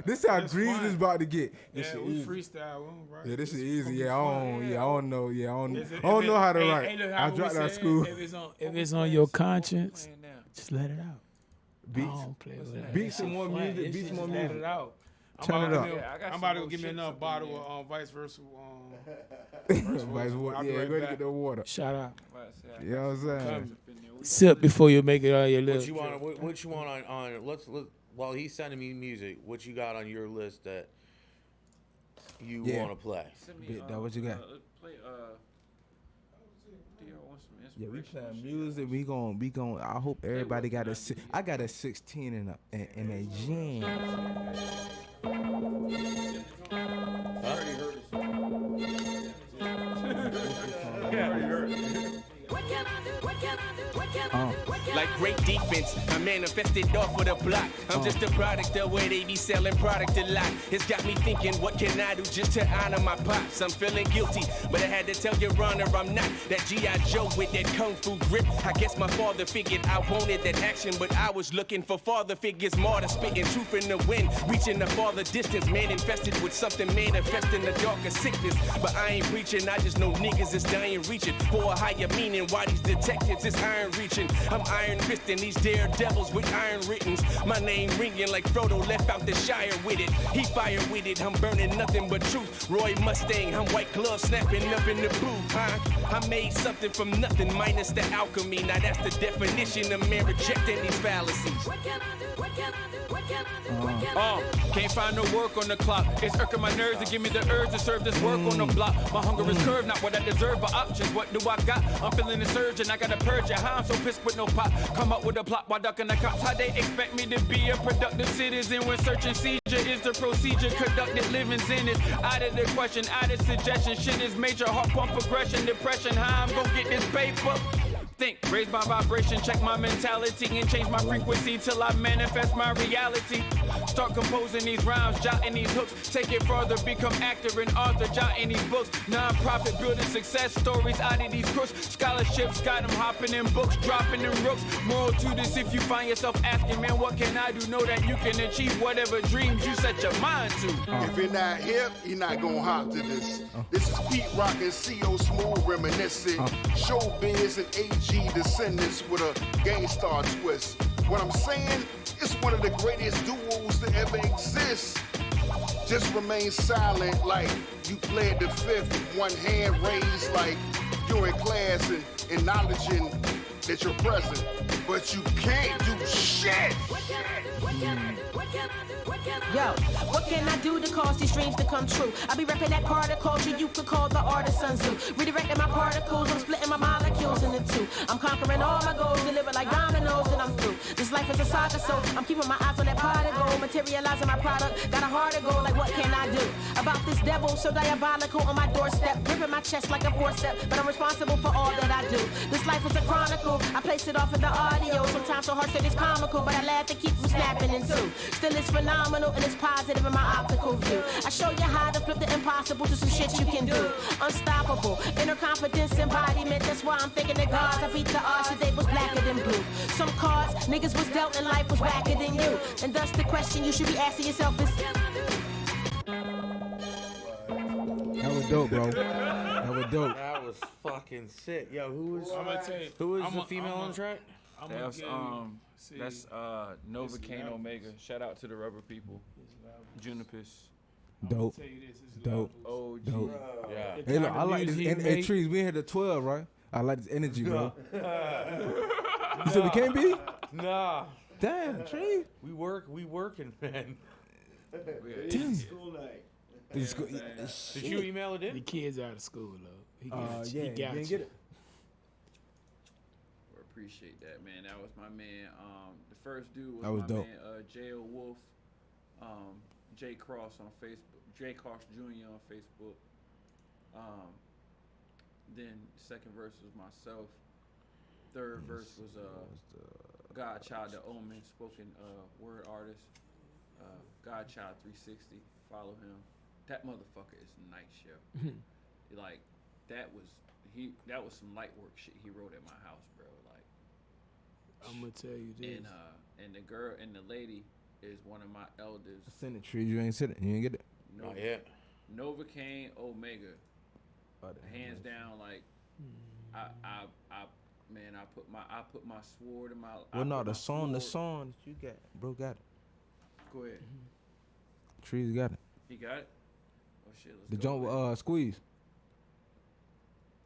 this is how greasy this about to get. This Yeah, shit we easy. freestyle, we don't write. Yeah, this is It's easy. gonna Yeah, be I fun. don't know. Yeah, I don't If know how to hey, write. hey, look, I how we dropped out of said, school. If it's on your conscience, Playing now. just let it out. Beats. I don't play with that. Beats That some shit more fun. music, This beats shit some more just let music. it out. Turn it up. Yeah, I got I'm some about to more give me shits another up in bottle there. of vice versa. Vice Lord. I'll be Yeah, right go to back. get the water. Shout out. You know what I'm saying? Sip before you make it on your lips. What you want? What you want on? Let's while he's sending me music. What you got on your list that you Yeah. want to play? Bit, that what you got? Play, do y'all want some Yeah, we inspirational playing shit? music. We gon' I hope everybody got a. I got a 16 in a jam. Like great defense, I manifested off of the block. I'm just a product of where they be selling product a lot. It's got me thinking, what can I do just to honor my pops? I'm feeling guilty, but I had to tell your honor I'm not that G.I. Joe with that kung fu grip. I guess my father figured I wanted that action, but I was looking for father figures, more to spitting truth in the wind, reaching the farther distance. Man infested with something manifesting the darker sickness. But I ain't preaching, I just know niggas is dying reaching for a higher meaning. Why these detectives is iron reaching? I'm iron fisting these daredevils with iron writtens. My name ringing like Frodo left out the Shire with it. He fired with it, I'm burning nothing but truth. Roy Mustang, I'm white glove snapping up in the booth, huh? I made something from nothing minus the alchemy. Now that's the definition of man rejecting these fallacies. Can't find no work on the clock. It's irking my nerves to give me the urge to serve this work on the block. My hunger is curved, not what I deserve, but options. What do I got? I'm feeling the surge and I gotta purge it. How I'm so pissed with no pop. Come up with a plot while ducking the cops. How they expect me to be a productive citizen when searching seizure is the procedure? Conducted living's in it. Out of the question, out of suggestion. Shit is major heart pump progression, depression. How I'm gonna get this paper? Think, raise my vibration, check my mentality, and change my frequency till I manifest my reality. Start composing these rhymes, jotting these hooks, take it further, become actor and author, jotting these books. Non-profit building success stories out of these crooks. Scholarships got them hopping in books, dropping in rooks. Moral to this, if you find yourself asking, man, what can I do? Know that you can achieve whatever dreams you set your mind to. If you're not hip, you're not gonna hop to this. This is Pete Rock and CO Smooth reminiscing. Showbiz and AG descendants with a gangstar twist. What I'm saying, it's one of the greatest duos to ever exist. Just remain silent like you played the fifth with one hand raised like you're in class and acknowledging that you're present. But you can't do shit. Yo, what can I do to cause these dreams to come true? I be repping that part of culture you could call the art of Sun Tzu. Redirecting my particles, I'm splitting my molecules into two. I'm conquering all my goals, delivered like dominoes, and I'm through. This life is a saga, so I'm keeping my eyes on that pot of gold. Materializing my product, got a heart of gold, like what can I do? About this devil so diabolical on my doorstep, gripping my chest like a forceps, but I'm responsible for all that I do. This life is a chronicle, I place it off in the audio. Sometimes so harsh that it's comical, but I laugh to keep from snapping in two. Still it's phenomenal and it's positive in my optical view. I show you how to flip the impossible to some shit you can do. Unstoppable, inner confidence embodiment. That's why I'm thinking the gods. I beat the odds today was blacker than blue. Some cards niggas was dealt and life was whacker than you. And thus the question you should be asking yourself is, That was dope, bro. That was dope. That was fucking sick. Yo, who was I'm gonna tell you, who was the female on the track? That's Novacane Omega. Shout out to the Rubber People. Junipers. Dope. Dope. OG. Dope. Yeah. Hey, look, I like this. And Trizz, we had the 12, right? I like this energy, bro. You said we can't be? Nah. Damn, Trizz. We working, man. Damn. School night. Did you email it The in? kid's out of school though. He got Yeah, he you got didn't you. get it. We appreciate that, man. That was my man. The first dude was, That was my dope. man, J.O. Wolf, J. Cross on Facebook, J. Cross Jr. on Facebook. Then second verse was myself. Third verse was Godchild the Omen, spoken word artist. Godchild 360. Follow him. That motherfucker is nice, yo. Like that was some light work shit he wrote at my house, bro. Like I'm gonna tell you this. and the girl and the lady is one of my elders. Send it, Trizz. You ain't sent it. You ain't get it. Not yet. Novacane Omega. Hands down, like I put my sword in my. Well, no, the song that you got, bro, got it. Go ahead. Trizz got it. He got it. Oh shit. The Let's go, joint man. with Squeeze.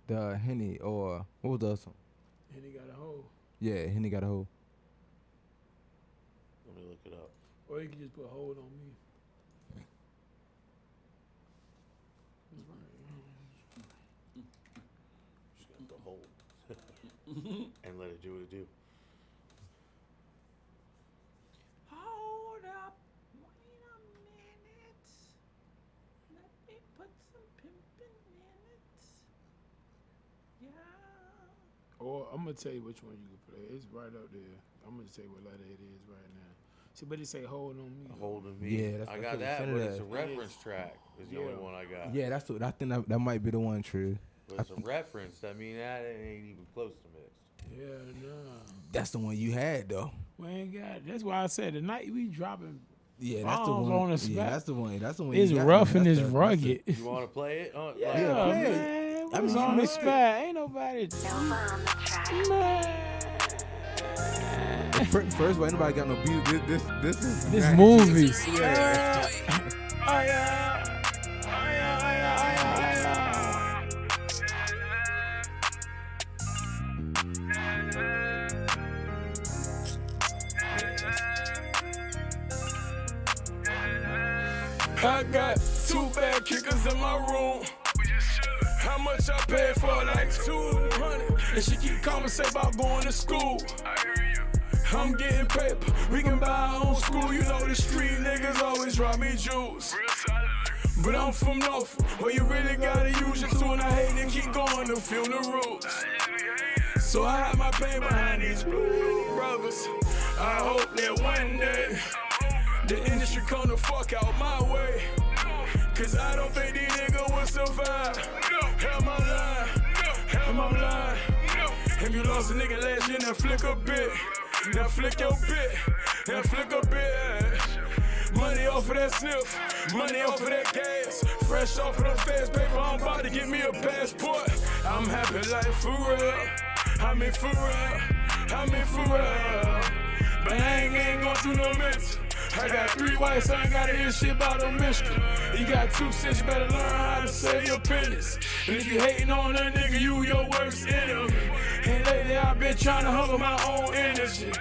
The Henny or what was the other song? Henny got a hole. Yeah, Henny got a hole. Let me look it up. Or you can just put hold on me. Just got the hold. And let it do what it do. Hold up. Wait a minute. Let me put some pimpin' in it. Yeah. Or I'm gonna tell you which one you can play. It's right up there. I'm gonna tell you what letter it is right now. See, but it say hold on me. Hold on me. Yeah, I that's got what that, it but is. it's a reference track. Is the only one I got. Yeah, that's what I think that might be the one, Trizz. But it's a reference. That mean that ain't even close to mixed. Yeah, nah. That's the one you had though. We ain't got it. That's why I said tonight we dropping. Yeah, that's the bombs one. on the Yeah, spot. that's the one. That's the one. It's you got, rough man. and it's That's rugged. You want to play it? Yeah, play it. man. I What's mean, on you the spot? Ain't nobody. First of all, ain't nobody got no beat. This is This movies. Yeah. I got 2 bad kickers in my room. How much I paid for? Like 200. And she keep conversating about going to school. I'm getting paper. We can buy our own school. You know the street niggas always drop me jewels. But I'm from Norfolk, where you really gotta use your tool. And I hate to keep going to feel the rules. So I have my pain behind these blue brothers. I hope that one day the industry come the fuck out my way. Cause I don't think these niggas will survive. Am I lying? Am I lying? If you lost a nigga last year, now flick a bit. Now flick your bit. Now flick a bit. Money off of that sniff. Money off of that gas. Fresh off of the fast paper, I'm about to get me a passport. I'm happy like for real. I mean for real. I mean for real. But I ain't going through no mess. I got 3 whites, I ain't gotta hear shit about no mystery. You got 2 cents, you better learn how to save your pennies. And if you hating on that nigga, you your worst enemy. And lately I've been trying to humble my own energy.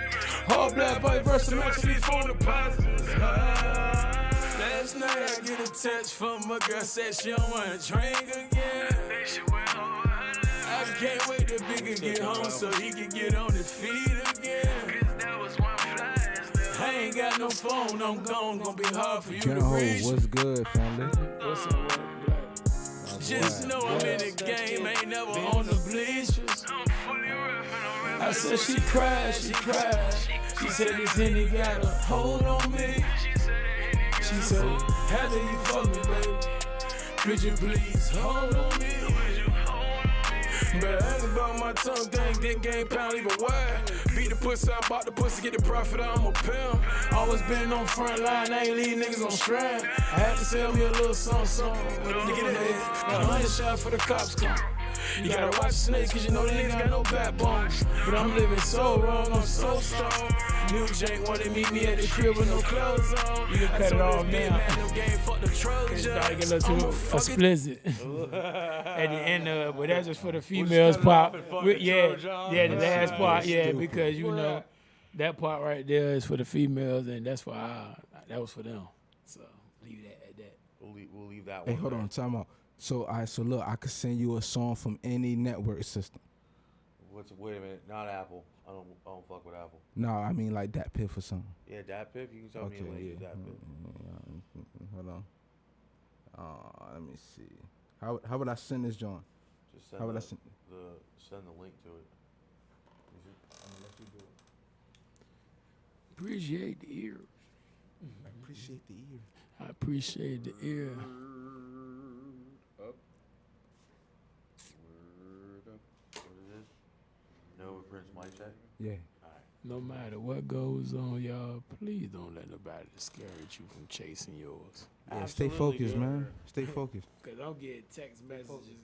All black boy versus match these phone deposits. Last night I get a text from a girl, said she don't wanna drink again. I can't wait till Big can get home so he can get on his feet again. I ain't got no phone, I'm gone, gonna be hard for you to reach. What's good, family? What's up, Black? Just know I'm in the game, ain't never on the bleachers. I said she cried, she cried. She said this Henny got a hold on me. She said, after you fuck me, baby, could you please hold on me? But I ain't about my tongue, dang, dick game pound, even wide. Beat the pussy, I bought the pussy, get the profit, I'm a pimp. Always been on front line, I ain't leave niggas on strand. I had to sell me a little something, nigga that got 100 shots for the cops come. You gotta watch snakes, cause you know the niggas got no backbone. But I'm living so wrong, I'm so stoned. New Jake wanted to meet me at the crib with no clothes on. You can cut it off now. No game, fuck the Trojans. Gotta get a little too explicit at the end of it, but that's just for the females part. Yeah, the last part, yeah, because you know that part right there is for the females, and that's for that was for them. So leave that at that. we'll leave that Hey, one. hold there. on, time out. So look, I could send you a song from any network system. Wait a minute, not Apple. I don't fuck with Apple. No, I mean like that Piff or something. Yeah, Dat Piff. You can tell me like use Dat Piff. Hold on. Let me see. How would I send this, John? Just send How would I send send? the link to it. I'm gonna let you do it. Appreciate the ear. I appreciate the ear. I appreciate the ear. Up. Word up. What is this? Nova Prince mic check? Yeah. No matter what goes on, y'all, please don't let nobody discourage you from chasing yours. Yeah, stay focused, man. Stay focused. Because I'm getting text messages,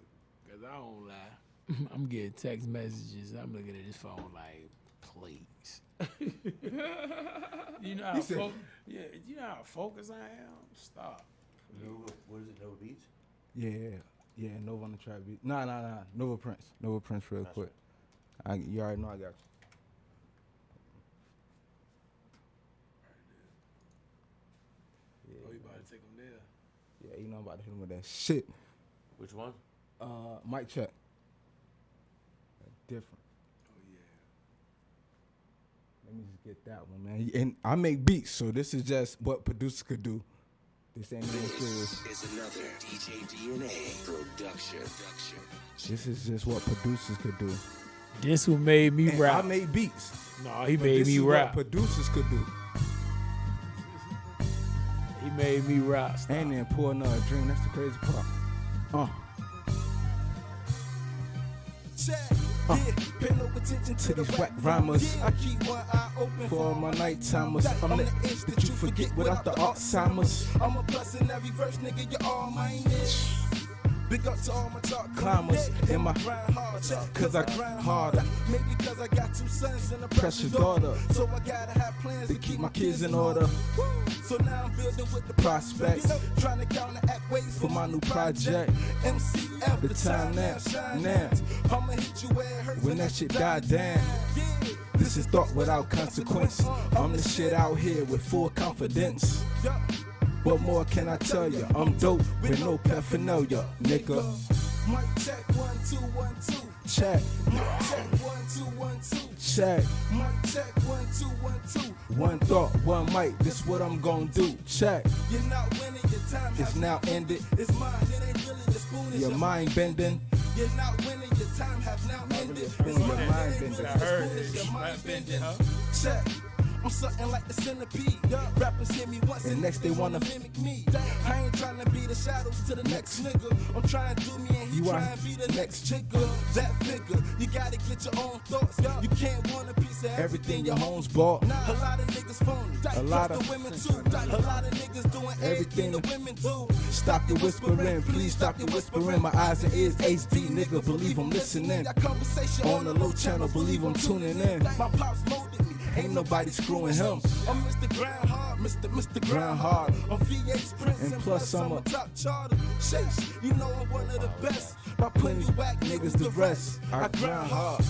because I don't lie. I'm getting text messages. I'm looking at this phone like, please. You know how you know how focused I am? Stop. Nova, what is it, Nova Beats? Yeah, Novaonthetrackbeatz. Nah. Nova Prince real quick. You already know I got you. Oh, you about to take them there? Yeah, you know I'm about to hit him with that shit. Which one? Mic check. Different. Oh, yeah. Let me just get that one, man. And I make beats, so this is just what producers could do. This ain't no serious. Is another DJ DNA production. This is just what producers could do. This what made me And rap. I make beats. No, he But made this me is rap. what producers could do. He made me rap. Stop. And then pour another drink. That's the crazy part. Pay no attention To these whack rhymers. I keep one eye open For all my night timers. I'm the itch that you forget without the Alzheimer's. I'm a plus in every verse, nigga, you're all mine. Big up to all my talk Climbers in my grind hard, cause I grind harder. Maybe cause I got 2 sons and a Precious precious daughter. So I gotta have plans To keep my kids in order. So now I'm building with the Prospects. Trying to counteract ways For my new project. MCF, The time now, shine now. I'ma hit you where it hurts When that shit died down. This is thought without consequence. I'm the shit out here with full confidence. What more can I tell ya? I'm dope with no paraphernalia, nigga. Mic check 1 2 1 2. Check, Mic check 1 2 1 2. check. Mic check 1 2 1 2. One thought, one mic. This what I'm gon' do. Check. You're not winning, your time It's has now ended. It's mine, it ain't really the spoon. It's Your mind bending. You're not winning, your time has now ended. spoon, It's your mine, mind it ain't bending. really I the heard spoon. It's it. your mind Mind bending. bending, Check. I'm something like the centipede. Rappers hear me once And next they wanna mimic me. I ain't trying to be the shadows to the next nigga. I'm trying to do me and he You trying are to be the next chicka. That figure, you gotta get your own thoughts. You can't want a piece of Everything your homes bought. A lot of niggas phony. A lot Trust of- the women too. A lot of niggas doing everything the women do. Stop your whispering, please stop your whispering. My eyes and ears HD, nigga, believe I'm listening. That conversation On the low channel, believe I'm tuning in. My pops molded me. Ain't nobody screwing him. I'm Mr. Grind Hard, Mr. Grind Hard. I'm VA's Prince And plus I'm I'm a- a top charter. Sheesh, you know I'm one of the best. By putting you whack niggas to rest. I grind hard.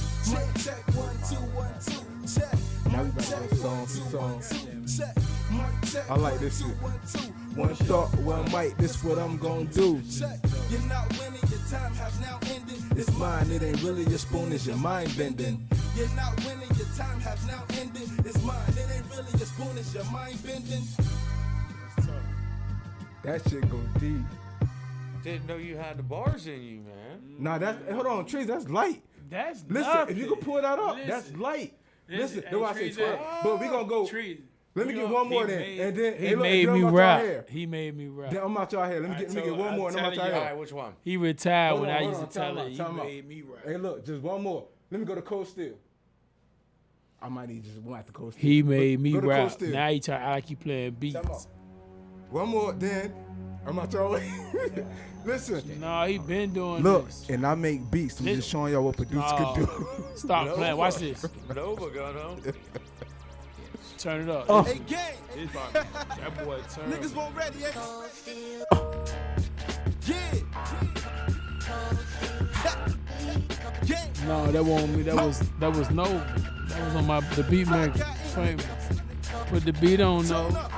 Check 1 2 1 2. Check. Now we back Check to song 1 2 for 1 song. 2. Check. Mic check. I like this 1 2 shit. 1 2. One thought, one mic, this what I'm gon' do. Check. You're not winning, your time has now ended. It's mine, it ain't really your spoon, it's your mind bending. You're not winning, your time has now ended. It's mine, it ain't really your spoon, it's your mind bending. That shit go deep. Didn't know you had the bars in you, man. Nah, hold on, Trizz, that's light. That's Listen, nothing. if you can pull that up, that's Listen. light. Listen, Hey, that's why I say Trizz, 12. But we gonna go. Trizz, Let me we get gonna- one more he then. made- And then he hey, look, made then me I'm out y'all rap. hair. He made me rap. Then I'm out y'all hair. Let me get one more and I'm out y'all All right, hair. which one? He retired Hold when on, I hold used on, to tell time him out, he time out. made me rap. Hey, look, just one more. Let me go to Cold Steel. I might need just one at the Cold Steel. He made me Go to Cold rap. Steel. Now he try to act like he playing Time out. beats. One more, then I'm out y'all way. Listen, No, he been doing look, this. and I make beats. I'm just showing y'all what producers No. could do. Stop playing. Watch this. Nova got him. Turn it up. Hey, gang, This about- that boy turn. niggas won't ready, yeah. No, that wasn't me. That was Nova. That was on the beat maker. Famous. Put the beat on Turn Nova. up.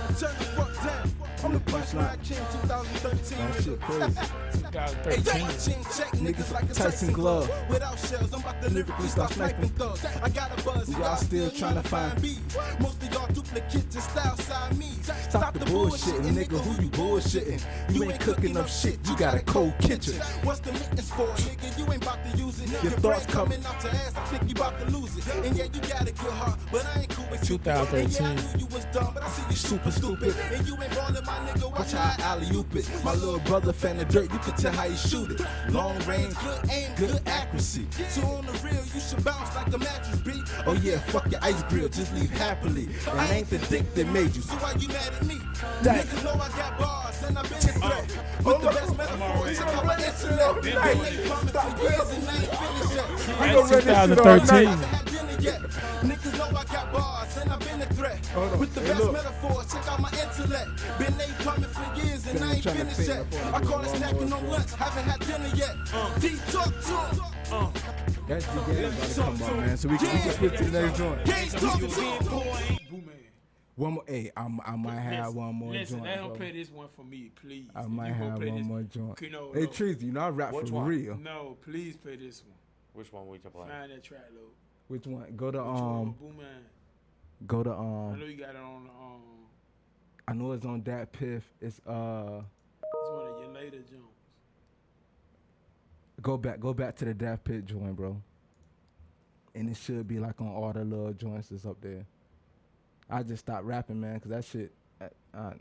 Turn the fuck down. I'm the punchline. That shit crazy. 2013. Niggas like Tyson Glove. Without shells, I'm about to lyrically start sniping thugs. I got a buzz, y'all still trying to find beef. Most of y'all duplicates and style side me. Stop the bullshitting, nigga, who you bullshitting? You ain't cooking up shit, you got a cold kitchen. What's the mittens for, nigga? You ain't about to use it. Your thoughts coming out your ass, I think you about to lose it. And yeah, you got a good heart, but I ain't cool with you. 2013. And yeah, I knew you was dumb, but I see you super stupid. And you ain't ballin', my nigga, watch how I alley-oop it. My little brother fan of dirt, you can tell how he shoot it. Long range, good aim, good accuracy. So on the real, you should bounce like a mattress, B. Oh yeah, fuck your ice grill, just leave happily. And I ain't the dick that made you, so why you mad at me? Niggas know I got bars, and I've been a threat. With the best metaphors, check out my internet. Been coming for years and I ain't finished yet. 2013. Niggas know I got bars, and I've been a threat. With the best metaphors, check out my intellect. Been coming for years and I ain't finished yet. I call it snacking on lunch, haven't had dinner yet. Deep talk to him. That's the game about to come on, man. So we can switch to the next joint. One more, hey, I might have one more listen, joint. Listen, don't play this one for me, please. I might have one more joint. No, hey, Trizz, you know I rap Which for one? real. No, please play this one. Which one we can play? Find that track, load. Which one? Go to Boom Man. Go to I know you got it on I know it's on Dat Piff. It's one of your later joints. Go back to the Dat Piff joint, bro. And it should be like on all the little joints that's up there. I just stopped rapping, man, cause that shit. No,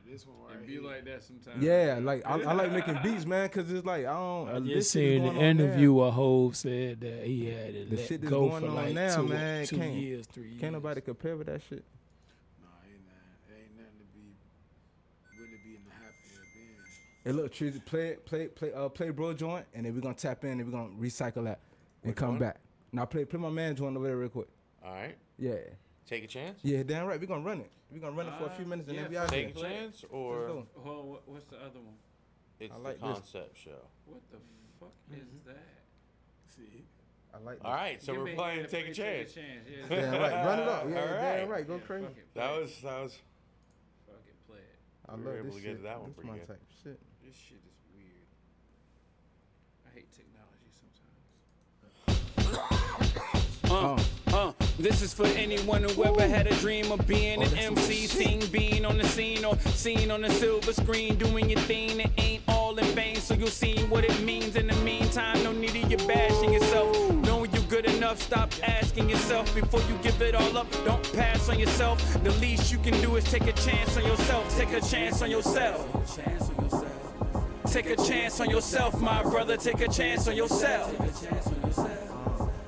this one right It be here. like that sometimes. Yeah, like I like making beats, man, cause it's like I just seen an interview where Hov said that he had to the let shit that's go going for on like now, man. 2 years, 3 years. Can't nobody compare with that shit. No, ain't nothing to be really be in the happy of being. Hey, look, Trizz, play bro joint, and then we're gonna tap in and we're gonna recycle that and Which come one? back. Now play my man joint over there real quick. All right. Yeah. Take a chance? Yeah, damn right. We're gonna run it. We're gonna run it for a few minutes and then we out Take a there. chance or Let's go. Well, what's the other one? it's I like the this. Concept show. What the fuck is that? See, I like All right, so Give we're me- playing yeah, Take a Chance. Yeah, Damn right. Run it up. Yeah, All damn right. right. Go crazy. Fuck it, That play it. was Fuck it, play it. I We love were this able to get shit. to that one This pretty my good. type of shit. This shit is weird. I hate technology sometimes. This is for anyone who ever had a dream of being an MC, seen being on the scene or seen on the silver screen, doing your thing. It ain't all in vain, so you'll see what it means. In the meantime, no need of you bashing yourself. Knowing you good enough, stop asking yourself before you give it all up. Don't pass on yourself. The least you can do is take a chance on yourself. Take a chance on yourself. Take a chance on yourself, my brother. Take a chance on yourself.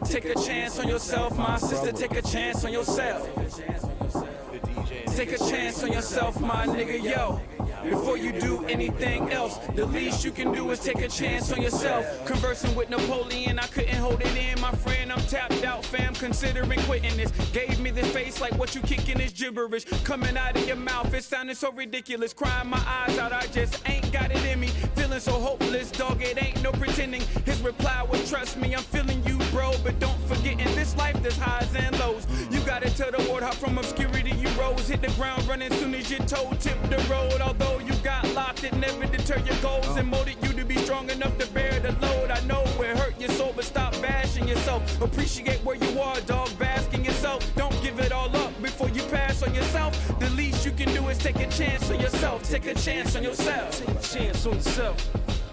Take a chance on yourself, my sister. Take a chance on yourself. The DJ. Take a chance on yourself, my nigga, yo. Before you do anything else, the least you can do is take a chance on yourself. Conversing with Napoleon, I couldn't hold it in, my friend. I'm tapped out, fam, considering quitting this. Gave me this face like what you kicking is gibberish. Coming out of your mouth, it sounded so ridiculous. Crying my eyes out, I just ain't got it in me. Feeling so hopeless, dog, it ain't no pretending. His reply was, trust me, I'm feeling you, bro. But don't forget, in this life, there's highs and lows. You gotta tell the world how from obscurity you rose. Hit the ground running soon as your toe tipped the road. Although you got locked, it never deterred your goals and molded you to be strong enough to bear the load. I know it hurt your soul, but stop bashing yourself. Appreciate where you are, dog, basking yourself. Don't give it all up before you pass on yourself. The least you can do is take a chance on yourself. Take a chance on yourself. Take a chance on yourself.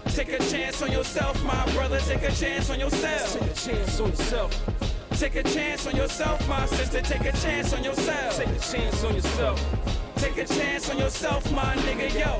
Take a chance on yourself, my brother. Take a chance on yourself. Take a chance on yourself. Take a chance on yourself, my sister. Take a chance on yourself. Take a chance on yourself. Take a chance on yourself, my nigga, yo.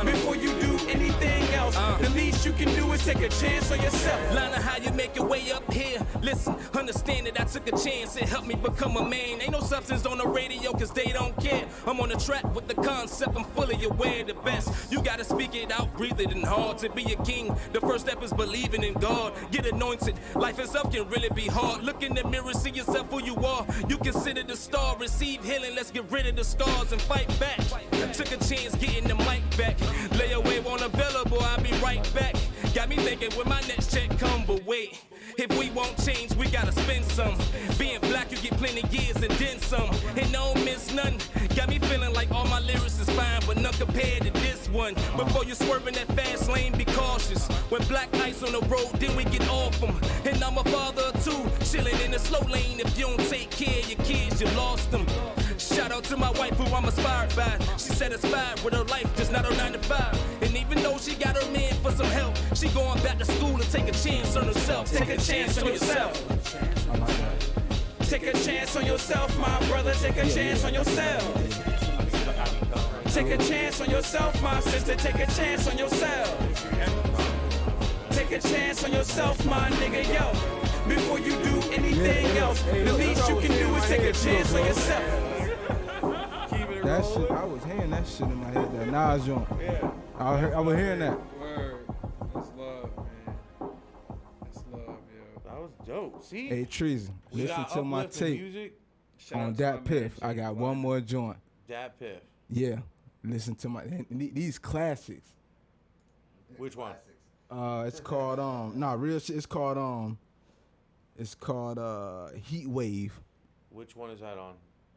Before you do anything else, the least you can do is take a chance on yourself. Learn how you make your way up here. Listen, understand that I took a chance. It helped me become a man. Ain't no substance on the radio cause they don't care. I'm on the track with the concept. I'm fully aware of the best. You gotta speak it out, breathe it, and hard. To be a king, the first step is believing in God. Get anointed. Life itself can really be hard. Look in the mirror, see yourself who you are. You consider the star, receive healing. Let's get rid of the scars and fight back. Took a chance getting the mic back. Lay away won't available, I'll be right back. Got me thinking when my next check come, but wait. If we won't change, we gotta spend some. Being black, you get plenty years and then some. And don't miss none. Got me feeling like all my lyrics is fine, but none compared to this one. Before you swerve in that fast lane, be cautious. When black ice on the road, then we get off them. And I'm a father of two, chilling in the slow lane. If you don't take care of your kids, you lost them. Shout out to my wife who I'm inspired by. She satisfied with her life, just not her 9 to 5. And even though she got her man for some help, she going back to school to take a chance on herself. Take a chance on yourself. Take a chance on yourself, my brother. Take a chance on yourself. Take a chance on yourself, my sister. Take a chance on yourself. Take a chance on yourself, my nigga, yo. Before you do anything else, the least you can do is take a chance on yourself. That shit, I was hearing that shit in my head. That Nas joint. Yeah. I was hearing that. Word. That's love, man. That's love, yo. That was dope. See? Hey, Trizz, We listen got to my uplifting tape music. Shout on out to my that man, piff. I Jay got Black. one more joint. Dat Piff. Yeah, listen to my these classics. Which one? It's called real shit. It's called Heat Wave. Which one is that on?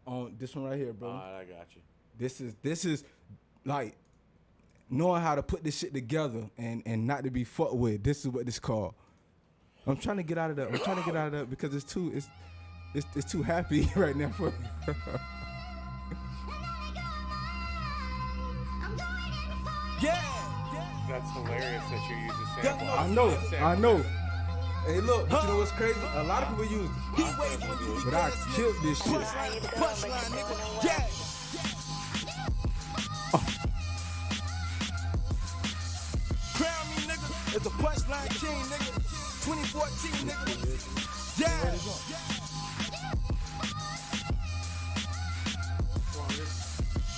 On this one right here, bro. Alright, I got you. This is like knowing how to put this shit together and not to be fucked with. This is what this called. I'm trying to get out of that. Because it's too happy right now for me. That's hilarious that you use the sample. I know. Hey, look, but you know what's crazy? A lot of people use it. But I killed this shit. Crown me, nigga. It's the punchline king, nigga. 2014, nigga. Yeah.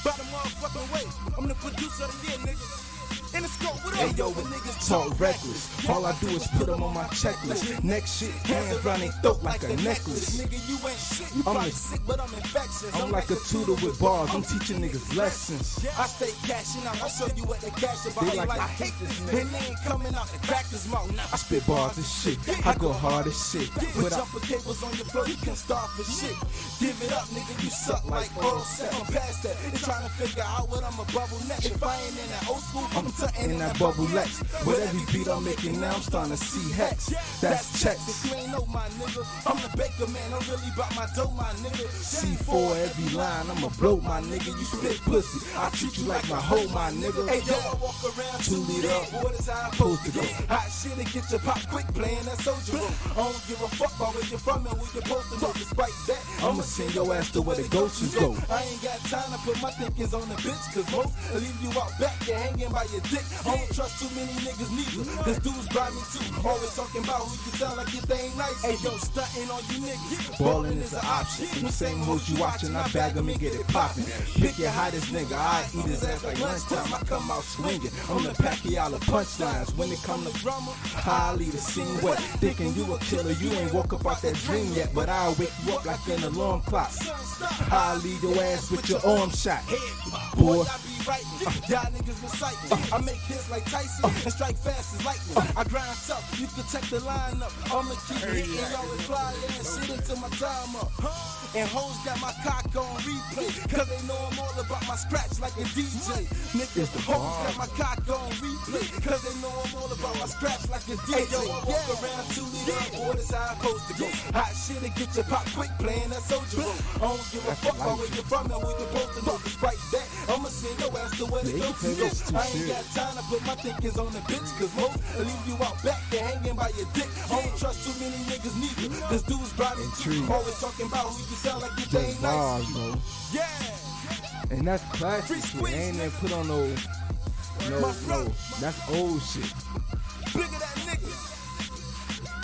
By the motherfucking way, I'm the producer of the year, nigga. In the scope, what up? Hey yo, when niggas talk reckless, all I do is put them on my checklist. Next shit, hands round they throat like a necklace. Nigga, you ain't shit. You probably sick, but I'm infectious. I'm like a tutor with bars, I'm teaching niggas lessons. I stay cashing out, I'll show you what they cash about. They like, I hate this nigga. And they ain't coming out the crackers mouth. I spit bars and shit, I go hard as shit. With jumper cables on your floor, you can start for shit. Give it up, nigga, you suck like oral sex. I'm past that, they trying to figure out what I'm a bubble next. If I ain't in that old school, I'm in that bubble Lex. With every beat I'm making now, I'm starting to see hex. That's checks. If you ain't know my nigga, I'm the baker man. I'm really about my dough, my nigga. C4 every line, I'ma blow my nigga. You spit pussy, I treat you like my hoe, my nigga. Hey yo, I walk around 2 liter, what is how I'm supposed to go? Hot shit and get your pop quick playing that soldier room. I don't give a fuck about where you're from and where you're supposed to go. Despite that, I'ma send your ass to where the ghosts go. I ain't got time to put my thinkings on the bitch, cause most leave you out back, you're hanging by your dick. I don't trust too many niggas neither, cause dudes bribe me too. Always talking about who you sound like your thing nice. Hey yo, stunting on you niggas, ballin' is an option. Them same hoes you watching, I bag them and get it poppin'. Pick your hottest nigga, I eat his ass like lunchtime. I come out swinging, I'm the Pacquiao of punchlines. When it come to drama, I leave the scene wet. Thinking you a killer, you ain't woke up out that dream yet, but I'll wake you up like an alarm clock. I'll leave your ass with your arm shot. Boy, y'all niggas reciting. I make hits like Tyson and strike fast as lightning. I grind tough, you can check the line up. I'ma keep hitting y'all with fly and shit until my time up. And hoes got my cock on replay, cause they know I'm all about my scratch like a DJ. Niggas, hoes got my cock on replay, cause they know I'm all about my scratch like a DJ. Hey, yo, I walk around 2 liter, boy, that's how I'm supposed to go. Hot shit and get your pop quick playing that soldier room. I don't give a fuck about where you're from and where you're supposed to go. Despite that, I'ma send your ass to where the ghosts go. I ain't got time to put my thinkings on the bitch, cause most leave you out back, you're hanging by your dick. I don't trust too many niggas neither, cause dudes bribe me too. Always talking about who you sound like your thing nice. bro. Yeah. And that's classic shit. They ain't even put on no, that's old shit. Bigger that nigga.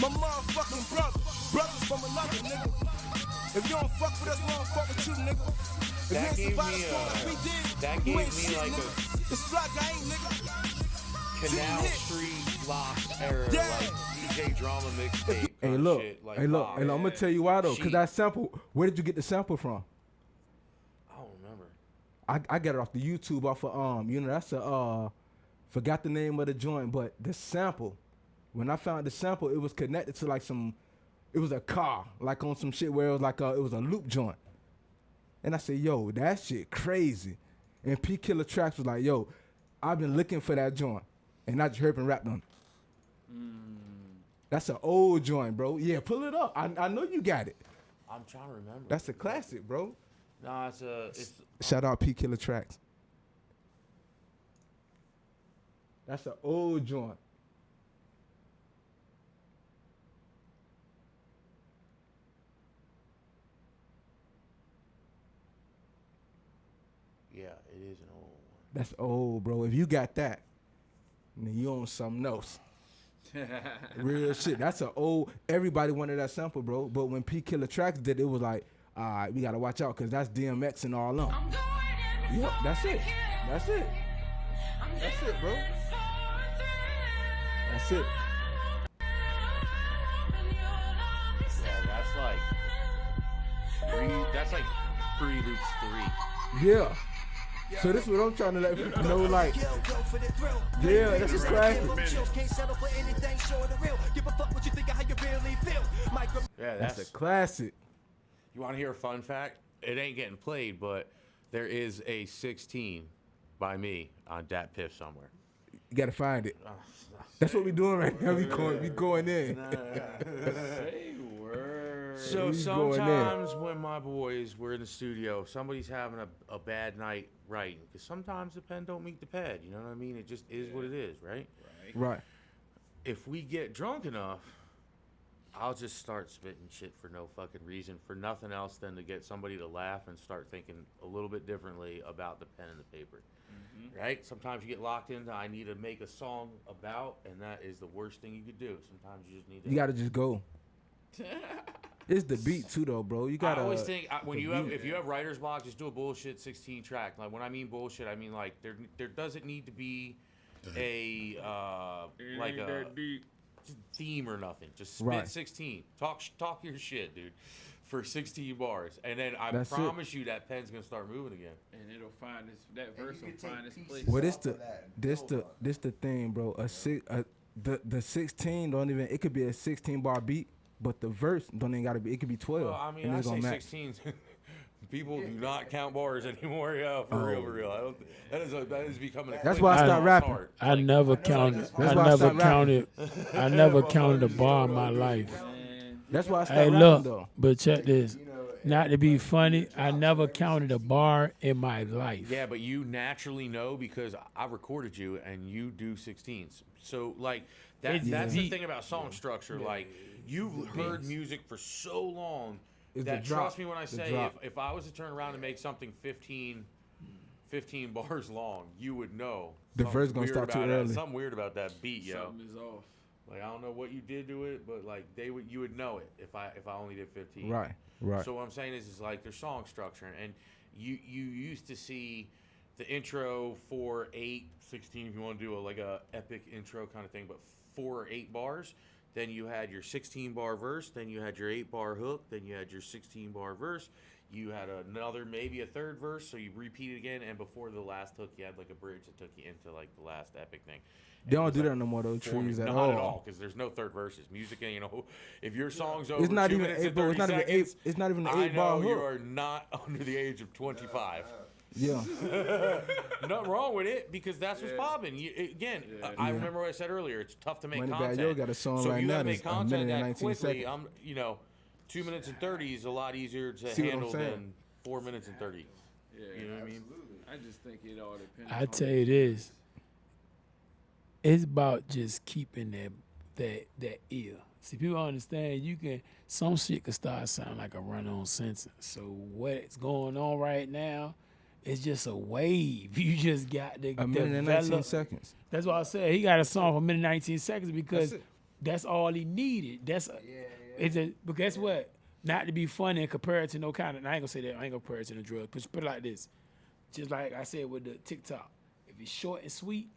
My motherfucking brothers from another nigga. If you don't fuck with us, we don't fuck with you, nigga. If you ain't survived the storm like we did, that you gave ain't me shit, like nigga. It's fly gang, nigga. Canal Street Lost era, like DJ drama mixtape. Hey, look. Shit, like, Hey, look. I'm gonna tell you why though, cause that sample. Where did you get the sample from? I don't remember. I got it off the YouTube off of that's a forgot the name of the joint, but the sample when I found the sample, it was connected to like it was a car, like on some shit where it was like it was a loop joint. And I said, yo, that shit crazy. And P Killer Tracks was like, yo, I've been looking for that joint. And I just heard him rap on it. That's an old joint, bro. Yeah, pull it up. I know you got it. I'm trying to remember. That's a classic, bro. No, it's Shout out P Killer Tracks. That's an old joint. yeah, it is an old one. That's old, bro. If you got that, then you own something else. Real shit. That's an old. Everybody wanted that sample, bro. But when P Killer Tracks did, it was like, all right, we gotta watch out because that's DMX and all them. Yep, that's it. That's it. That's it, bro. That's it. Yeah, that's like Free Loops 3. Yeah. So this is what I'm trying to let people know, like, yeah, that's a classic. Yeah, That's a classic. You want to hear a fun fact? It ain't getting played, but there is a 16 by me on Dat Piff somewhere. You gotta find it. That's what we doing right now. We going in. So sometimes when my boys were in the studio, somebody's having a bad night writing, because sometimes the pen don't meet the pad. You know what I mean? It just is what it is, right? Right. If we get drunk enough, I'll just start spitting shit for no fucking reason, for nothing else than to get somebody to laugh and start thinking a little bit differently about the pen and the paper. Right? Sometimes you get locked into, I need to make a song about, and that is the worst thing you could do. Sometimes you just need to. You gotta just go. It's the beat too, though, bro. You gotta. I always think if you have writer's block, just do a bullshit 16 track. Like when I mean bullshit, I mean like there doesn't need to be a like a theme or nothing. Just spit 16. Talk your shit, dude, for 16 bars, and then I promise you that pen's gonna start moving again. And it'll find that verse will find its place. Well, this the thing, bro. The 16 don't even. It could be a 16 bar beat. But the verse don't even gotta be. It could be 12. Well, I mean, I say 16. People do not count bars anymore. Yeah, for real. I don't. That is becoming. That's why I stopped rapping. I never counted. I never counted a bar in my life. That's why I stopped Hey, rapping, look, though. but check this. Not to be funny, I never counted a bar in my life. Yeah, but you naturally know because I recorded you and you do 16s. So like that's the thing about song structure. Like you've heard music for so long that trust me when I say if I was to turn around and make something 15 bars long, you would know. The verse gonna start too early. Something weird about that beat, yo. Something is off. Like I don't know what you did to it, but like you would know it if I only did 15. Right. So what I'm saying is like there's song structure, and you used to see the intro 4, 8, 16 if you want to do a epic intro kind of thing, but 4 or 8 bars. Then you had your 16 bar verse, then you had your 8 bar hook, then you had your 16 bar verse. You had another, maybe a third verse, so you repeat it again, and before the last hook, you had like a bridge that took you into like the last epic thing. They don't do that no more though, Trizz, at all. Not at all, because there's no third verses. Music, you know, if your song's over it's not 2 even minutes 8, and bro. 30 seconds, It's not even the 8 I bar know hook. you are not under the age of 25. Yeah. Nothing wrong with it, because that's what's popping. I remember what I said earlier. It's tough to make content. Yo got a song so right if you now gotta make that's content 1 minute and that 19 quickly, seconds. 2 minutes and 30 is a lot easier to See what I'm handle saying? than 4 minutes and 30. Yeah, you know what I mean? I just think it all depends. I tell you this. It's about just keeping that ear. See, people understand some shit can start sounding like a run-on sentence. So what's going on right now is just a wave. You just got to A minute and 19 seconds. That's why I said he got a song for a minute and 19 seconds because that's all he needed. But guess what? Not to be funny and compare it to no kind of, I ain't gonna say that, I ain't gonna compare it to the drug. Put it like this. Just like I said with the TikTok. If it's short and sweet,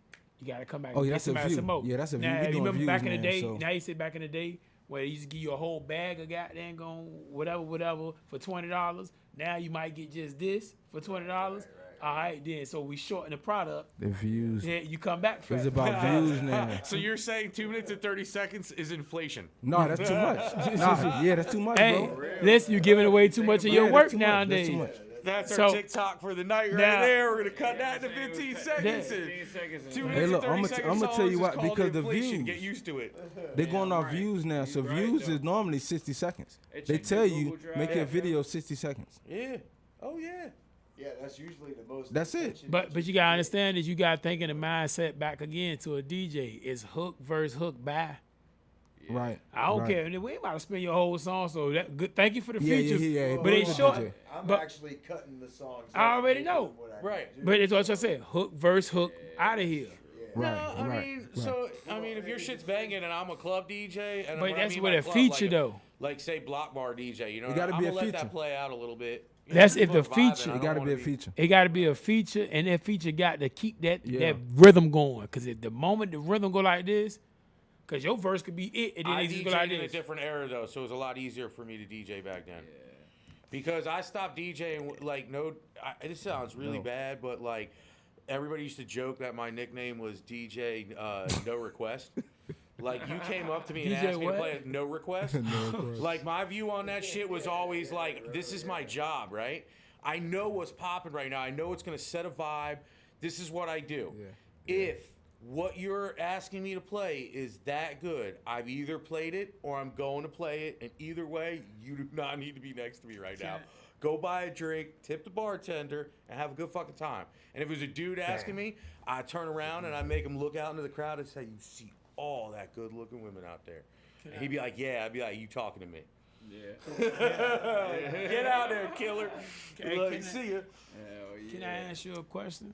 you gotta come back and get somebody some more. Yeah, that's a view. Now, We you doing remember views back in the now, day, so. now you say back in the day where they used to give you a whole bag of goddamn whatever for $20. Now you might get just this for $20. All right, then. So we shorten the product. The views. Then you come back fat. It's about views now. So you're saying 2 minutes and 30 seconds is inflation? No, that's too much. Nah, yeah, that's too much, Hey, bro. listen, you're giving away too much of your Yeah, work that's too much. That's nowadays. too much. That's our So- TikTok for the night right Now- there. We're gonna cut that to 15 seconds. And 2 minutes Hey, look, and 30 I'ma seconds tell songs you is what, called because the inflation. views. Get used to it. They going off views now, so views is normally 60 seconds. They tell you make your video 60 seconds. Yeah. Oh yeah. Yeah, that's usually the most. That's it. attention But you gotta understand is you gotta think in the mindset back again to a DJ. It's hook versus hook by. Right. I don't right. care. We ain't about to spend your whole song. So that good. Thank you for the Yeah, features. yeah, but it's he's a short. DJ. I'm but- actually cutting the songs. I up already and know. doing what I Right. do. But it's what I said. Hook versus hook out of here. Right, No, I right, mean, right. so I mean, if your shit's banging and I'm a club DJ, and But when I that's mean with by a club, feature like though. Like say block bar DJ, you know, It gotta I'm be gonna a let feature. that play out a little bit. You That's know, if the people are vibing, feature- I It don't got to wanna be a feature. It got to be a feature, and that feature got to keep that Yeah. rhythm going. Cause if the moment the rhythm go like this, cause your verse could be it, and then I it just DJ'd go like in a this. different era though, so it was a lot easier for me to DJ back then. Because I stopped DJing like this sounds really bad, but like everybody used to joke that my nickname was DJ No Request. Like you came up to me and DJ asked me what? to play No Request. Like my view on that shit was always like, this is my job, right? I know what's popping right now. I know it's gonna set a vibe. This is what I do. If what you're asking me to play is that good, I've either played it or I'm going to play it, and either way, you do not need to be next to me right now. Go buy a drink, tip the bartender, and have a good fucking time. And if it was a dude asking me, I turn around and I make him look out into the crowd and say, "You see all that good-looking women out there?" And he'd be like, "Yeah." I'd be like, "You talking to me?" Yeah. Get out there, killer. Can I- See ya. Can I ask you a question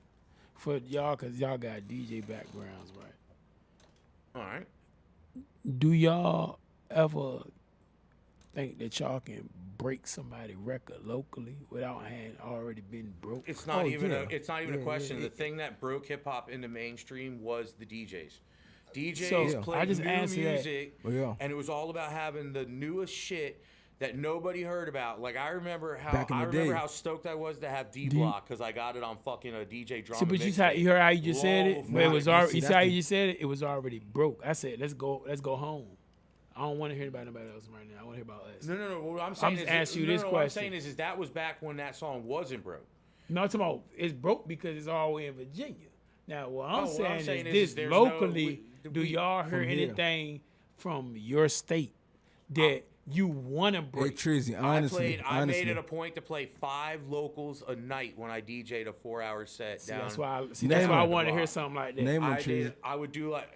for y'all? Cause y'all got DJ backgrounds, right? All right. Do y'all ever think that y'all can break somebody's record locally without having already been broke? It's not Oh, even yeah. it's not even a Yeah, question. yeah, The thing that broke hip hop into mainstream was the DJs. DJs So, played I just new answered that. music, Oh, yeah. and it was all about having the newest shit that nobody heard about. Like I remember how Back in the day. how stoked I was to have D Block because I got it on fucking a DJ drum. So, but you heard how you just said it, but it was Right. already. See, You see that's how the- you just said it? It was already broke. I said, let's go home. I don't want to hear about nobody else right now. I want to hear about us. No. What I'm saying just is, asking you no, this no, What I'm question. saying is that was back when that song wasn't broke. No, I'm talking about it's broke because it's all the way in Virginia. Now, what I'm what I'm saying saying is is this there's locally, do we- y'all hear From here. anything from your state that you want to Hey, break? Trizzy, I honestly, made it a point to play 5 locals a night when I DJ'd a 4-hour set See, down. that's why. That's Name why I one. want to hear something like that. Name one, I Trizzy. would do like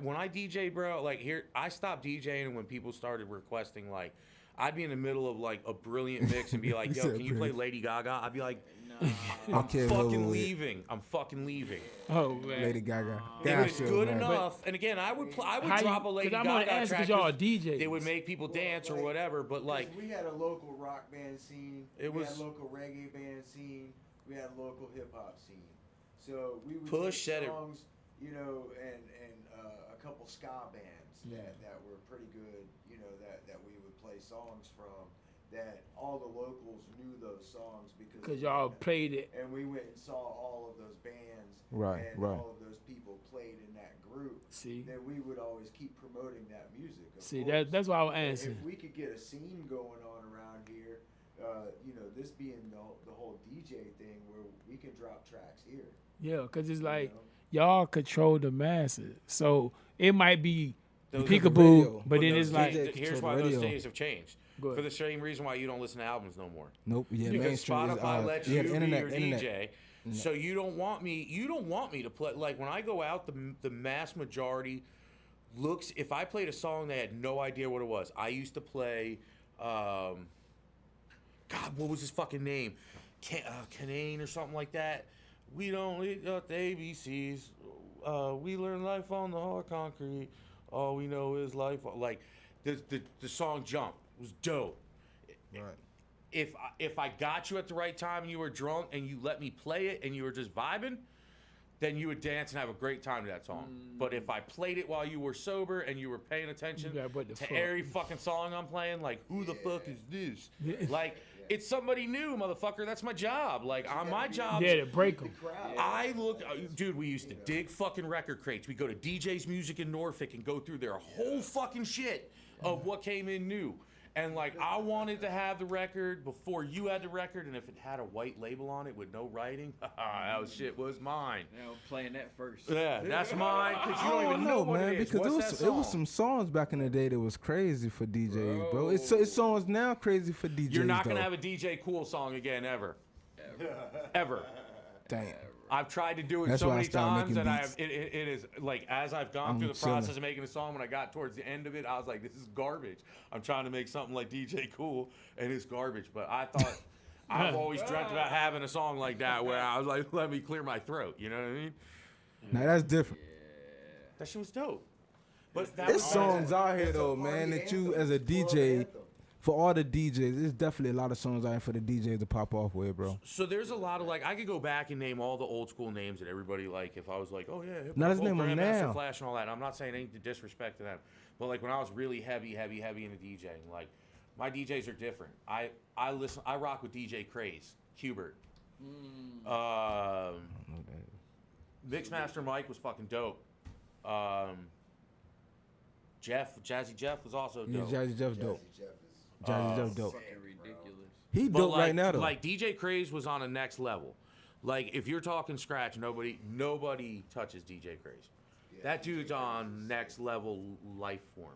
when I DJ, bro. Like here, I stopped DJing when people started requesting. Like, I'd be in the middle of like a brilliant mix and be like, You "Yo, said can you play brilliant. Lady Gaga?" I'd be like, "I'm Okay, fucking wait. leaving. I'm fucking leaving." Oh man. Lady Gaga. It was Gotcha, good man. enough. And again, I would How drop you- a Lady 'cause I'm Gaga gonna ask track. 'cause y'all 'cause are DJs. It would make people dance or whatever. But like, we had a local rock band scene. It we was- had a local reggae band scene. We had a local hip hop scene. So we would Push take said it- songs, you know, and a couple ska bands that were pretty good. You know that we would play songs from. That all the locals knew those songs because y'all played it. and we went and saw all of those bands. Right, and right. all of those people played in that group. See? Then we would always keep promoting that music. of See, course. that's why I was But answering. If we could get a scene going on around here, you know, this being the whole DJ thing where we can drop tracks here. Yeah, because it's like know? y'all control the masses. So it might be Those are the peekaboo, radio. but then those it's like, days- DJ here's control why the those radio. days have changed. Go ahead. For the same reason why you don't listen to albums no more. Nope. Yeah, Because mainstream is, Spotify lets you yeah, be internet, your internet. DJ. So you don't want me to play. Like when I go out, the mass majority looks. If I played a song they had no idea what it was, I used to play. God, what was his fucking name? Canane or something like that. We don't eat the ABCs. We learn life on the hard concrete. All we know is life. Like the song "Jump" was dope. Right. If I got you at the right time and you were drunk and you let me play it and you were just vibing, then you would dance and have a great time to that song. But if I played it while you were sober and you were paying attention Yeah, what the to fuck? every fucking song I'm playing, like who the fuck is this? Like It's somebody new, motherfucker. That's my job. Like, on my job. Yeah, to break them. Dude, we used to dig fucking record crates. We go to DJ's Music in Norfolk and go through their whole fucking shit of what came in new. And, like, I wanted to have the record before you had the record, and if it had a white label on it with no writing, that shit was mine. Now playing that first. Yeah, that's mine, because you don't even know what man, it is. because What's it was some songs back in the day that was crazy for DJs, bro. It's songs now crazy for DJs. You're not going to have a DJ Cool song again, ever. Ever. Damn. I've tried to do it That's so why I many started times, making and beats. it is like, as I've gone through the process of making a song, when I got towards the end of it, I was like, this is garbage. I'm trying to make something like DJ Cool, and it's garbage. But I thought, I've always dreamt about having a song like that where I was like, let me clear my throat. You know what I mean? Now that's different. That shit was dope. But There's songs out here though, man, that you as a DJ, for all the DJs, there's definitely a lot of songs out here for the DJs to pop off with, bro. So there's a lot of, like, I could go back and name all the old school names that everybody, like, if I was like, oh yeah, hip-hop, Now let's name them Grandmaster now. Flash and all that. I'm not saying anything to disrespect to them, but like when I was really heavy into DJing, like my DJs are different. I rock with DJ Craze, Qbert. Mixmaster Mike was fucking dope. Jazzy Jeff was also dope. Yeah, Jazzy Jeff's dope. Jazzy Jeff dope. Fucking ridiculous. He But dope like, right now though. Like DJ Craze was on a next level. Like if you're talking scratch, nobody touches DJ Craze. That dude's on next level life form.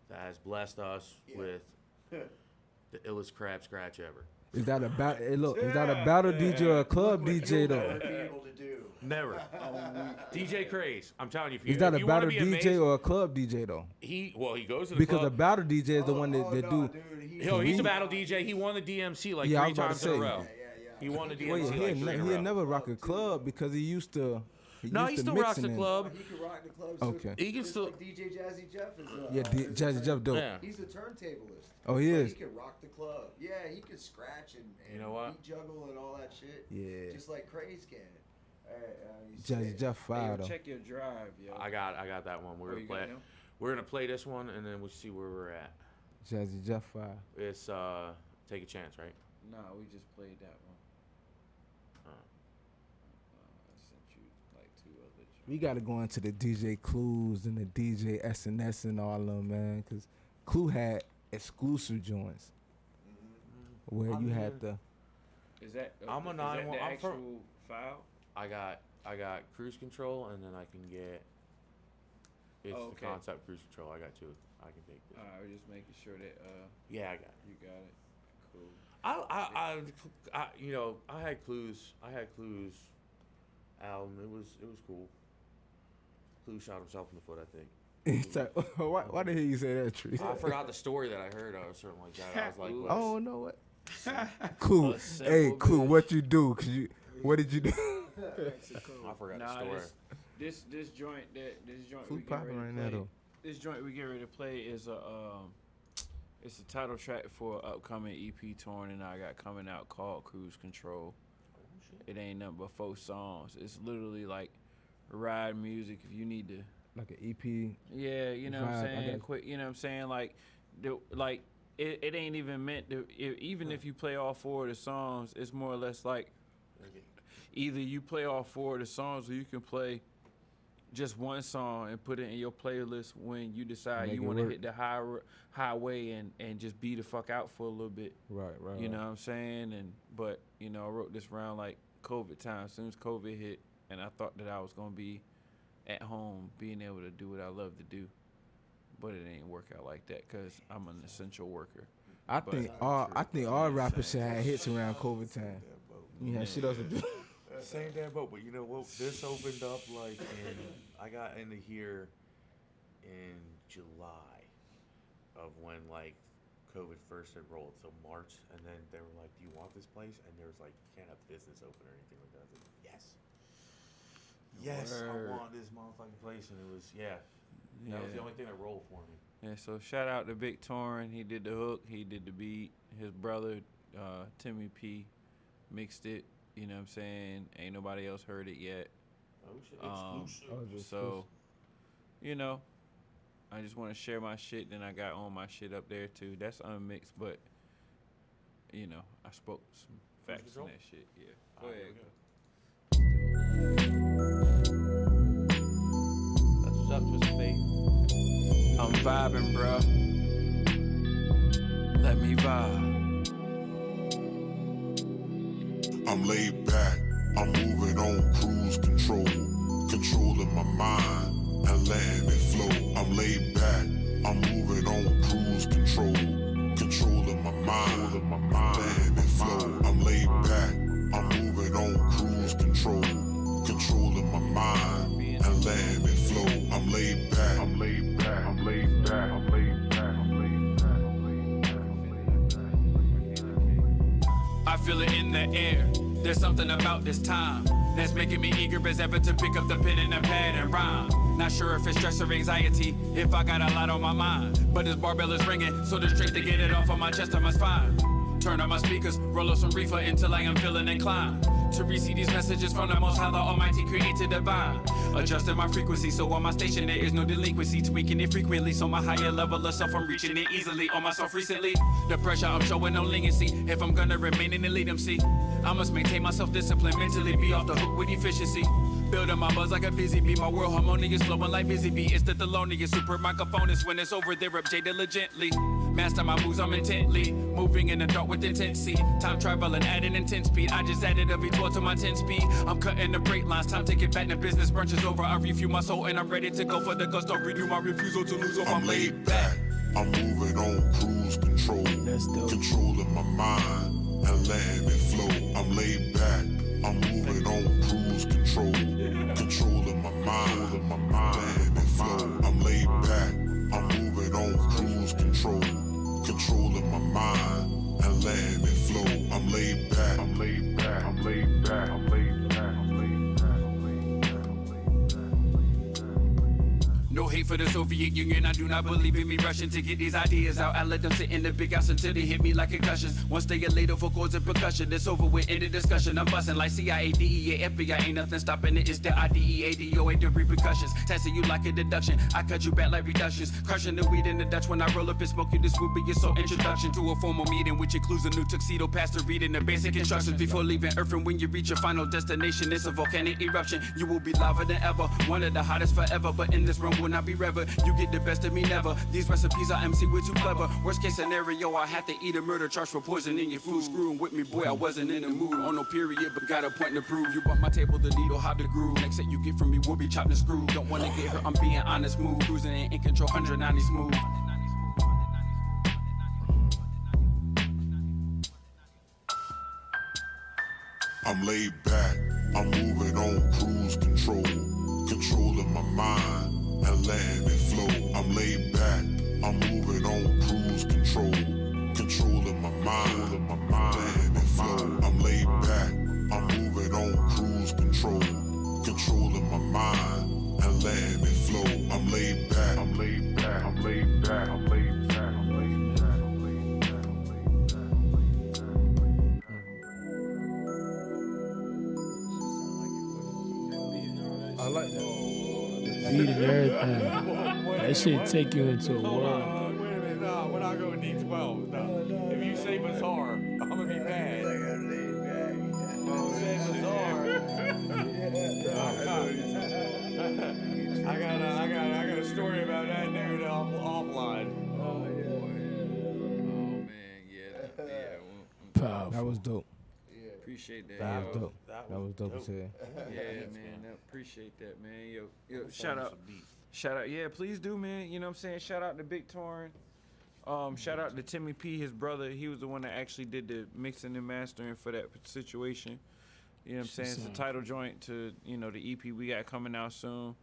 That has blessed us with the illest crab scratch ever. Is that a is that a battle DJ or a club DJ though? Never. DJ Craze. I'm telling you. Is that a battle DJ or a club DJ though? He goes to the Because club. the battle DJ is the one that do. He's a battle DJ. He won the DMC like I 3 was about to times in a say. row. He won the DMC Well, like 3 in a he'll row. never rock a club because he used to. No, he still rocks the club. He can rock the club. Okay. He can still. Like DJ Jazzy Jeff is. Yeah, Jazzy Jeff dope. Yeah. He's a turntablist. Oh, he But is. He can rock the club. Yeah, he can scratch and You know what? beat juggle and all that shit. Yeah. Just like Craze can. Jazzy Jeff Hey, fire yo, though. check your drive, yo. I got that one. We're Oh, gonna you play got it. him? We're gonna play this one and then we'll see where we're at. Jazzy Jeff fire. It's Take a Chance, right? Nah, we just played that one. Uh. I sent you like 2 other. We got to go into the DJ Clues and the DJ SNS and all of them, man, because Clue had exclusive joints where you had the. Is that? I'm a is 911. that the I'm actual from. file? I got Cruise Control and then I can get. It's Oh, the okay. Koncept Cruise Control. I got 2. I can take this. Alright, we're just making sure that Yeah, I got it. you got it. Cool. I you know, I had Clues album. It was cool. Clue shot himself in the foot, I think. It's like, why the hell you say that, Tree? I forgot the story that I heard or something like that. I was like, I don't know what. Cool. Hey, cool. What you do? What did you do? I forgot the story. This joint Clue we get popping ready right to now play. though. This joint we get ready to play is it's a title track for an upcoming EP touring and I got coming out called Cruise Control. It ain't nothing but 4 songs. It's literally like ride music if you need to. Like an EP. Yeah, you know what I'm vibe, I saying? got- Quick, you know what I'm saying? Like, it ain't even meant to. Even if you play all 4 of the songs, it's more or less like either you play all 4 of the songs or you can play just one song and put it in your playlist when you decide Make you it want to work. hit the highway and just be the fuck out for a little bit. Right. You know what I'm saying? But you know, I wrote this around like COVID time. As soon as COVID hit, and I thought that I was gonna be at home, being able to do what I love to do, but it ain't work out like that because I'm an essential worker. I think all rappers should have hits around COVID time. You had shit else to do. Same damn boat, but you know what? This opened up like I got into here in July of when like COVID first had rolled, so March, and then they were like, "Do you want this place?" And there was like, "You can't have business open or anything like that." I was like, yes, Word. I want this motherfucking place, and it was that was the only thing that rolled for me. Yeah, so shout out to Big Torin. He did the hook, he did the beat. His brother, Timmy P, mixed it. You know what I'm saying? Ain't nobody else heard it yet. Oh shit, exclusive. So, you know, I just want to share my shit. Then I got all my shit up there too. That's unmixed, but you know, I spoke some facts on that shit. Yeah. Go ahead. That's what's up, Twisted Fate. I'm vibing, bro. Let me vibe. I'm laid back, I'm moving on cruise control, controlling my mind and letting it flow. I'm laid back, I'm moving on cruise control, controlling my mind, letting it flow. I'm laid back, I'm moving on cruise control, controlling my mind and letting it flow. I'm laid back, I'm laid back, I'm laid back, I'm laid back, I'm laid back, I'm laid back. I feel it in the air. There's something about this time that's making me eager as ever to pick up the pen and the pad and rhyme. Not sure if it's stress or anxiety, if I got a lot on my mind. But this barbell is ringing, so the strength to get it off of my chest I must find. Turn on my speakers, roll up some reefer until I am feeling inclined to receive these messages from the Most High, the Almighty Creator Divine. Adjusting my frequency, so on my station there is no delinquency. Tweaking it frequently, so my higher level of self I'm reaching it easily. On myself recently, the pressure I'm showing no leniency. If I'm gonna remain in the lead MC, I must maintain my self-discipline mentally, be off the hook with efficiency. Building my buzz like a busy bee, my world harmonious, flowing like busy bee. It's the Thelonious, super microphone is when it's over, they're up J diligently. Master my moves, I'm intently moving in the dark with intensity. Time traveling, adding intense speed. I just added a V12 to my 10 speed. I'm cutting the brake lines, time to get back to business. Brunch is over, I refuel my soul and I'm ready to go for the gusto. Renew my refusal to lose off. I'm laid back, I'm moving on cruise control, controlling my mind and letting it flow. I'm laid back, I'm moving on cruise control, controlling my mind, letting it flow. I'm laid back, I'm moving on cruise control, controlling my mind and letting it flow. I'm laid back, I'm laid back, I'm laid back, I'm laid back, I'm laid back, I'm laid back, I'm laid back. No hate for the Soviet Union, I do not believe in me rushing to get these ideas out. I let them sit in the big house until they hit me like concussions. Once they get later for chords and percussion, it's over with, end the discussion. I'm busting like CIA, DEA, FBI, ain't nothing stopping it. It's the IDEA, DOA, the repercussions. Testing you like a deduction, I cut you back like reductions. Crushing the weed in the Dutch when I roll up and smoke you. This will be your sole introduction to a formal meeting, which includes a new tuxedo, pastor reading the basic instructions before leaving Earth. And when you reach your final destination, it's a volcanic eruption. You will be louder than ever, one of the hottest forever. But in this room will not be revered. You get the best of me never. These recipes are MC, we're too clever. Worst case scenario, I have to eat a murder charge for poisoning your food. Screwing with me, boy, I wasn't in the mood. On no period, but got a point to prove. You bought my table, the needle, how to groove. Next set you get from me will be chopped and screwed. Don't wanna get hurt, I'm being honest, move. Cruising in control, 190 smooth. I'm laid back, I'm moving on cruise control, controlling my mind and letting it flow. I'm laid back, I'm moving on cruise control, controlling my mind, letting it flow. I'm laid back, I'm moving on cruise control, controlling my mind and letting it flow. I'm laid back, I'm laid back, I'm laid back, I'm laid back, I'm laid back, I'm laid back, I'm laid back, I'm laid back. I like that. Beat and everything. That shit take you into a world. Wait a minute, nah, we're not going D12. No. If you say bizarre, I'm gonna be mad. I got a story about that dude offline. Oh man, yeah. Powerful. That was dope. Appreciate that. That yo. was dope. That was dope as hell. Yeah, man. Appreciate that, man. Yo, shout out. Yeah, please do, man. You know what I'm saying? Shout out to Big Torn. Shout out to Timmy P, his brother. He was the one that actually did the mixing and mastering for that situation. You know what I'm saying? It's the title joint to, the EP we got coming out soon.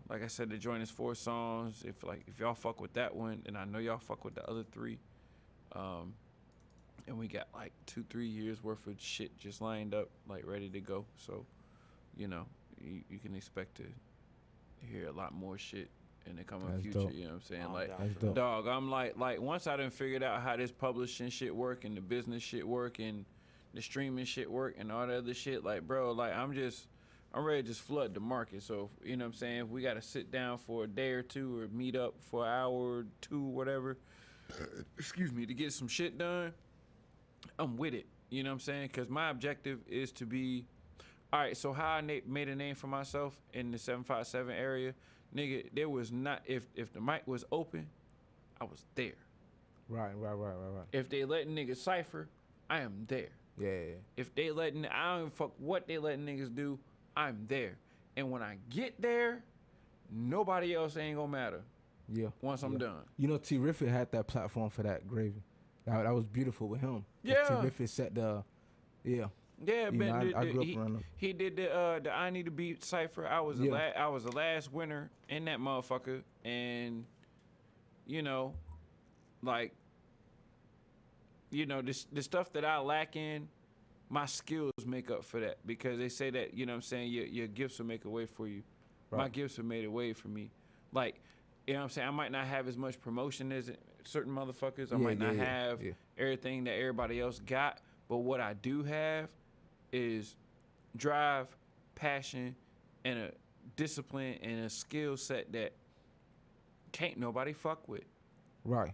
Like I said, the joint is 4 songs. If y'all fuck with that one, and I know y'all fuck with the other 3. And we got like 2-3 years worth of shit just lined up, like ready to go. So, you can expect to hear a lot more shit in the coming future. Dope. You know what I'm saying? That's dope. Dog, I'm like once I done figured out how this publishing shit work and the business shit work and the streaming shit work and all that other shit, like, bro, like I'm ready to just flood the market. So, you know what I'm saying? If we got to sit down for a day or two or meet up for an hour or two, whatever, excuse me, to get some shit done, I'm with it. You know what I'm saying? Because my objective is to be, all right, so how I made a name for myself in the 757 area, nigga, there was not, if the mic was open, I was there. Right. If they letting niggas cipher, I am there. Yeah. If they letting, I don't fuck what they letting niggas do, I'm there. And when I get there, nobody else ain't gonna matter. Yeah. Once I'm done. You know, T-Riffit had that platform for that, Gravy. That was beautiful with him. Yeah. T-Riffit set the, yeah. Yeah, You but know, I grew up around him. he did the I Need to Beat cipher. I was the last winner in that motherfucker, and you know, like, you know, the stuff that I lack in, my skills make up for that, because they say that, you know what I'm saying, your gifts will make a way for you. Right. My gifts have made a way for me. Like, you know what I'm saying, I might not have as much promotion as certain motherfuckers. I might not have everything that everybody else got, but what I do have is drive, passion, and a discipline and a skill set that can't nobody fuck with. Right.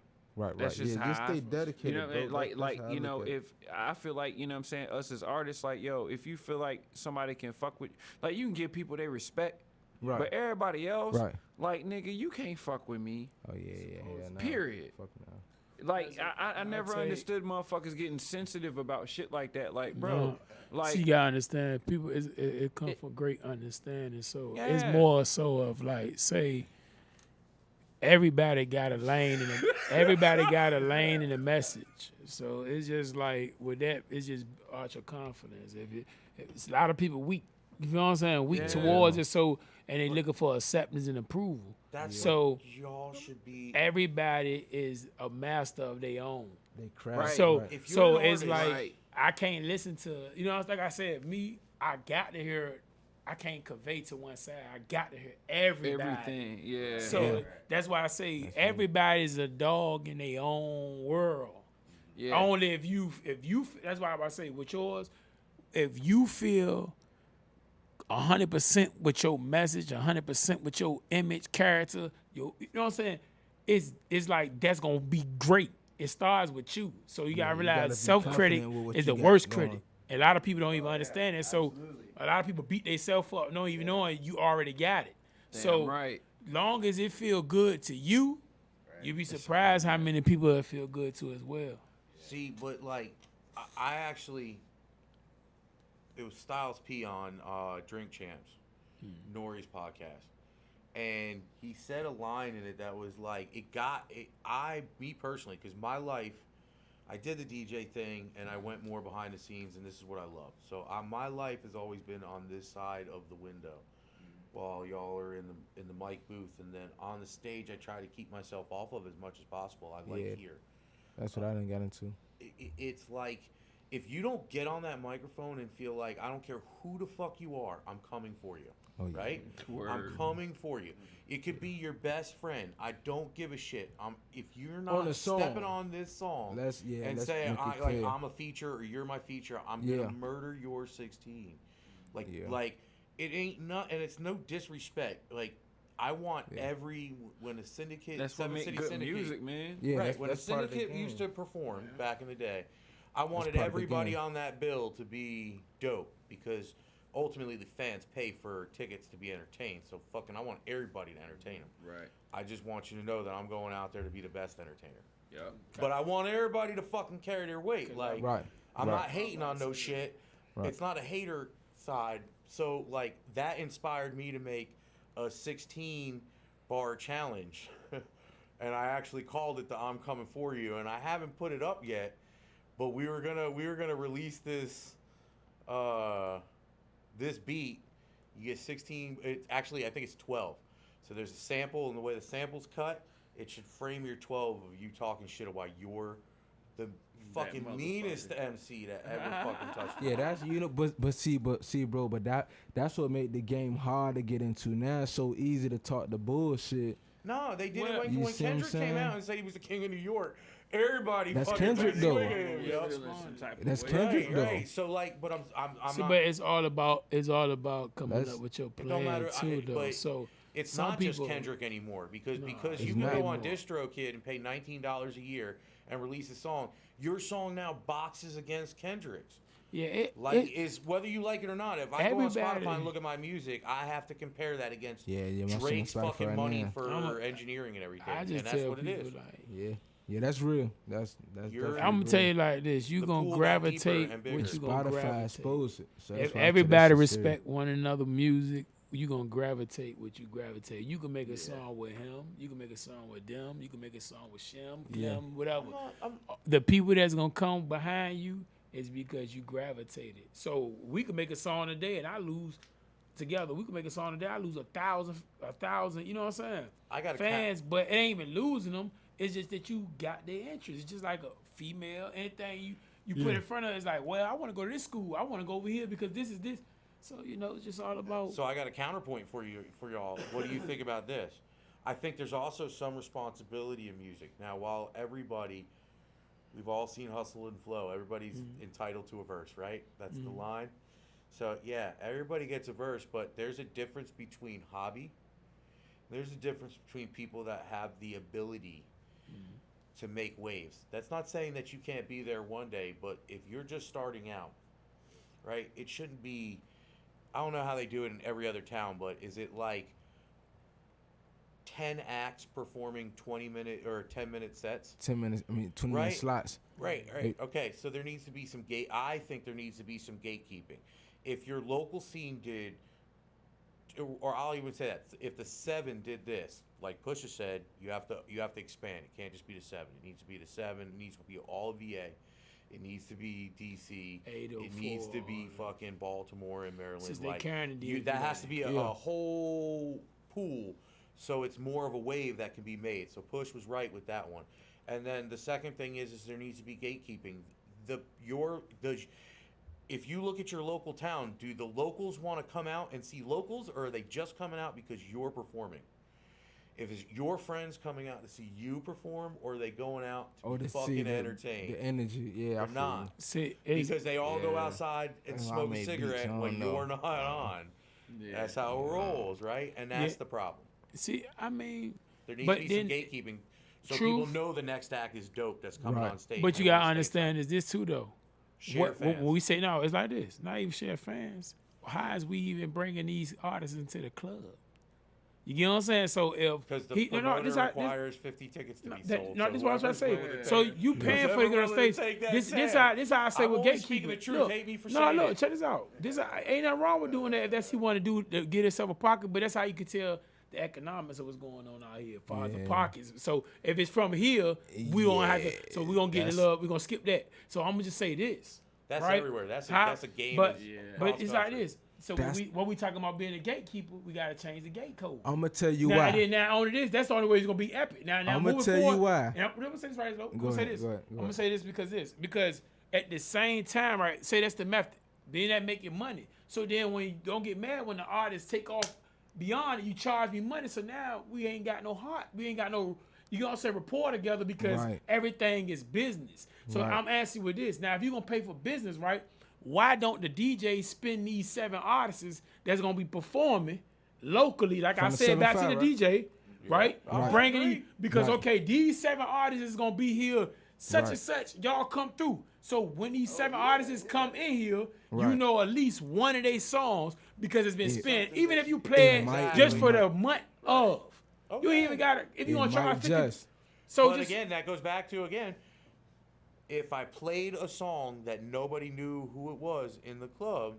That's just how just stay dedicated. You know, bro. like you know, if I feel like, you know what I'm saying, us as artists, like, yo, if you feel like somebody can fuck with, like, you can give people their respect, Right. but everybody else, Right. like, nigga, you can't fuck with me. Oh yeah. Nah. Period. Fuck no. Like, I never understood motherfuckers getting sensitive about shit like that. Like, bro, like, so you gotta understand, people, it comes from great understanding. So it's Yeah. more so of like, say, everybody got a lane and everybody got a lane in the message. So it's just like with that, it's just arch your confidence. If it's a lot of people weak, you know what I'm saying, weak towards it. So and they looking for acceptance and approval. So y'all should be. Everybody is a master of their own. They craft. Right. So If you're so an it's artist, like I can't listen to, you know, it's like I said, I got to hear. I can't convey to one side. I got to hear everybody. everything, yeah. So that's why I say everybody's a dog in their own world. Yeah. Only if you. That's why I say with yours, if you feel 100% with your message, 100% with your image, character, you know what I'm saying? It's like that's gonna be great. It starts with you, so you gotta realize self-critic is the worst critic. A lot of people don't even understand it. So a lot of people beat themselves up, don't even knowing you already got it. So long as it feel good to you, you'd be surprised how many people it feel good to as well. See, but like, I actually, it was Styles P on Drink Champs, Nori's podcast, and he said a line in it that was like, me personally, because my life, I did the DJ thing and I went more behind the scenes, and this is what I love. So my life has always been on this side of the window, while y'all are in the mic booth, and then on the stage I try to keep myself off of as much as possible. I like here. That's what I didn't get into. It's like, if you don't get on that microphone and feel like, I don't care who the fuck you are, I'm coming for you. Oh, yeah. Right? I'm coming for you. It could be your best friend. I don't give a shit. If you're not stepping on this song and saying I'm a feature or you're my feature, I'm gonna murder your 16. Like it ain't not, and it's no disrespect. Like, I want when a syndicate, that's what makes good syndicate, music, man. Yeah, right. When a syndicate used to perform back in the day, I wanted everybody on that bill to be dope, because ultimately the fans pay for tickets to be entertained. So I want everybody to entertain them. Right. I just want you to know that I'm going out there to be the best entertainer. Yeah. But I want everybody to fucking carry their weight. Like, I'm not hating on no shit. Right. It's not a hater side. So like, that inspired me to make a 16 bar challenge. And I actually called it the I'm Coming For You, and I haven't put it up yet, but we were gonna release this this beat. You get 16. I think it's 12. So there's a sample, and the way the sample's cut, it should frame your 12 of you talking shit about you're the fucking meanest MC that ever fucking touched me. Yeah, that's, you know, but see, bro, but that's what made the game hard to get into. Now it's so easy to talk the bullshit. No, they did it when Kendrick came out and said he was the king of New York. Everybody, that's fucking Kendrick though. That's Kendrick though. Right. So like, but I'm see, not. But it's all about coming up with your plan too, though. So it's Some not just people- Kendrick anymore because it's you can not go on anymore. DistroKid and pay $19 a year and release a song. Your song now boxes against Kendrick's. Yeah, Is whether you like it or not. If I go on Spotify and look at my music, I have to compare that against my shit on Drake's Spotify fucking right money now. for engineering and everything. I just and that's tell what it people is. like, Yeah, that's real. That's definitely I'm gonna real. tell you like this: you The gonna pool got gravitate deeper and bigger. what you gonna Spotify gravitate. exposed it. So that's If why I say everybody that shit serious. respect one another music, you gonna gravitate what you gravitate. You can make a song with him, you can make a song with them, you can make a song with Shem, Yeah. Clem, whatever. The people that's gonna come behind you is because you gravitated. So we can make a song today and I lose together. We can make a song today, I lose a thousand, you know what I'm saying? I got Fans, but it ain't even losing them. It's just that you got their interest. It's just like a female, anything you put in front of it, it's like, well, I want to go to this school. I want to go over here because this is this. So, you know, it's just all about. So I got a counterpoint for y'all. What do you think about this? I think there's also some responsibility in music. Now, while we've all seen Hustle and Flow. Everybody's entitled to a verse, right? That's the line. So, yeah, everybody gets a verse, but there's a difference between hobby. There's a difference between people that have the ability to make waves. That's not saying that you can't be there one day, but if you're just starting out, right, it shouldn't be, I don't know how they do it in every other town, but is it like 10 acts performing 20-minute or 10-minute sets? 10 minutes, 20-minute slots. Right. Okay, so there needs to be some I think there needs to be some gatekeeping. If your local scene did, or I'll even say that, if the 7 did this, like Pusha said, you have to expand. It can't just be the 7. It needs to be the 7. It needs to be all VA. It needs to be DC. It needs to be fucking Baltimore and Maryland. Since they Like, carrying the that has to be a whole pool, so it's more of a wave that can be made. So Push was right with that one. And then the second thing is there needs to be gatekeeping. If you look at your local town, do the locals want to come out and see locals, or are they just coming out because you're performing? If it's your friends coming out to see you perform, or are they going out to be fucking entertained? The energy, yeah. Or not. See, because they all go outside and Well, I smoke a made cigarette beats, I when don't know. you're not on. That's how it rolls, right? And that's the problem. See, I mean, There needs but to be some then- gatekeeping so Truth- people know the next act is dope that's coming on stage. But you They gotta wanna stay understand is this too though. Share fans. When we say no, it's like this. Not even share fans. How is we even bringing these artists into the club? You get what I'm saying? So if Because the promoter requires 50 tickets to be sold. No, so this is what I'm trying to say. whoever's willing to So take- you paying for to whoever's get on willing to stage. take that This tab. how I say I'm with only gatekeeping. speaking the truth. Look, Hate me for no, saying look, it. check this out. Ain't nothing wrong with doing that if that's what he want to do to get himself a pocket. But that's how you can tell the economics of what's going on out here as far as the pockets. So if it's from here, we don't have to. So we gonna get the love. We gonna skip that. So I'm gonna just say this. That's right? everywhere. That's a game. But cross it's like country. this. So when we talking about being a gatekeeper, we gotta change the gate code. I'm gonna tell you now, why. And then now only this, that's the only way it's gonna be epic. Now I'ma moving tell you forward, why. And I'm gonna say this right, though. I'm Go gonna say ahead, this. go ahead, I'm gonna say this because at the same time, right? Say that's the method. Then that making money. So then when you don't get mad when the artists take off beyond it, you charge me money. So now we ain't got no heart. We ain't got no. You gonna say rapport together because everything is business. So I'm asking with this. Now if you're gonna pay for business, right? Why don't the DJs spend these 7 artists that's gonna be performing locally? Like I said, back to the DJ, right? Bringing you because these 7 artists is gonna be here, such and such. Y'all come through. So when these 7 artists come in here, you know at least one of their songs because it's been spent. Even if you play it just for the month of, you ain't even gotta. If you gonna charge 50, so but again, that goes back to if I played a song that nobody knew who it was in the club,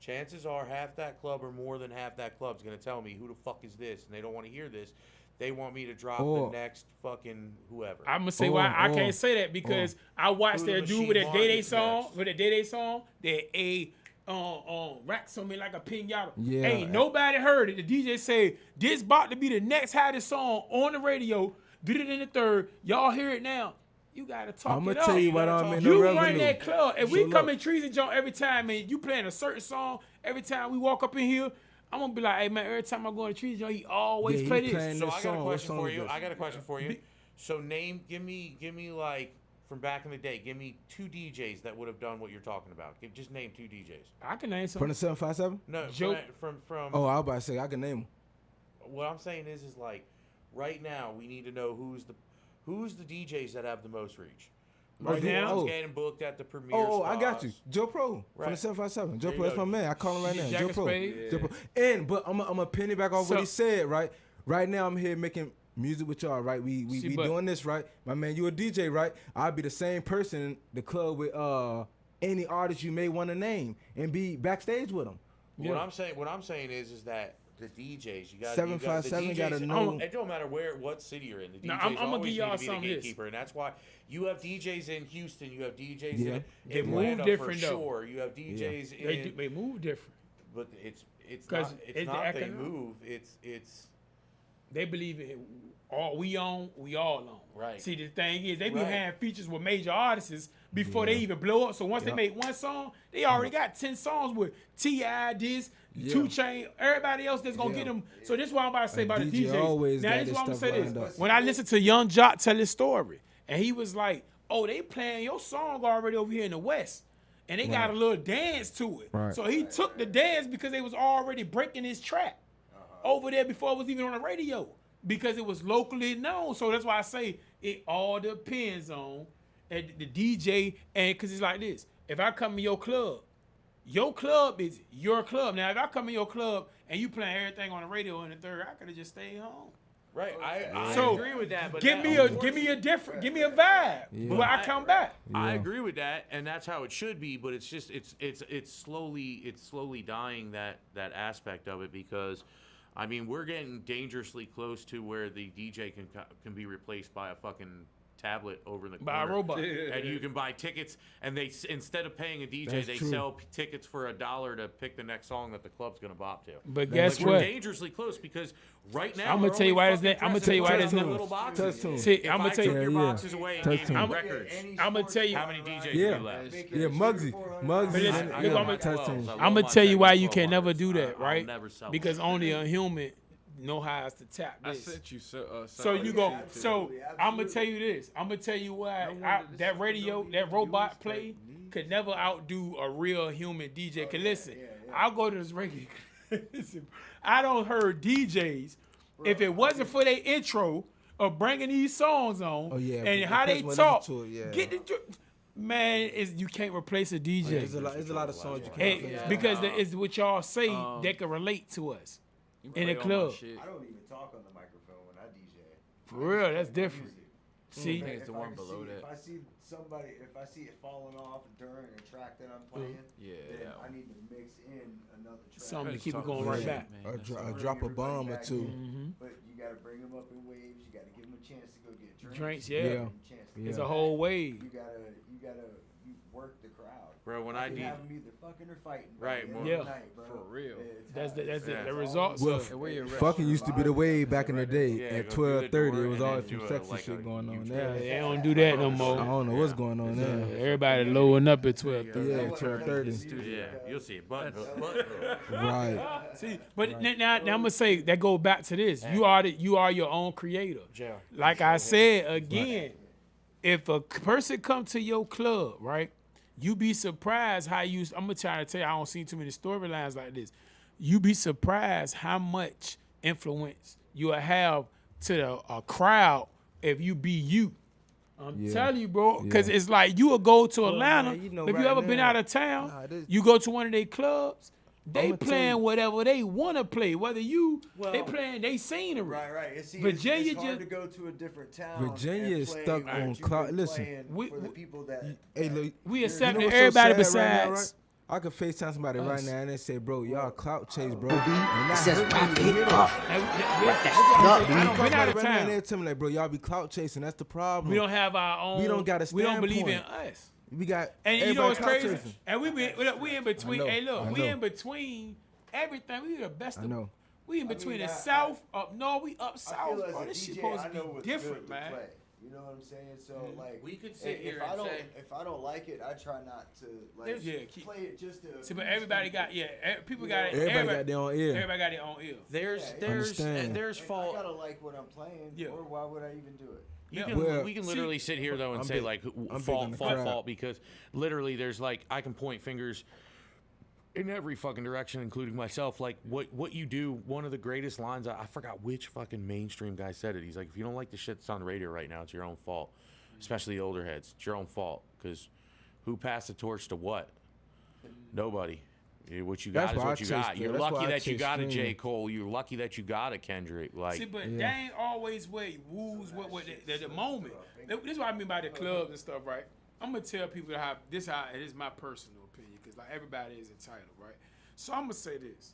chances are half that club or more than half that club is going to tell me who the fuck is this, and they don't want to hear this. They want me to drop the next fucking whoever. I'm gonna say why I can't say that because I watched that dude with that Day song, that racks on me like a pinata. Yeah. Ain't nobody heard it. The DJ say this about to be the next hottest song on the radio. Did it in the third. Y'all hear it now. You gotta talk I'm it gonna up. tell you what I'm in the You revenue. run that club. If So we come look. in Trizz and Joint every time and you playing a certain song, every time we walk up in here, I'm gonna be like, hey man, every time I go to Trizz and Joint, he always play this. So I got a question for you. So give me like from back in the day, give me 2 DJs that would have done what you're talking about. Just name 2 DJs. I can name some. From the 757? No, Joe. from Oh, I was about to say I can name them. what I'm saying is like right now we need to know who's the DJs that have the most reach. Right now, Who's getting booked at the premiere. I got you, Joe Pro from the 757. Joe Pro, that's my man. I call him right now, Joe Pro. Joe Pro. But I'm gonna penny back off what he said. Right now I'm here making music with y'all. Right, we doing this. Right, my man, you a DJ. Right, I'll be the same person in the club with any artist you may want to name and be backstage with them. What I'm saying is that the DJs, you got 757 got to know. It don't matter what city you're in. The DJs I'm gonna always give y'all need to be the some gatekeeper, and that's why you have DJs in Houston, you have DJs in They Atlanta move different for though. sure. You have DJs in. They move different. But it's not they move. It's they believe in all we own, we all own. Right. See, the thing is, they be having features with major artists before they even blow up. So once they make one song, they already got 10 songs with T.I., this, 2 Chainz, everybody else that's gonna get them. So this is what I'm about to say about the DJs. Now this is what I'm gonna say this. When I listened to Young Jock tell his story, and he was like, "Oh, they playing your song already over here in the West." And they got a little dance to it. Right. So he took the dance because they was already breaking his track over there before it was even on the radio because it was locally known. So that's why I say it all depends on the DJ. And because it's like this. If I come to your club is your club. Now, if I come in your club and you playing everything on the radio in the third, I could have just stayed home. right. I agree with that. But give me a vibe when I come back. I agree with that, and that's how it should be. But it's just it's slowly dying that aspect of it because, I mean, we're getting dangerously close to where the DJ can be replaced by a fucking tablet over in the corner. By a robot. And you can buy tickets, and they instead of paying a DJ, they sell tickets for $1 to pick the next song that the club's gonna bop to. But guess we're what? dangerously close because right now I'm gonna tell you why this. I'm gonna tell you why this little boxes. See, I'm gonna tell you your boxes away and gave you records. I'm gonna tell you How many DJs you left? Yeah, Muggsy. I'm gonna tell you why you can never do that, I'll right? never sell Because only a human know how to tap I this. sent you So you go. So I'm gonna tell you this. I'm gonna tell you why that robot play could never outdo a real human DJ. Cause listen, I'll go to this radio. Listen, I don't heard DJs if it wasn't for their intro of bringing these songs on and how they talk. Get the man, you can't replace a DJ. There's a lot of songs you can't replace. Because it's what y'all say that can relate to us in the club. I don't even talk on the microphone when I DJ. For real, that's different. See, it's the one below that. If I see it falling off during a track that I'm playing, then I need to mix in another track. Something to keep it going right back. Or drop a bomb or two. But you got to bring them up in waves. You got to give them a chance to go get drinks. It's a whole wave. You gotta work the crowd. Bro, when I have did, them either fucking or fighting. Right, Night, bro. For real. That's the results. Well, fucking used to be the way back in the day. At 12:30, it was always some sexy shit going on there. They don't do that no more. I don't know what's going on there. Everybody lowing up at 12:30. Yeah, 12:30. yeah, you'll see it. But Right. See, but now I'm gonna say that goes back to this. You are your own creator. Like I said again, if a person come to your club, right? You be surprised how I'm gonna try to tell you, I don't see too many storylines like this. You be surprised how much influence you'll have to a crowd if you be you. I'm telling you, bro, because it's like you will go to Atlanta. Man, you know if right you ever now, been out of town, you go to one of their clubs. They playing whatever they want to play. Whether they playing they scenery. Right. Virginia it's hard to go to a different town. Virginia is stuck on cloud. Listen, for the people that we accept everybody besides. I could FaceTime somebody right now and they say, bro, y'all clout chase, bro. It says wrap it up. We're out of town. They tell me like, bro, y'all be clout chasing. That's the problem. We don't have our own. We don't got a We don't believe in standpoint. us. We got And you know what's crazy? chasing. And we in between. I know, Hey, look, I we know. in between everything. We the best I of. know. We in between the south, up north, we up I south. feel as Bro, a this shit DJ, supposed I know to what's be different, good man. to play. You know what I'm saying? So like, we could sit here if and say, if I don't like it, I try not to like play it just to. See, but everybody got people got it. Everybody got their own ear. Everybody got their own ear. There's fault. I gotta like what I'm playing, or why would I even do it? We can literally sit here though and say like fault because literally there's like I can point fingers. in every fucking direction, including myself. Like what you do, one of the greatest lines, I forgot which fucking mainstream guy said it. He's like, if you don't like the shit that's on the radio right now, it's your own fault. Especially the older heads. It's your own fault. Because who passed the torch to what? Nobody. What you got is what you got. You're lucky that you got a J. Cole. You're lucky that you got a Kendrick. Like, see, but they ain't always where it woos what the moment. This is what I mean by the clubs and stuff, right? I'm gonna tell people how it is my personal opinion, because like everybody is entitled, right? So I'm gonna say this.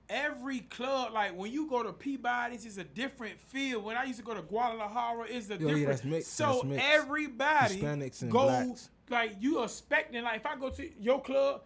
Every club, like when you go to Peabody's, it's a different feel. When I used to go to Guadalajara, it's a different. Yeah, that's mixed. So that's mixed. everybody Hispanics and goes blacks. like you expecting. Like if I go to your club,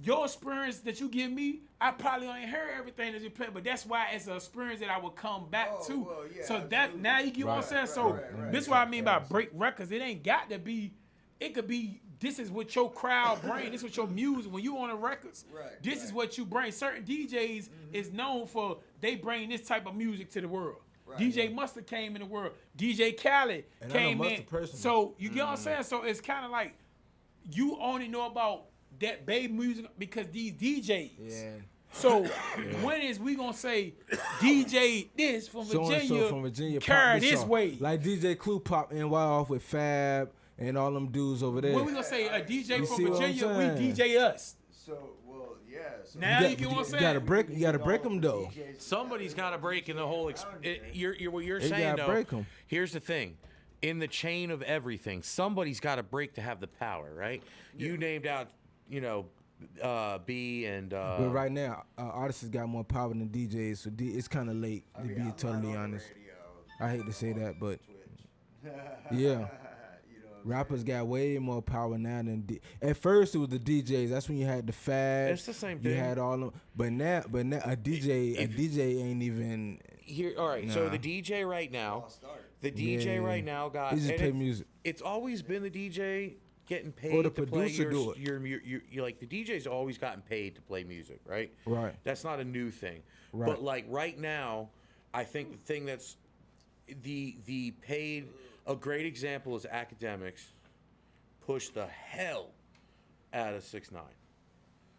your experience that you give me, I probably only heard everything that you play, but that's why it's an experience that I would come back to. Well, yeah, so absolutely. that now you get what I'm saying. So this is what I mean by break records. It ain't got to be. It could be. This is what your crowd bring. This is what your music. When you on the records, this is what you bring. Certain DJs is known for they bring this type of music to the world. DJ Mustard came in the world. DJ Khaled came in. So you get what I'm saying. So it's kind of like you only know about that babe music because these DJs. Yeah. So when is we gonna say DJ this from Virginia, carry this way? Like DJ Clue pop NY off with Fab and all them dudes over there. When we gonna say a DJ from Virginia, we DJ us? So yeah. So now you get what I'm saying. You gotta break them though. Somebody's got to break in the whole. What you're They saying gotta though. break 'em. Here's the thing. In the chain of everything, somebody's got to break to have the power, right? You named out, B and. But right now, artists got more power than DJs, so it's kind of late to be totally honest. I hate to say that, but yeah. Rappers got way more power now than at first it was the DJs. That's when you had the Fab. It's the same thing. You had all them, but now a DJ ain't even here. All right, so the DJ right now, got. He just play music. It's always been the DJ getting paid or the to play producer do it. You're like the DJ's always gotten paid to play music, right? Right. That's not a new thing. Right. But like right now, I think the thing that's the paid. A great example is Academics push the hell out of 6ix9ine.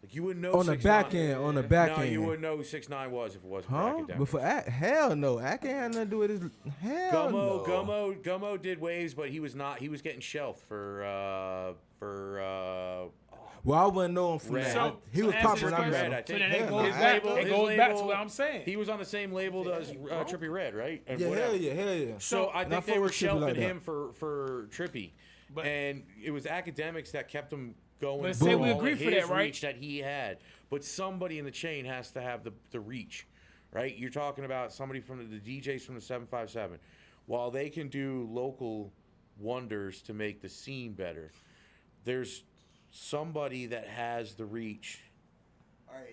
Like you wouldn't know on the 6ix9ine. back end. On the back end. No, you wouldn't know who 6ix9ine was if it wasn't for Academics. But for hell no, Ack ain't had nothing to do with his hell no. Gummo did waves, but he was not. He was getting shelved for. Well, I wouldn't know him from that. He was popping. I met him. So then it goes back to what I'm saying. He was on the same label as Trippie Redd, right? And hell yeah. So I think they were shelving him for Trippie, and it was Academics that kept him going. But say we agree for that, right? Reach that he had, but somebody in the chain has to have the reach, right? You're talking about somebody from the DJs from the 757. While they can do local wonders to make the scene better, there's somebody that has the reach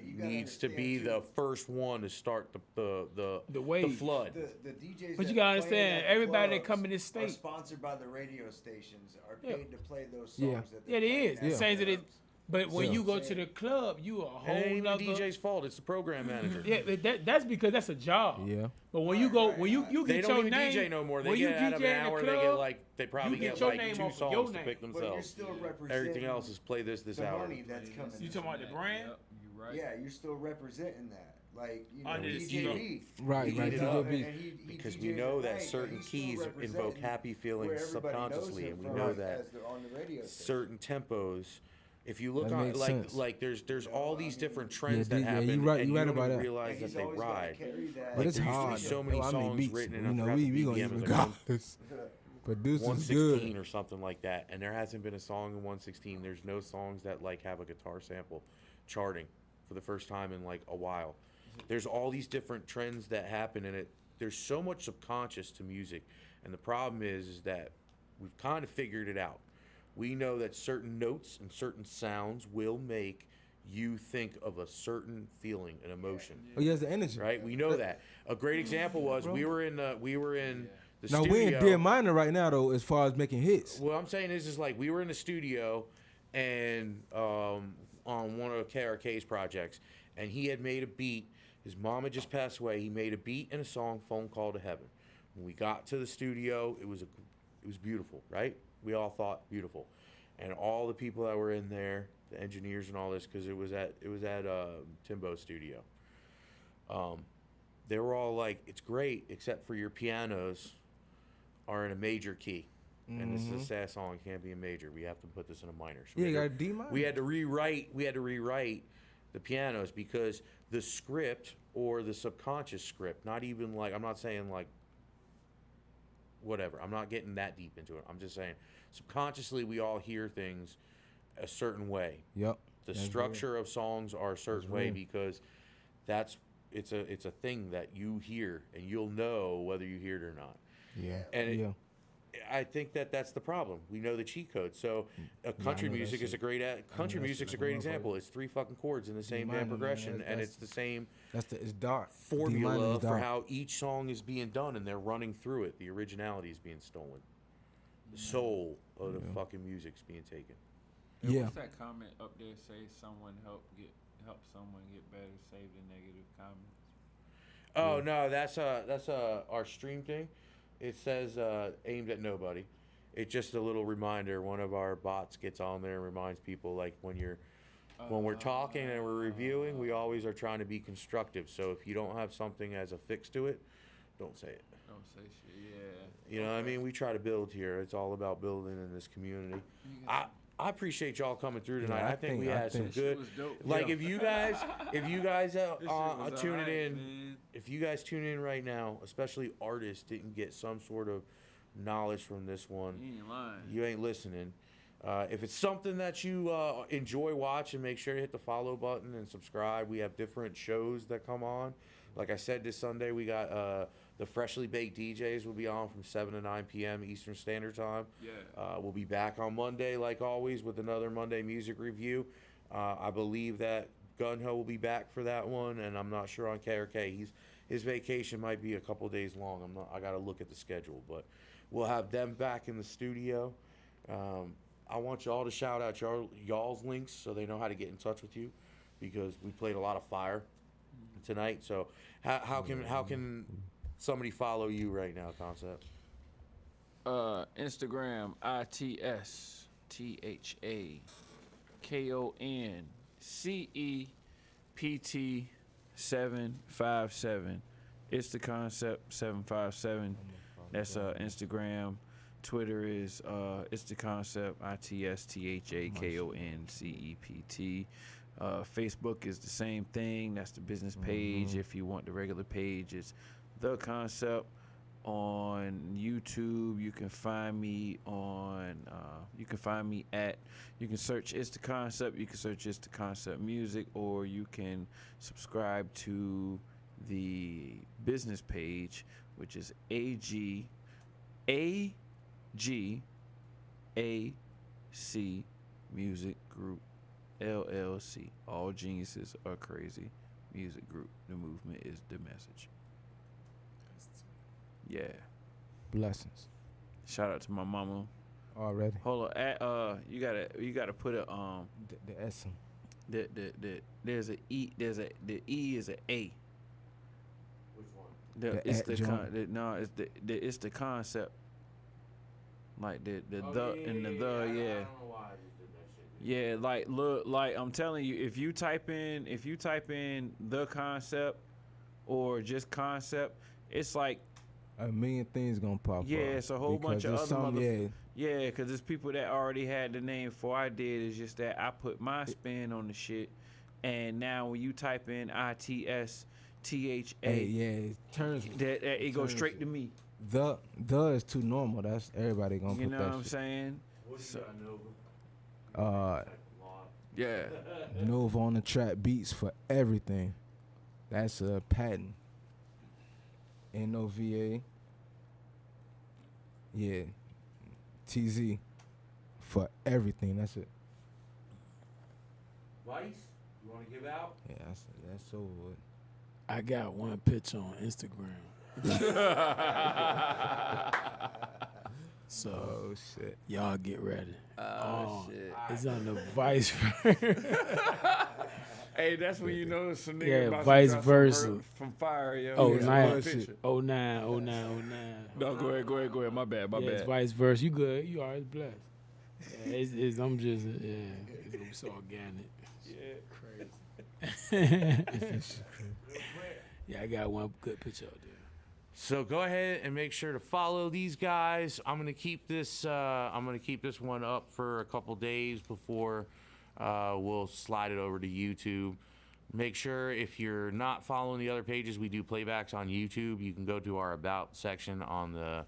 needs to be the first one to start the wave, the flood. The DJs but you gotta understand, everybody that come in this state are sponsored by the radio stations are paid to play those songs. Yeah. That Yeah, it is. The same that it. But when you go to the club, you a whole it ain't nother. the DJ's fault. It's the program manager. Yeah, that's because that's a job. Yeah. But when you go, when you They get don't your even name, DJ no more. They when get you out of DJ an in the hour. club, They probably get get your like name 2 off of songs your to name. pick But you're themselves. still representing Everything else is play this the hour. money that's coming. You talking about the brand? Yeah, you're still representing that. Like, Under the DJ CEO. B. Right, He right, did DJ it B. up, and he Because we DJs know at that night, certain and he's still keys invoke representing happy where feelings everybody knows subconsciously, him and we from know as that they're on the radio station. certain tempos. If you look That on makes sense. like there's all these different trends Yeah, that happen, you right and you don't about even that. realize that they ride. But Like, it's there used to be hard. so though. many I make songs beats. written in You a know, forgot we the gonna BPM even is regardless. Producers 116 good. or something like that, and there hasn't been a song in 116. There's no songs that like have a guitar sample charting for the first time in like a while. There's all these different trends that happen in it. There's so much subconscious to music, and the problem is that we've kind of figured it out. We know that certain notes and certain sounds will make you think of a certain feeling and emotion. Oh, he has the energy. Right? We know that. A great example was we were in the Now studio. we in dead minor right now though, as far as making hits. What I'm saying is like we were in the studio and on one of KRK's projects, and he had made a beat. His mom had just passed away. He made a beat and a song, Phone Call to Heaven. When we got to the studio, it was beautiful, right? We all thought beautiful. And all the people that were in there, the engineers and all this because it was at Timbo's studio. They were all like, "It's great, except for your pianos are in a major key, and this is a sad song. It can't be a major. We have to put this in a minor." So Yeah, you got a D minor. We had to rewrite the pianos because the script or the subconscious script, not even like, I'm not saying like whatever. I'm not getting that deep into it. I'm just saying subconsciously we all hear things a certain way. Yep. The structure of songs are a certain way because it's a thing that you hear and you'll know whether you hear it or not. Yeah. And I think that's the problem. We know the cheat code. So country music is a great music's a great example. It's 3 fucking chords in the same damn progression, and it's the same. It's dark formula for how each song is being done, and they're running through it. The originality is being stolen. The soul of the fucking music's being taken. Yeah. What's that comment up there say? Someone help someone get better. Save the negative comments. Oh no, that's our stream thing. It says aimed at nobody. It's just a little reminder. One of our bots gets on there and reminds people like when we're talking and we're reviewing, we always are trying to be constructive. So if you don't have something as a fix to it, don't say it. Don't say shit. Yeah. You know what I mean? We try to build here. It's all about building in this community. I appreciate y'all coming through tonight. Yeah, I think we had some good. Like if you guys tuning in, man. If you guys tune in right now, especially artists didn't get some sort of knowledge from this one, you ain't lying. You ain't listening. If it's something that you enjoy watching, make sure to hit the follow button and subscribe. We have different shows that come on. Like I said, this Sunday we got the Freshly Baked DJs will be on from 7 to 9 p.m. Eastern Standard Time. Yeah. We'll be back on Monday, like always, with another Monday music review. I believe that Gungho will be back for that one, and I'm not sure on KRK. His vacation might be a couple days long. I got to look at the schedule, but we'll have them back in the studio. I want y'all to shout out y'all's links so they know how to get in touch with you, because we played a lot of fire tonight. So how can somebody follow you right now, Koncept? Instagram, ITSTHAKONCEPT757. It's the Koncept 757. That's Instagram. Twitter is it's the Koncept ITSTHAKONCEPT. Facebook is the same thing. That's the business page. If you want the regular page, it's The Koncept. On YouTube, you can find me you can search It's the Koncept, you can search It's the Koncept Music, or you can subscribe to the business page, which is AGAC Music Group LLC. All geniuses are crazy. Music Group. The movement is the message. Yeah. Blessings. Shout out to my mama. Already. Hold on. You gotta put a the S. There's a E. The E is a A. Which one? It's the concept. Like the and the I don't know why I just did that shit. Yeah, like I'm telling you, if you type in The Koncept or just Koncept, it's like a million things gonna pop up. Yeah, it's a whole bunch of other motherfuckers. Yeah, because there's people that already had the name before I did. It's just that I put my spin on the shit, and now when you type in ITSTHA, it turns it goes straight to me. The is too normal. That's everybody gonna put that. You know what I'm shit. saying? What do you got, Nova? Yeah. Novaonthetrackbeatz for everything. That's a patent. NOVA. Yeah. TZ for everything. That's it. Vice? You want to give out? Yeah, that's so good. I got one picture on Instagram. So shit. Y'all get ready. Shit. It's on the Vice. Hey, that's when you know some nigga about vice to versa. From fire, yo. Oh, Yeah, 9. picture. 09. No, go ahead. My bad. It's vice versa. You good. You always blessed. I'm just it's organic. Yeah. Yeah, I got one good picture out there. So go ahead and make sure to follow these guys. I'm gonna keep this one up for a couple days before we'll slide it over to YouTube. Make sure if you're not following the other pages, we do playbacks on YouTube. You can go to our About section on the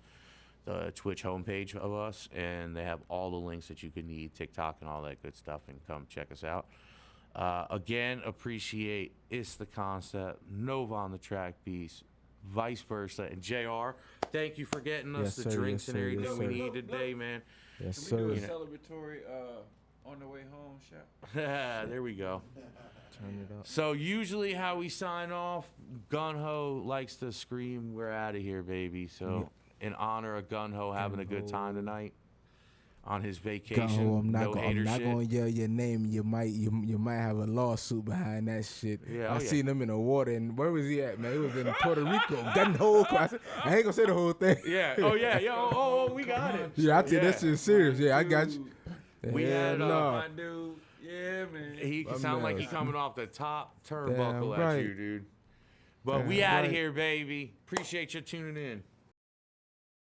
Twitch homepage of us, and they have all the links that you could need, TikTok and all that good stuff, and come check us out. Again, appreciate It's the Concept, Novaonthetrackbeatz, vice versa, and JR. Thank you for getting us the drinks and everything we need today, man. Yes, Can we do a sir. celebratory on the way home shot? There we go. Turn it up. So usually how we sign off, Gungho likes to scream, "We're out of here, baby." So in honor of Gungho having a good time tonight on his vacation, Gungho, I'm not hater gonna shit. yell your name. You might have a lawsuit behind that shit. Yeah, I seen him in the water, and where was he at, man? He was in Puerto Rico. Gungho. I ain't gonna say the whole thing. Yeah. Oh yeah. Oh, we got it. Yeah, I think that shit's serious. Yeah, I got you. We had My dude. Yeah, man. He can sound like he coming off the top turnbuckle Damn at right. you, dude. But Damn we out of right. here, baby. Appreciate you tuning in.